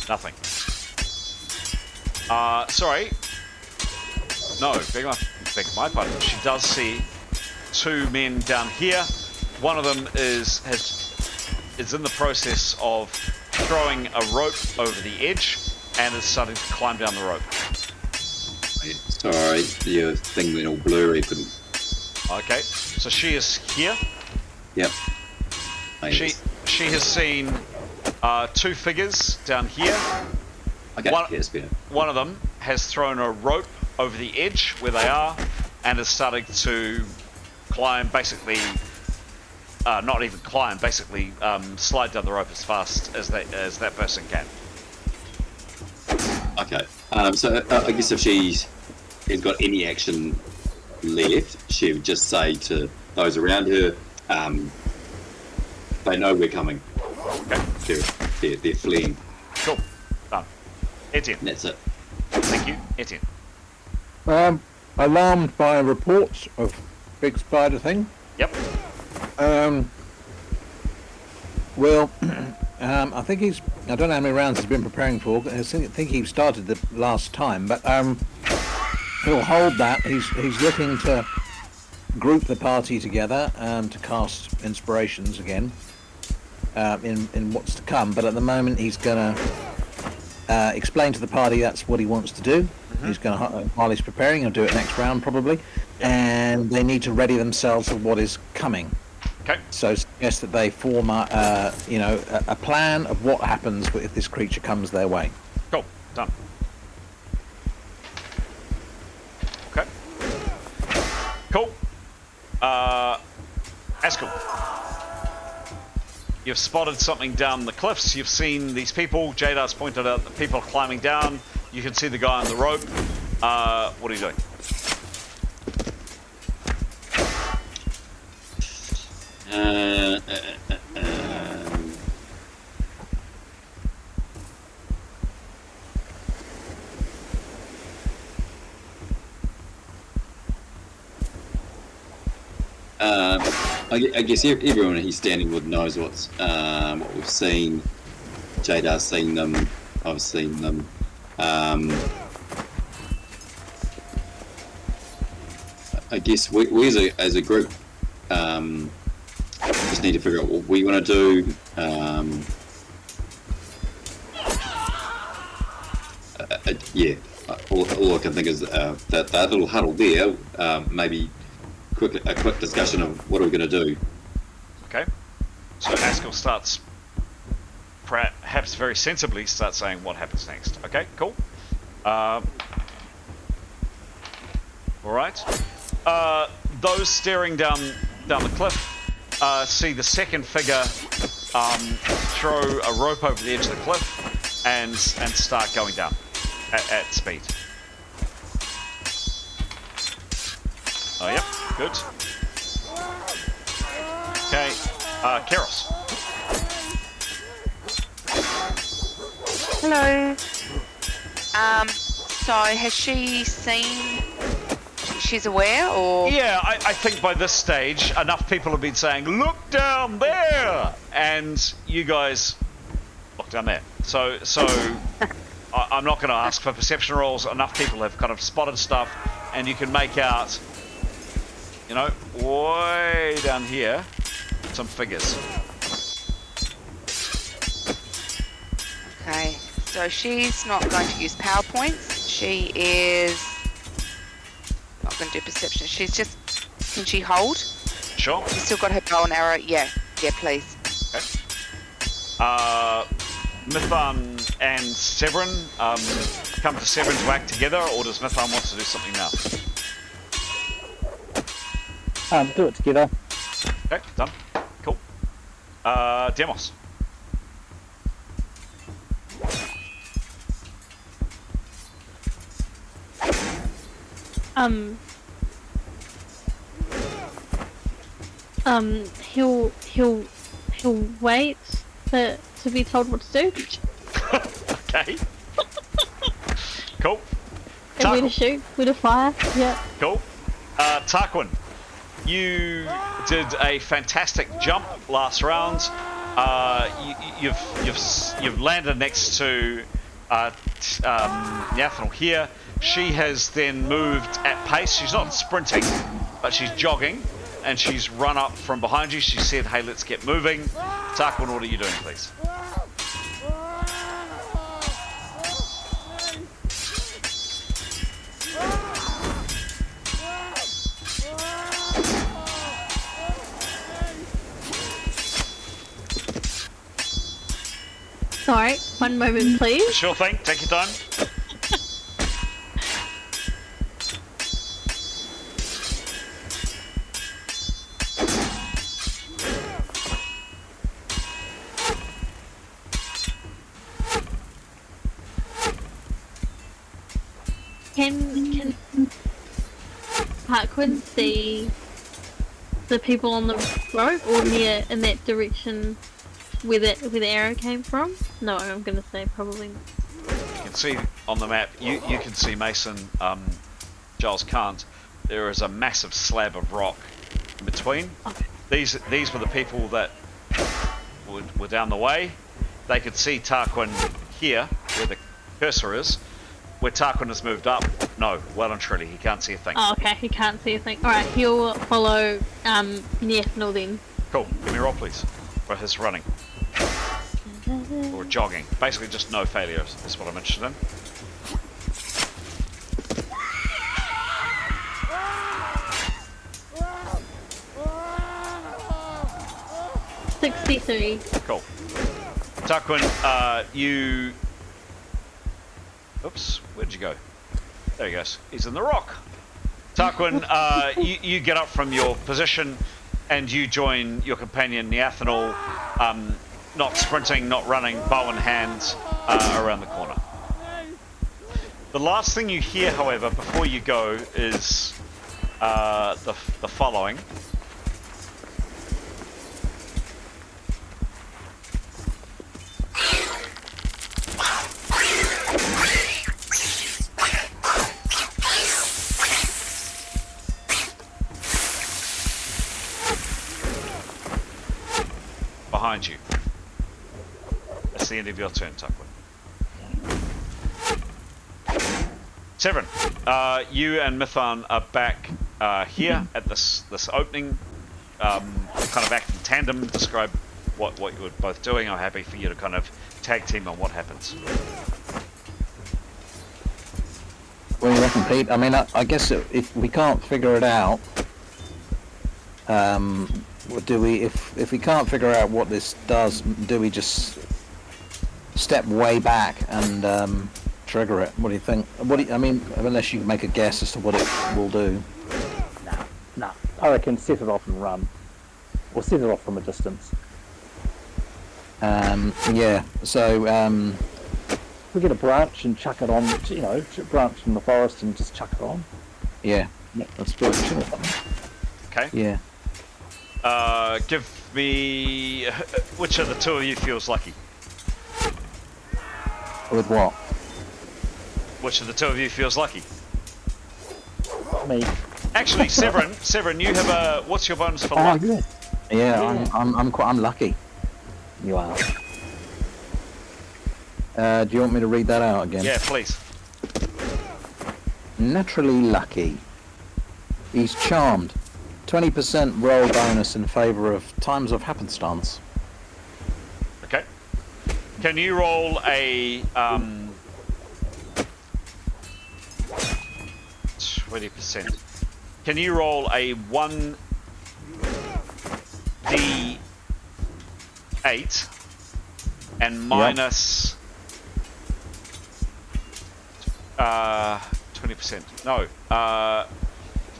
Nothing. Sorry. No, beg my pardon. She does see two men down here. One of them is in the process of throwing a rope over the edge and is starting to climb down the rope. Sorry, your thing went all blurry. Couldn't. Okay, so she is here. Yep. She has seen two figures down here. Okay, yes, better. One of them has thrown a rope over the edge where they are and is starting to climb, basically, not even climb, basically slide down the rope as fast as that person can. Okay, so I guess if she's got any action left, she would just say to those around her, they know we're coming. Okay. They're fleeing. Cool. Done. Etienne. That's it. Thank you, Etienne. Alarmed by reports of big spider thing. Yep. Well, I think I don't know how many rounds he's been preparing for. I think he started the last time, but he'll hold that. He's looking to group the party together to cast inspirations again in what's to come. But at the moment, he's going to explain to the party that's what he wants to do. Mm-hmm. He's going to, while he's preparing, he'll do it next round probably. Yep. And they need to ready themselves for what is coming. Okay. So suggest that they form a plan of what happens if this creature comes their way. Cool. Done. Okay. Cool. Askel. You've spotted something down the cliffs. You've seen these people. Jadar's pointed out the people climbing down. You can see the guy on the rope. What are you doing? I guess everyone he's standing with knows what we've seen. Jadar's seen them. I've seen them. I guess we as a group just need to figure out what we want to do. Yeah, all I can think is that little huddle there. Maybe a quick discussion of what are we going to do. Okay. So Askel starts, perhaps very sensibly, starts saying what happens next. Okay, cool. All right. Those staring down the cliff see the second figure throw a rope over the edge of the cliff and start going down at speed. Oh, yep, good. Okay, Keros. Hello. So has she seen? She's aware, or? Yeah, I think by this stage, enough people have been saying, "Look down there," and you guys look down there. So I'm not going to ask for perception rolls. Enough people have kind of spotted stuff, and you can make out, you know, way down here, some figures. Okay, so she's not going to use PowerPoints. She is not going to do perception. She's just, can she hold? Sure. She's still got her bow and arrow. Yeah, please. Okay. Mithan and Severin come to Severin to act together, or does Mithan want to do something now? Do it together. Okay, done. Cool. Demos. He'll wait to be told what to do. Okay. Cool. And where to shoot, where to fire. Yeah. Cool. Tarquin, you did a fantastic jump last round. You've landed next to Nyathal here. She has then moved at pace. She's not sprinting, but she's jogging, and she's run up from behind you. She said, "Hey, let's get moving." Tarquin, what are you doing, please? Sorry, one moment, please. Sure thing. Take your time. Can Tarquin see the people on the rope or near in that direction where the arrow came from? No, I'm gonna say probably not. You can see on the map. You can see Mason. Giles can't. There is a massive slab of rock in between. Okay. These were the people that were down the way. They could see Tarquin here, where the cursor is. Where Tarquin has moved up, no, well and truly, he can't see a thing. Oh, okay, he can't see a thing. Alright, he'll follow Nyathal then. Cool, give me a roll, please, for his running. Or jogging. Basically just no failures is what I'm interested in. $63. Cool. Tarquin, you... Oops, where'd you go? There he goes. He's in the rock. Tarquin, you get up from your position and you join your companion Nyathal, not sprinting, not running, bow in hand, around the corner. The last thing you hear, however, before you go is the following. Behind you. That's the end of your turn, Tarquin. Severin, you and Mithan are back here at this opening. Kind of act in tandem. Describe what you were both doing. I'm happy for you to kind of tag team on what happens. What do you reckon, Pete? I mean, I guess if we can't figure it out, what do we? If we can't figure out what this does, do we just step way back and trigger it? What do you think? I mean, unless you make a guess as to what it will do. Nah. I reckon set it off and run, or set it off from a distance. Yeah. So we get a branch and chuck it on. You know, branch from the forest and just chuck it on. Yeah. That's good. Okay. Yeah. Give me... Which of the two of you feels lucky? With what? Which of the two of you feels lucky? Me. Actually, Severin, you have a... What's your bonus for luck? Good. Yeah, I'm lucky. You are. Do you want me to read that out again? Yeah, please. Naturally lucky. He's charmed. 20% roll bonus in favour of times of happenstance. Okay. Can you roll a 20%? Can you roll a 1d8 and minus 20%? No.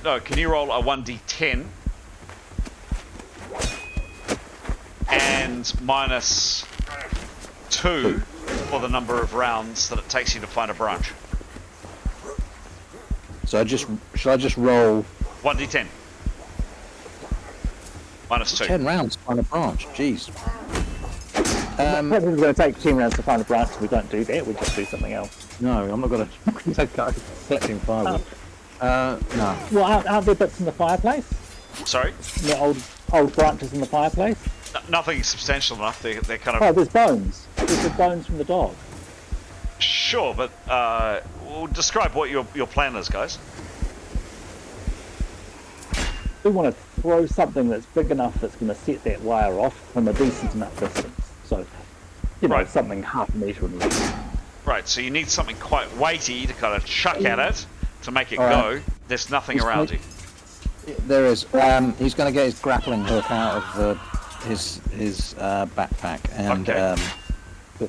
No, can you roll a 1d10 and minus 2 for the number of rounds that it takes you to find a branch? So shall I just roll 1d10. -2. 10 rounds to find a branch? Jeez. Perhaps it's going to take 10 rounds to find a branch. We don't do that. We just do something else. No, I'm not going to go collecting firewood. No. Well, aren't there bits in the fireplace? Sorry? The old branches in the fireplace? Nothing substantial enough. They're kind of. Oh, there's bones. There's the bones from the dog. Sure, but we'll describe what your plan is, guys. We want to throw something that's big enough that's going to set that wire off from a decent enough distance. So, Right. something half a metre in length. Right, so you need something quite weighty to kind of chuck at it to make it All go. right. There's nothing around you. There is. He's going to get his grappling hook out of his backpack, and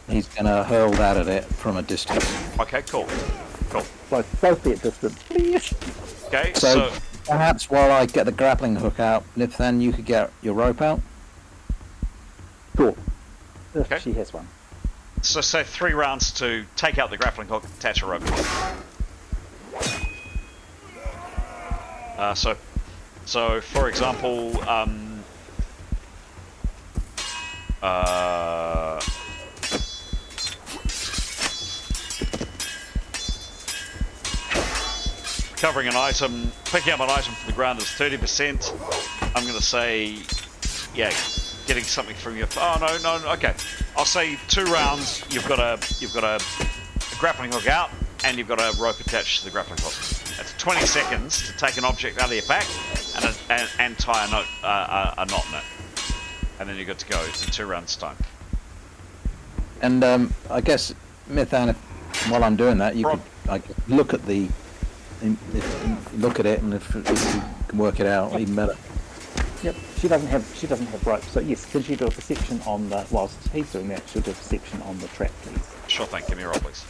he's going to hurl that at it from a distance. Okay, cool. Both be at distance, please. Okay, So perhaps while I get the grappling hook out, Nipthan, you could get your rope out. Cool. Okay. She has one. So say 3 rounds to take out the grappling hook, attach a rope. So for example, recovering an item, picking up an item from the ground is 30%. I'm going to say, yeah, getting something from your. Oh no, okay. I'll say 2 rounds. You've got a grappling hook out, and you've got a rope attached to the grappling hook. That's 20 seconds to take an object out of your pack and tie a knot in it, and then you're good to go in 2 rounds' time. And I guess, Nipthan, while I'm doing that, you could look at it, and if you can work it out, even better. Yep. She doesn't have rope. So yes, can she do a perception on the whilst he's doing that? She'll do a perception on the trap, please. Sure thing. Give me a roll, please.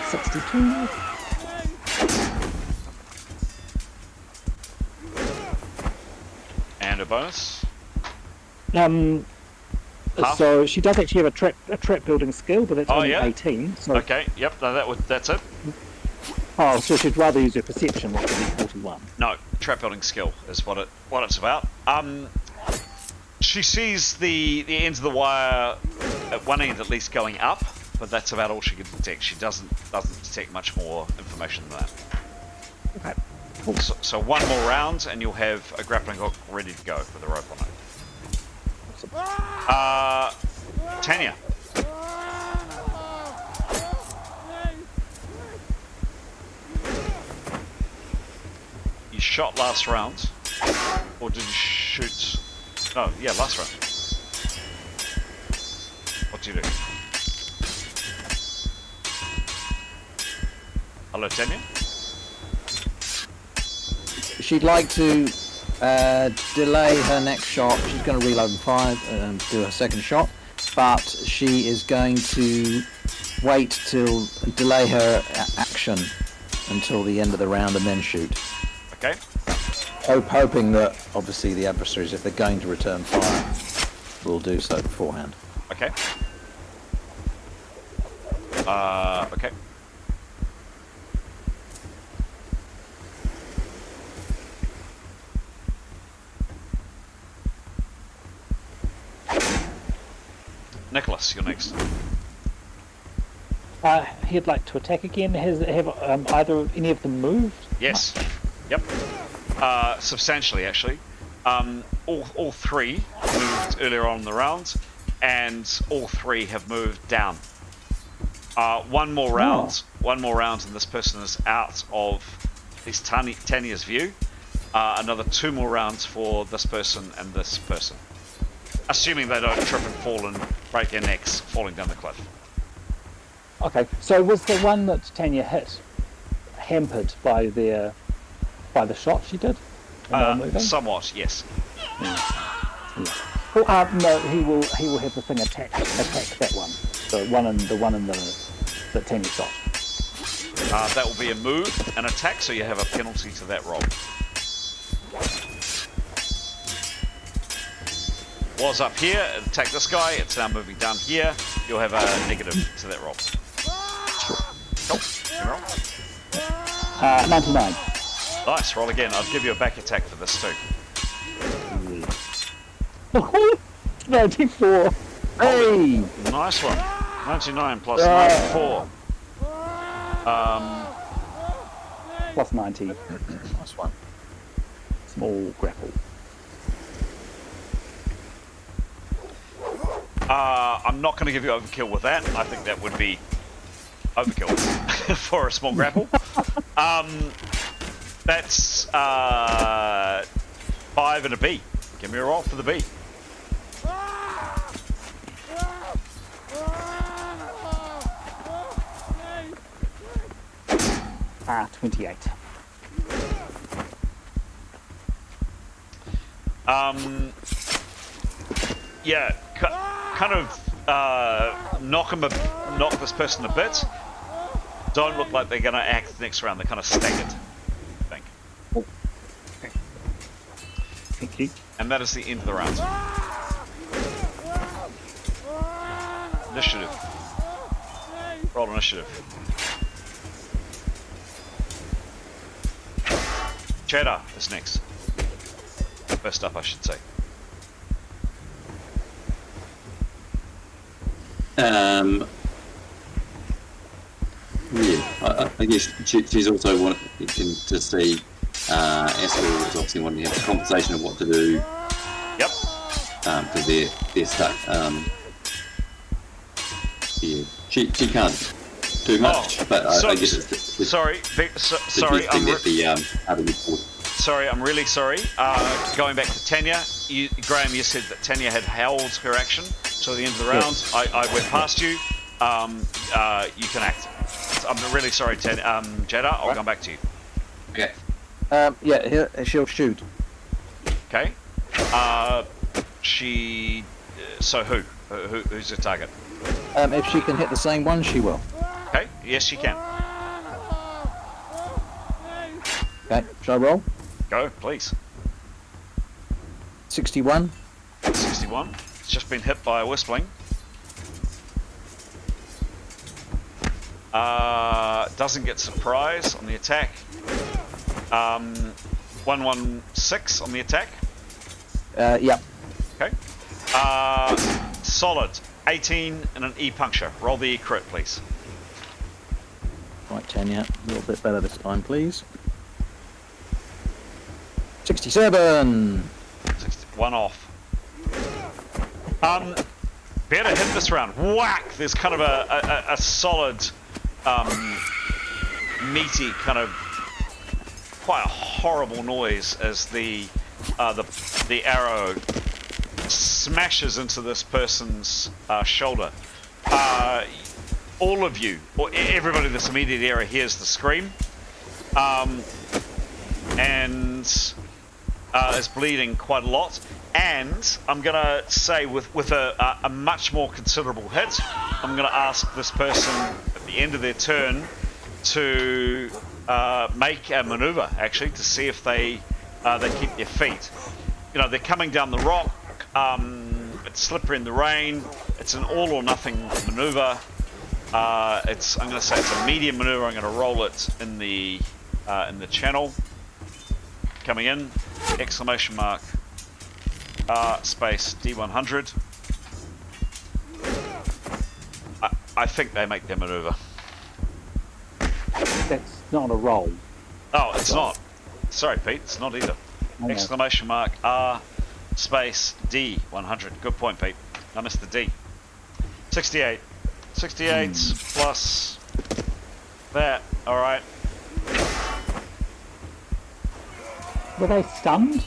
62. And a bonus. Half? So she does actually have a trap building skill, but that's only 18. So. Okay. Yep. No, that's it. Oh, so she'd rather use her perception, which would be 41. No, trap building skill is what it's about. She sees the ends of the wire at one end at least going up, but that's about all she can detect. She doesn't detect much more information than that. Okay. Cool. So 1 more round, and you'll have a grappling hook ready to go with a rope on it. Tanya. You shot last round, or did you shoot? No, yeah, last round. What do you do? Hello, Tanya? She'd like to delay her next shot. She's going to reload and fire and do her second shot, but she is going to delay her action until the end of the round and then shoot. Okay. Hoping that obviously the adversaries, if they're going to return fire, will do so beforehand. Okay. Okay. Nicholas, you're next. He'd like to attack again. Have either any of them moved? Yes. Yep. Substantially, actually. All 3 moved earlier on in the round, and all 3 have moved down. One more round, and this person is out of Tanya's view. Another 2 more rounds for this person and this person. Assuming they don't trip and fall and break their necks falling down the cliff. Okay, so was the one that Tanya hit hampered by the shot she did? Somewhat, yes. Well, no, he will have the thing attack that one. The one in the Tanya shot. That will be a move, an attack, so you have a penalty to that roll. Was up here, attack this guy, it's now moving down here, you'll have a negative to that roll. Cool. Can you roll? 99. Nice. Roll again. I'll give you a back attack for this too. 94. Hey! Nice one. 99 plus 94. Plus 90. Nice one. Small grapple. I'm not going to give you overkill with that. I think that would be overkill for a small grapple. That's 5 and a B. Give me a roll for the B. 28. Yeah, kind of knock this person a bit. Don't look like they're going to act next round. They're kind of staggered, I think. Oh. Okay. Thank you. And that is the end of the round. Initiative. Roll initiative. Cheddar is next. First up, I should say. Yeah, I guess she's also wanting to see Astral is obviously wanting to have a conversation of what to do. Yep. Because they're stuck. Yeah, she can't do much, but I guess it's sorry, sorry, I'm really sorry. Going back to Tanya, Graham, you said that Tanya had held her action till the end of the round. Yes. I went past you. You can act. I'm really sorry, Jeddah. I'll come back to you. Okay. Yeah, she'll shoot. Okay. She. So who's the target? If she can hit the same one, she will. Okay. Yes, she can. Okay, shall I roll? Go, please. 61. 61. It's just been hit by a whistling. Doesn't get surprise on the attack. 116 on the attack. Yep. Okay. Solid. 18 and an E puncture. Roll the E crit, please. Right, Tanya, a little bit better this time, please. 67. 1 off. Better hit this round. Whack! There's kind of a solid, meaty kind of quite a horrible noise as the arrow smashes into this person's shoulder. All of you, or everybody in this immediate area, hears the scream, and is bleeding quite a lot. And I'm gonna say, with a much more considerable hit, I'm gonna ask this person at the end of their turn to make a maneuver, actually, to see if they keep their feet. You know, they're coming down the rock. It's slippery in the rain. It's an all or nothing maneuver. I'm going to say it's a medium maneuver. I'm going to roll it in the channel. Coming in, exclamation mark, space D100. I think they make their maneuver. That's not a roll. Oh, it's not. Sorry, Pete. It's not either. Okay. Exclamation mark R space D100. Good point, Pete. I missed the D. 68. 68 plus that. All right. Were they stunned?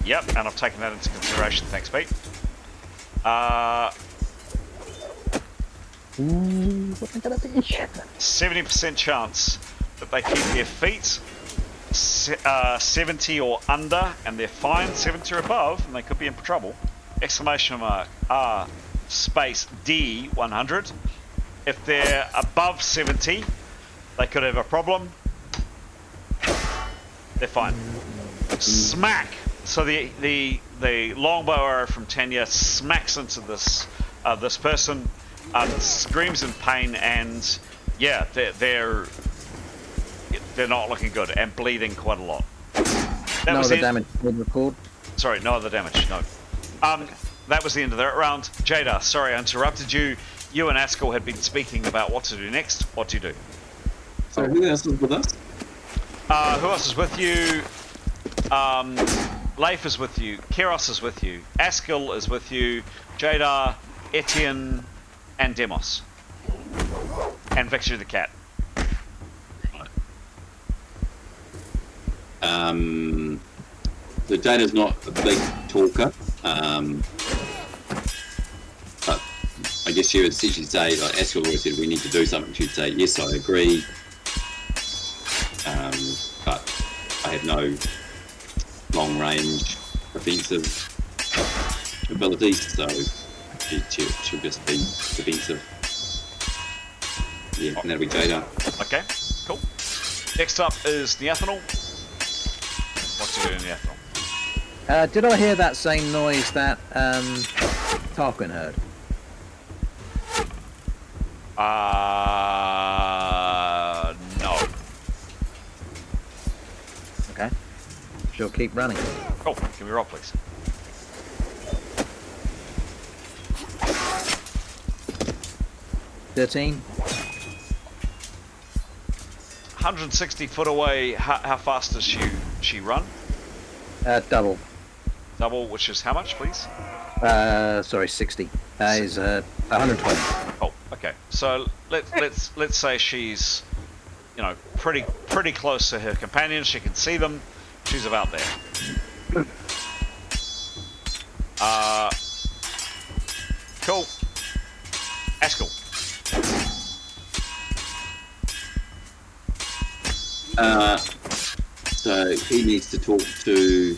Yep, and I've taken that into consideration. Thanks, Pete. What's it gonna be? 70% chance that they keep their feet. 70 or under, and they're fine. 70 or above, and they could be in trouble. Exclamation mark R space D100. If they're above 70, they could have a problem. They're fine. Smack. So the longbow arrow from Tanya smacks into this person. screams in pain, and yeah, they're not looking good and bleeding quite a lot. No other damage would record. Sorry, no other damage. No. That was the end of that round. Jada, sorry I interrupted you. You and Askell had been speaking about what to do next. What do you do? So who else is with us? Who else is with you? Leif is with you. Keros is with you. Askell is with you. Jada, Etienne, and Demos. And Victor the cat. So Jada's not a big talker, but I guess she would essentially say, like Askell always said, we need to do something. She'd say, yes, I agree, but I have no long-range offensive abilities, so she'll just be defensive. Yeah, and that'll be Jada. Okay, cool. Next up is Neathanol. What do you do in Neathanol? Did I hear that same noise that Tarquin heard? No. Okay. She'll keep running. Cool. Give me a roll, please. $13. 160 foot away. How fast does she run? Double. Double, which is how much, please? Sorry, 60. Is 120. Oh, okay. So let's say she's, pretty close to her companions. She can see them. She's about there. Cool. Askell. So he needs to talk to,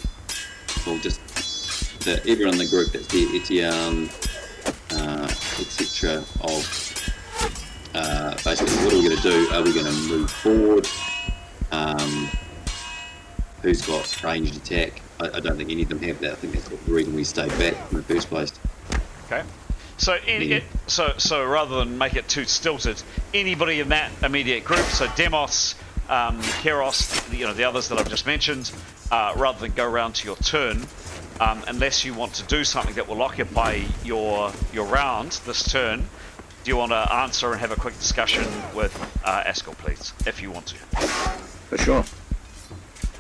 just everyone in the group that's there, Etienne, etc. Of basically, what are we going to do? Are we going to move forward? Who's got ranged attack? I don't think any of them have that. I think that's the reason we stayed back in the first place. Okay. So, so rather than make it too stilted, anybody in that immediate group, so Demos, Keros, the others that I've just mentioned, rather than go around to your turn, unless you want to do something that will occupy your round this turn, do you want to answer and have a quick discussion with Askell, please, if you want to? For sure.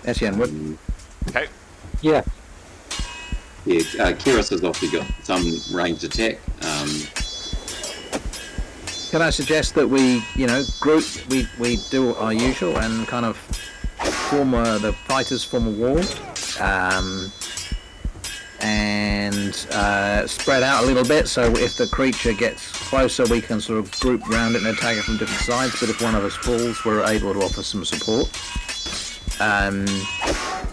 Etienne would. Okay. Yeah. Yeah, Keros has obviously got some ranged attack. Can I suggest that we, group, we do our usual and kind of form the fighters form a wall, and spread out a little bit, so if the creature gets closer we can sort of group around it and attack it from different sides, but if one of us falls we're able to offer some support.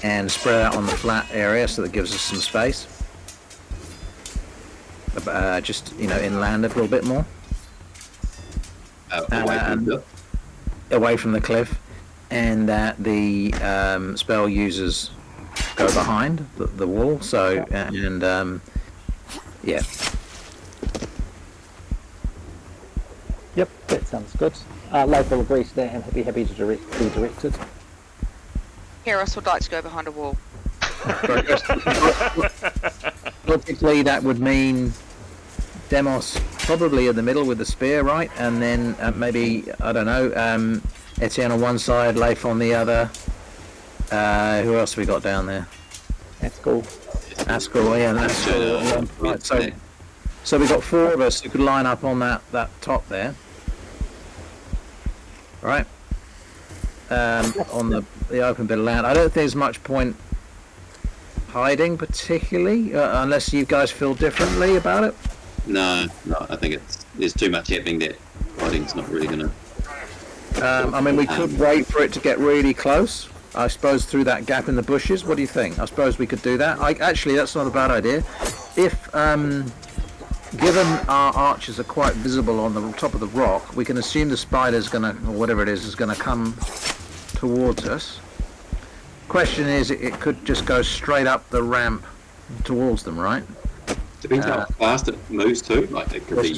And spread out on the flat area so that gives us some space. Just, inland a little bit more. Away from the cliff. And that the spell users go behind the wall, so, yeah. Yep, that sounds good. Leif will agree to that and be happy to be directed. Keros would like to go behind a wall. Logically, that would mean Demos probably in the middle with the spear, right? And then maybe, I don't know, Etienne on one side, Leif on the other. Who else have we got down there? Askell, yeah, that's cool. Right, so we've got four of us who could line up on that top there. Right? On the open bit of land. I don't think there's much point hiding particularly, unless you guys feel differently about it. No, I think there's too much happening that hiding's not really going to... we could wait for it to get really close, I suppose, through that gap in the bushes. What do you think? I suppose we could do that. Actually, that's not a bad idea. If, given our archers are quite visible on the top of the rock, we can assume the spider's going to, or whatever it is going to come towards us. Question is, it could just go straight up the ramp towards them, right? Depends how fast it moves too. Like it could be.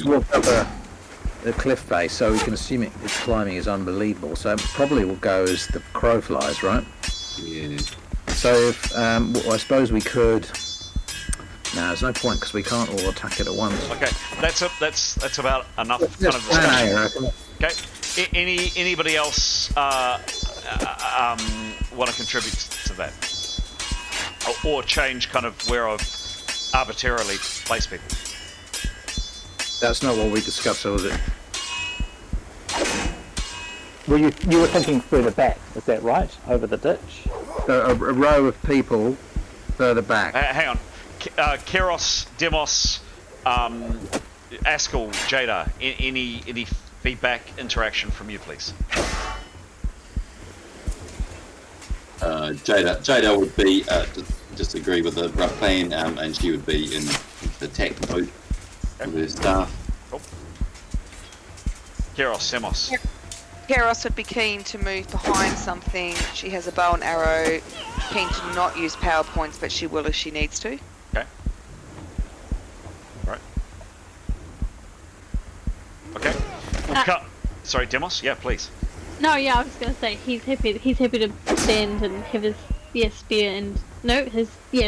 the cliff face, so we can assume its climbing is unbelievable. So it probably will go as the crow flies, right? Yeah. So if I suppose we could. No, there's no point because we can't all attack it at once. Okay, that's about enough Just kind of plan A, I discussion. reckon. Okay. Anybody else want to contribute to that, or change kind of where I've arbitrarily placed people? That's not what we discussed, so was it? Well, you were thinking further back, is that right? Over the ditch? So a row of people further back. Hang on. Keros, Demos, Askell, Jada, any feedback, interaction from you, please? Jada would be just agree with the rough plan, and she would be in the attack mode with her staff. Cool. Keros, Demos. Keros would be keen to move behind something. She has a bow and arrow. Keen to not use power points, but she will if she needs to. Okay. Right. Okay. We'll cut. Sorry, Demos. Yeah, please. No, yeah, I was gonna say he's happy to stand and have his spear and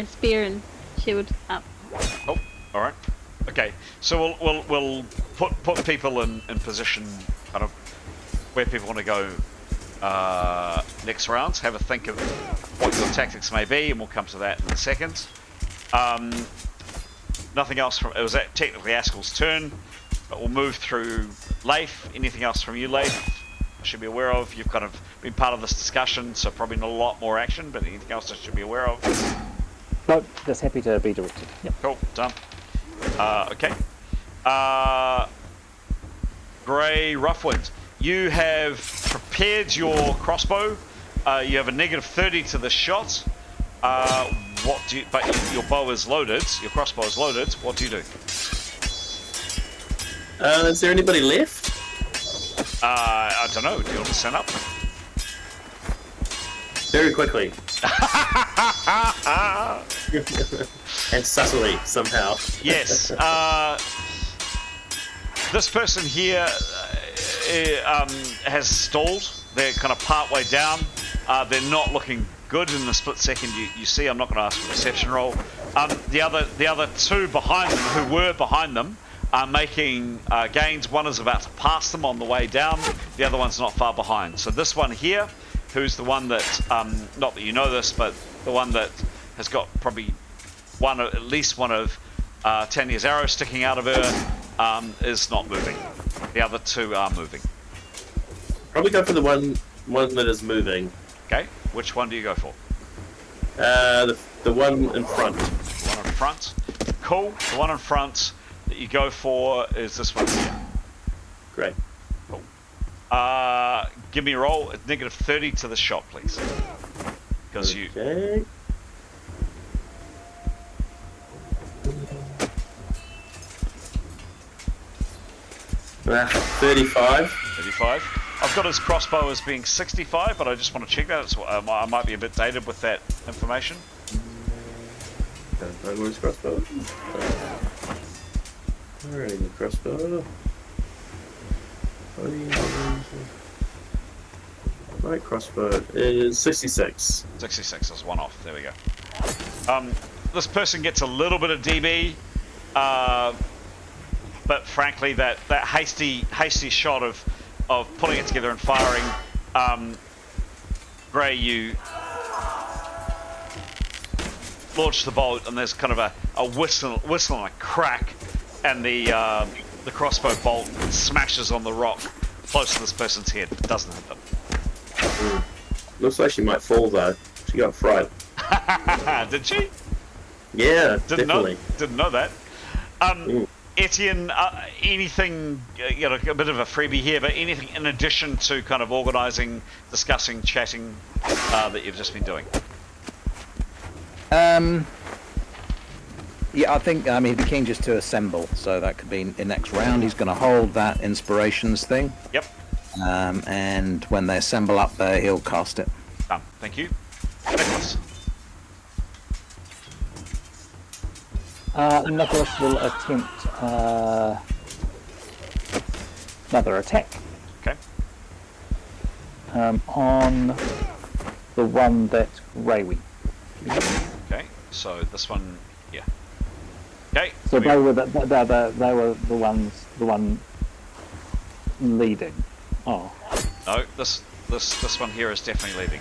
spear and shield up. Oh, all right. Okay, so we'll put people in position, kind of where people want to go next round. Have a think of what your tactics may be, and we'll come to that in a second. Nothing else from it was technically Askell's turn, but we'll move through Leif. Anything else from you, Leif? I should be aware of. You've kind of been part of this discussion, so probably not a lot more action, but anything else I should be aware of? No, just happy to be directed. Yep. Cool, done. Okay. Grey Roughwind, you have prepared your crossbow. You have a negative 30 to the shot. But your bow is loaded. Your crossbow is loaded. What do you do? Is there anybody left? I don't know. Do you want to stand up? Very quickly. And subtly, somehow. Yes. This person here has stalled. They're kind of part way down. They're not looking good in the split second you see. I'm not going to ask for a perception roll. The other two behind them, who were behind them, are making gains. One is about to pass them on the way down. The other one's not far behind. So this one here, who's the one that, not that you know this, but the one that has got probably at least one of Tanya's arrows sticking out of her, is not moving. The other two are moving. Probably go for the one that is moving. Okay, which one do you go for? The one in front. The one in front. Cool. The one in front that you go for is this one here. Great. Cool. Give me a roll at negative 30 to the shot, please. Because okay. 35. 35. I've got his crossbow as being 65, but I just want to check that. I might be a bit dated with that information. Where's crossbow? Where is the crossbow? My crossbow is 66. 66 is one off. There we go. This person gets a little bit of DB, but frankly, that hasty shot of pulling it together and firing, Grey, you launch the bolt, and there's kind of a whistle and a crack, and the crossbow bolt smashes on the rock close to this person's head. It doesn't hit them. Looks like she might fall though. She got fried. Did she? Yeah, definitely. Didn't know that. Etienne, anything, a bit of a freebie here, but anything in addition to kind of organising, discussing, chatting that you've just been doing? Yeah, I think, he'd be keen just to assemble, so that could be in next round. He's going to hold that inspirations thing. Yep. And when they assemble up there, he'll cast it. Done. Thank you. Nicholas. Nicholas will attempt another attack. Okay. On the one that Rawi. Okay. So this one, yeah. Okay. So they were the one leading. Oh. No, this one here is definitely leading.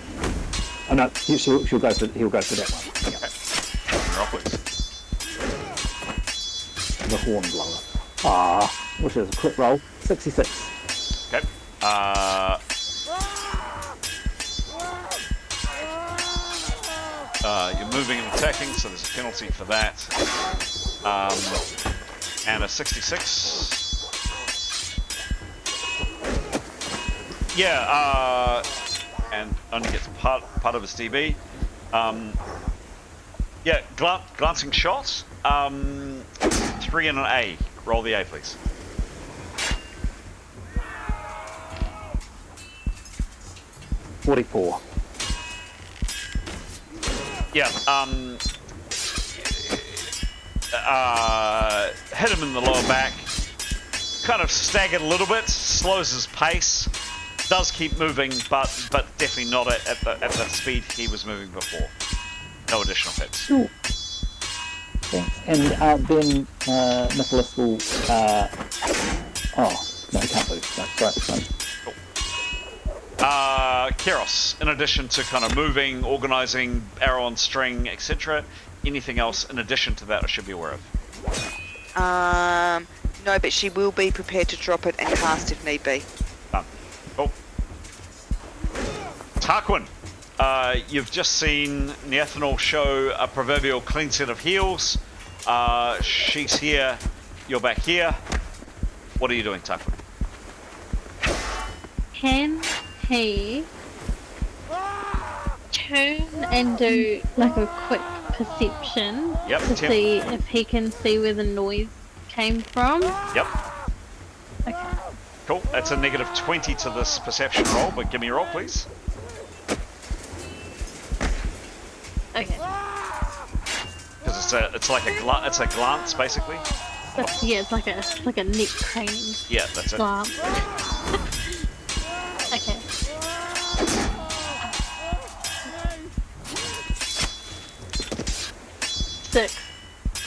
Oh no, he'll go for that one. Okay. Rock it. The hornblower. Which is a crit roll. 66. Okay. You're moving and attacking, so there's a penalty for that. And a 66. Yeah, and only gets part of his DB. Yeah, glancing shot. 3 and an A. Roll the A, please. $44. Yeah, hit him in the lower back, kind of staggered a little bit, slows his pace, does keep moving, but definitely not at the speed he was moving before. No additional hits. Cool. Thanks. And then Nicholas will... no, he can't move. No, sorry. Cool. Keros, in addition to kind of moving, organising, arrow on string, etc., anything else in addition to that I should be aware of? No, but she will be prepared to drop it and cast if need be. Done. Cool. Tarquin, you've just seen Neathanol show a proverbial clean set of heels. She's here, you're back here. What are you doing, Tarquin? Can he turn and do like a quick perception to see if he can see where the noise came from? Yep. Okay. Cool. That's a negative 20 to this perception roll, but give me a roll, please. Okay. Because it's like a glance, basically. Yeah, it's like a neck craning. Yeah, that's it. Glance. Okay.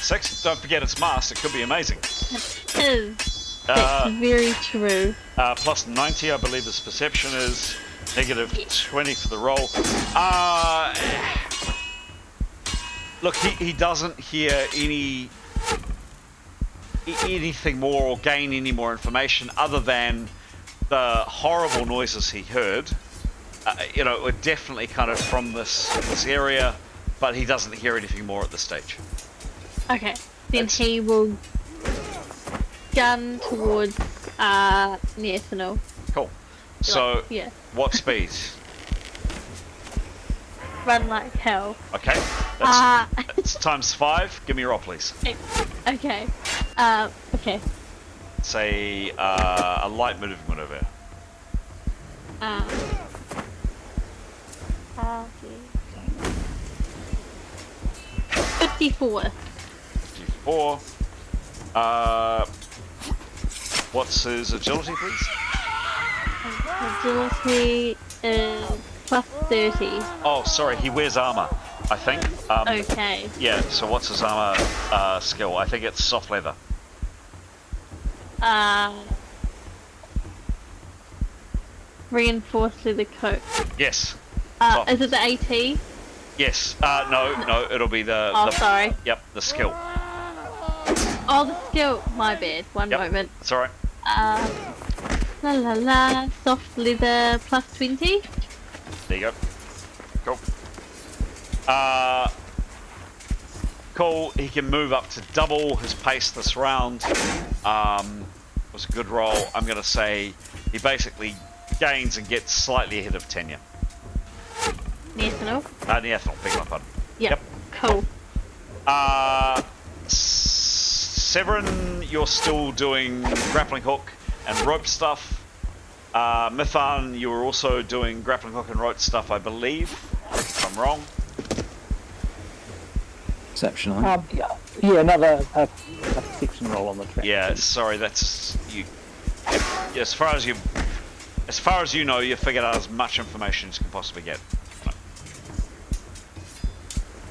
Six. Don't forget it's masked. It could be amazing. It is. That's very true. Plus 90, I believe his perception is. Negative 20 for the roll. Look, he doesn't hear anything more or gain any more information other than the horrible noises he heard. Were definitely kind of from this area, but he doesn't hear anything more at this stage. Okay, then he will gun towards Neathanol. Cool. So, yeah. What speed? Run like hell. Okay, that's times 5. Give me a roll, please. Okay. Okay. Say a light movement over. 54. 54. What's his agility, please? Agility is plus 30. Oh, sorry, he wears armor, I think. Okay. Yeah, so what's his armor skill? I think it's soft leather. Reinforced leather coat. Yes. Is it the AT? Yes. No, it'll be the... sorry. Yep, the skill. Oh, the skill. My bad. One moment. That's alright. Soft leather plus 20. There you go. Cool. Cool. He can move up to double his pace this round. Was a good roll. I'm going to say he basically gains and gets slightly ahead of Tanya. Neathanol? Neathanol, beg my pardon. Yep. Cool. Severin, you're still doing grappling hook and rope stuff. Mithan, you were also doing grappling hook and rope stuff, I believe. If I'm wrong. Perception, another perception roll on the track. Yeah, sorry, that's you. as far as you know, you figured out as much information as you can possibly get.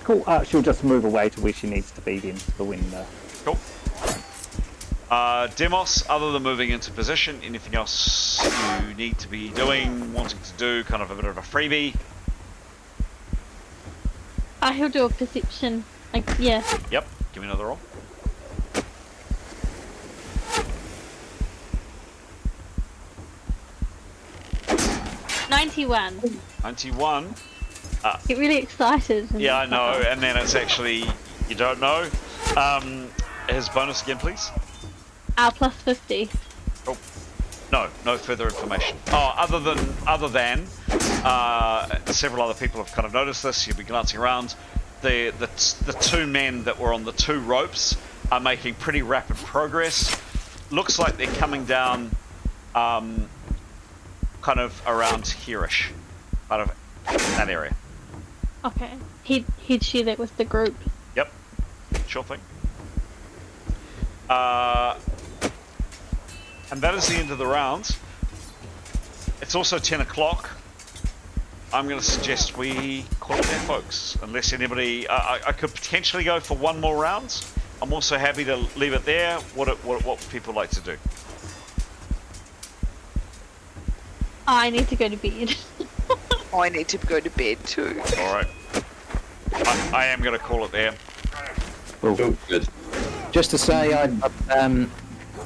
Cool. She'll just move away to where she needs to be then for when. Cool. Demos, other than moving into position, anything else you need to be doing, wanting to do, kind of a bit of a freebie? He'll do a perception. Yeah. Yep. Give me another roll. 91. 91. Get really excited. Yeah, I know, and then it's actually you don't know. His bonus again, please. Plus 50. Oh, no further information. Oh, other than several other people have kind of noticed this. You'll be glancing around. The two men that were on the two ropes are making pretty rapid progress. Looks like they're coming down, kind of around here-ish, kind of that area. Okay. He'd share that with the group. Yep. Sure thing. And that is the end of the round. It's also 10 o'clock. I'm going to suggest we call it there, folks. Unless anybody... I could potentially go for one more round. I'm also happy to leave it there. What people like to do. I need to go to bed. I need to go to bed too. Alright. I am going to call it there. Cool. Good. Just to say,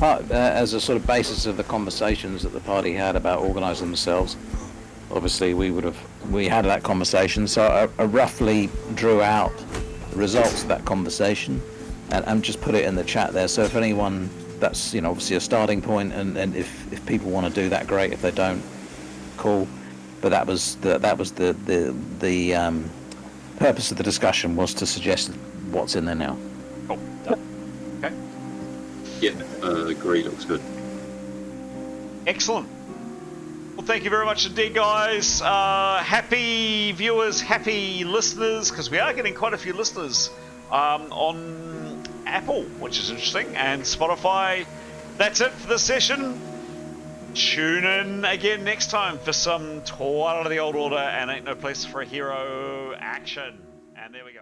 as a sort of basis of the conversations that the party had about organising themselves, obviously we had that conversation, so I roughly drew out the results of that conversation and just put it in the chat there. So if anyone, that's obviously a starting point, and if people want to do that, great. If they don't, cool. But that was the purpose of the discussion, was to suggest what's in there now. Cool. Done. Okay. Yeah, agree. Looks good. Excellent. Well, thank you very much indeed, guys. Happy viewers, happy listeners, because we are getting quite a few listeners on Apple, which is interesting, and Spotify. That's it for this session. Tune in again next time for some Twilight of the Old Order and Ain't No Place for a Hero action. And there we go.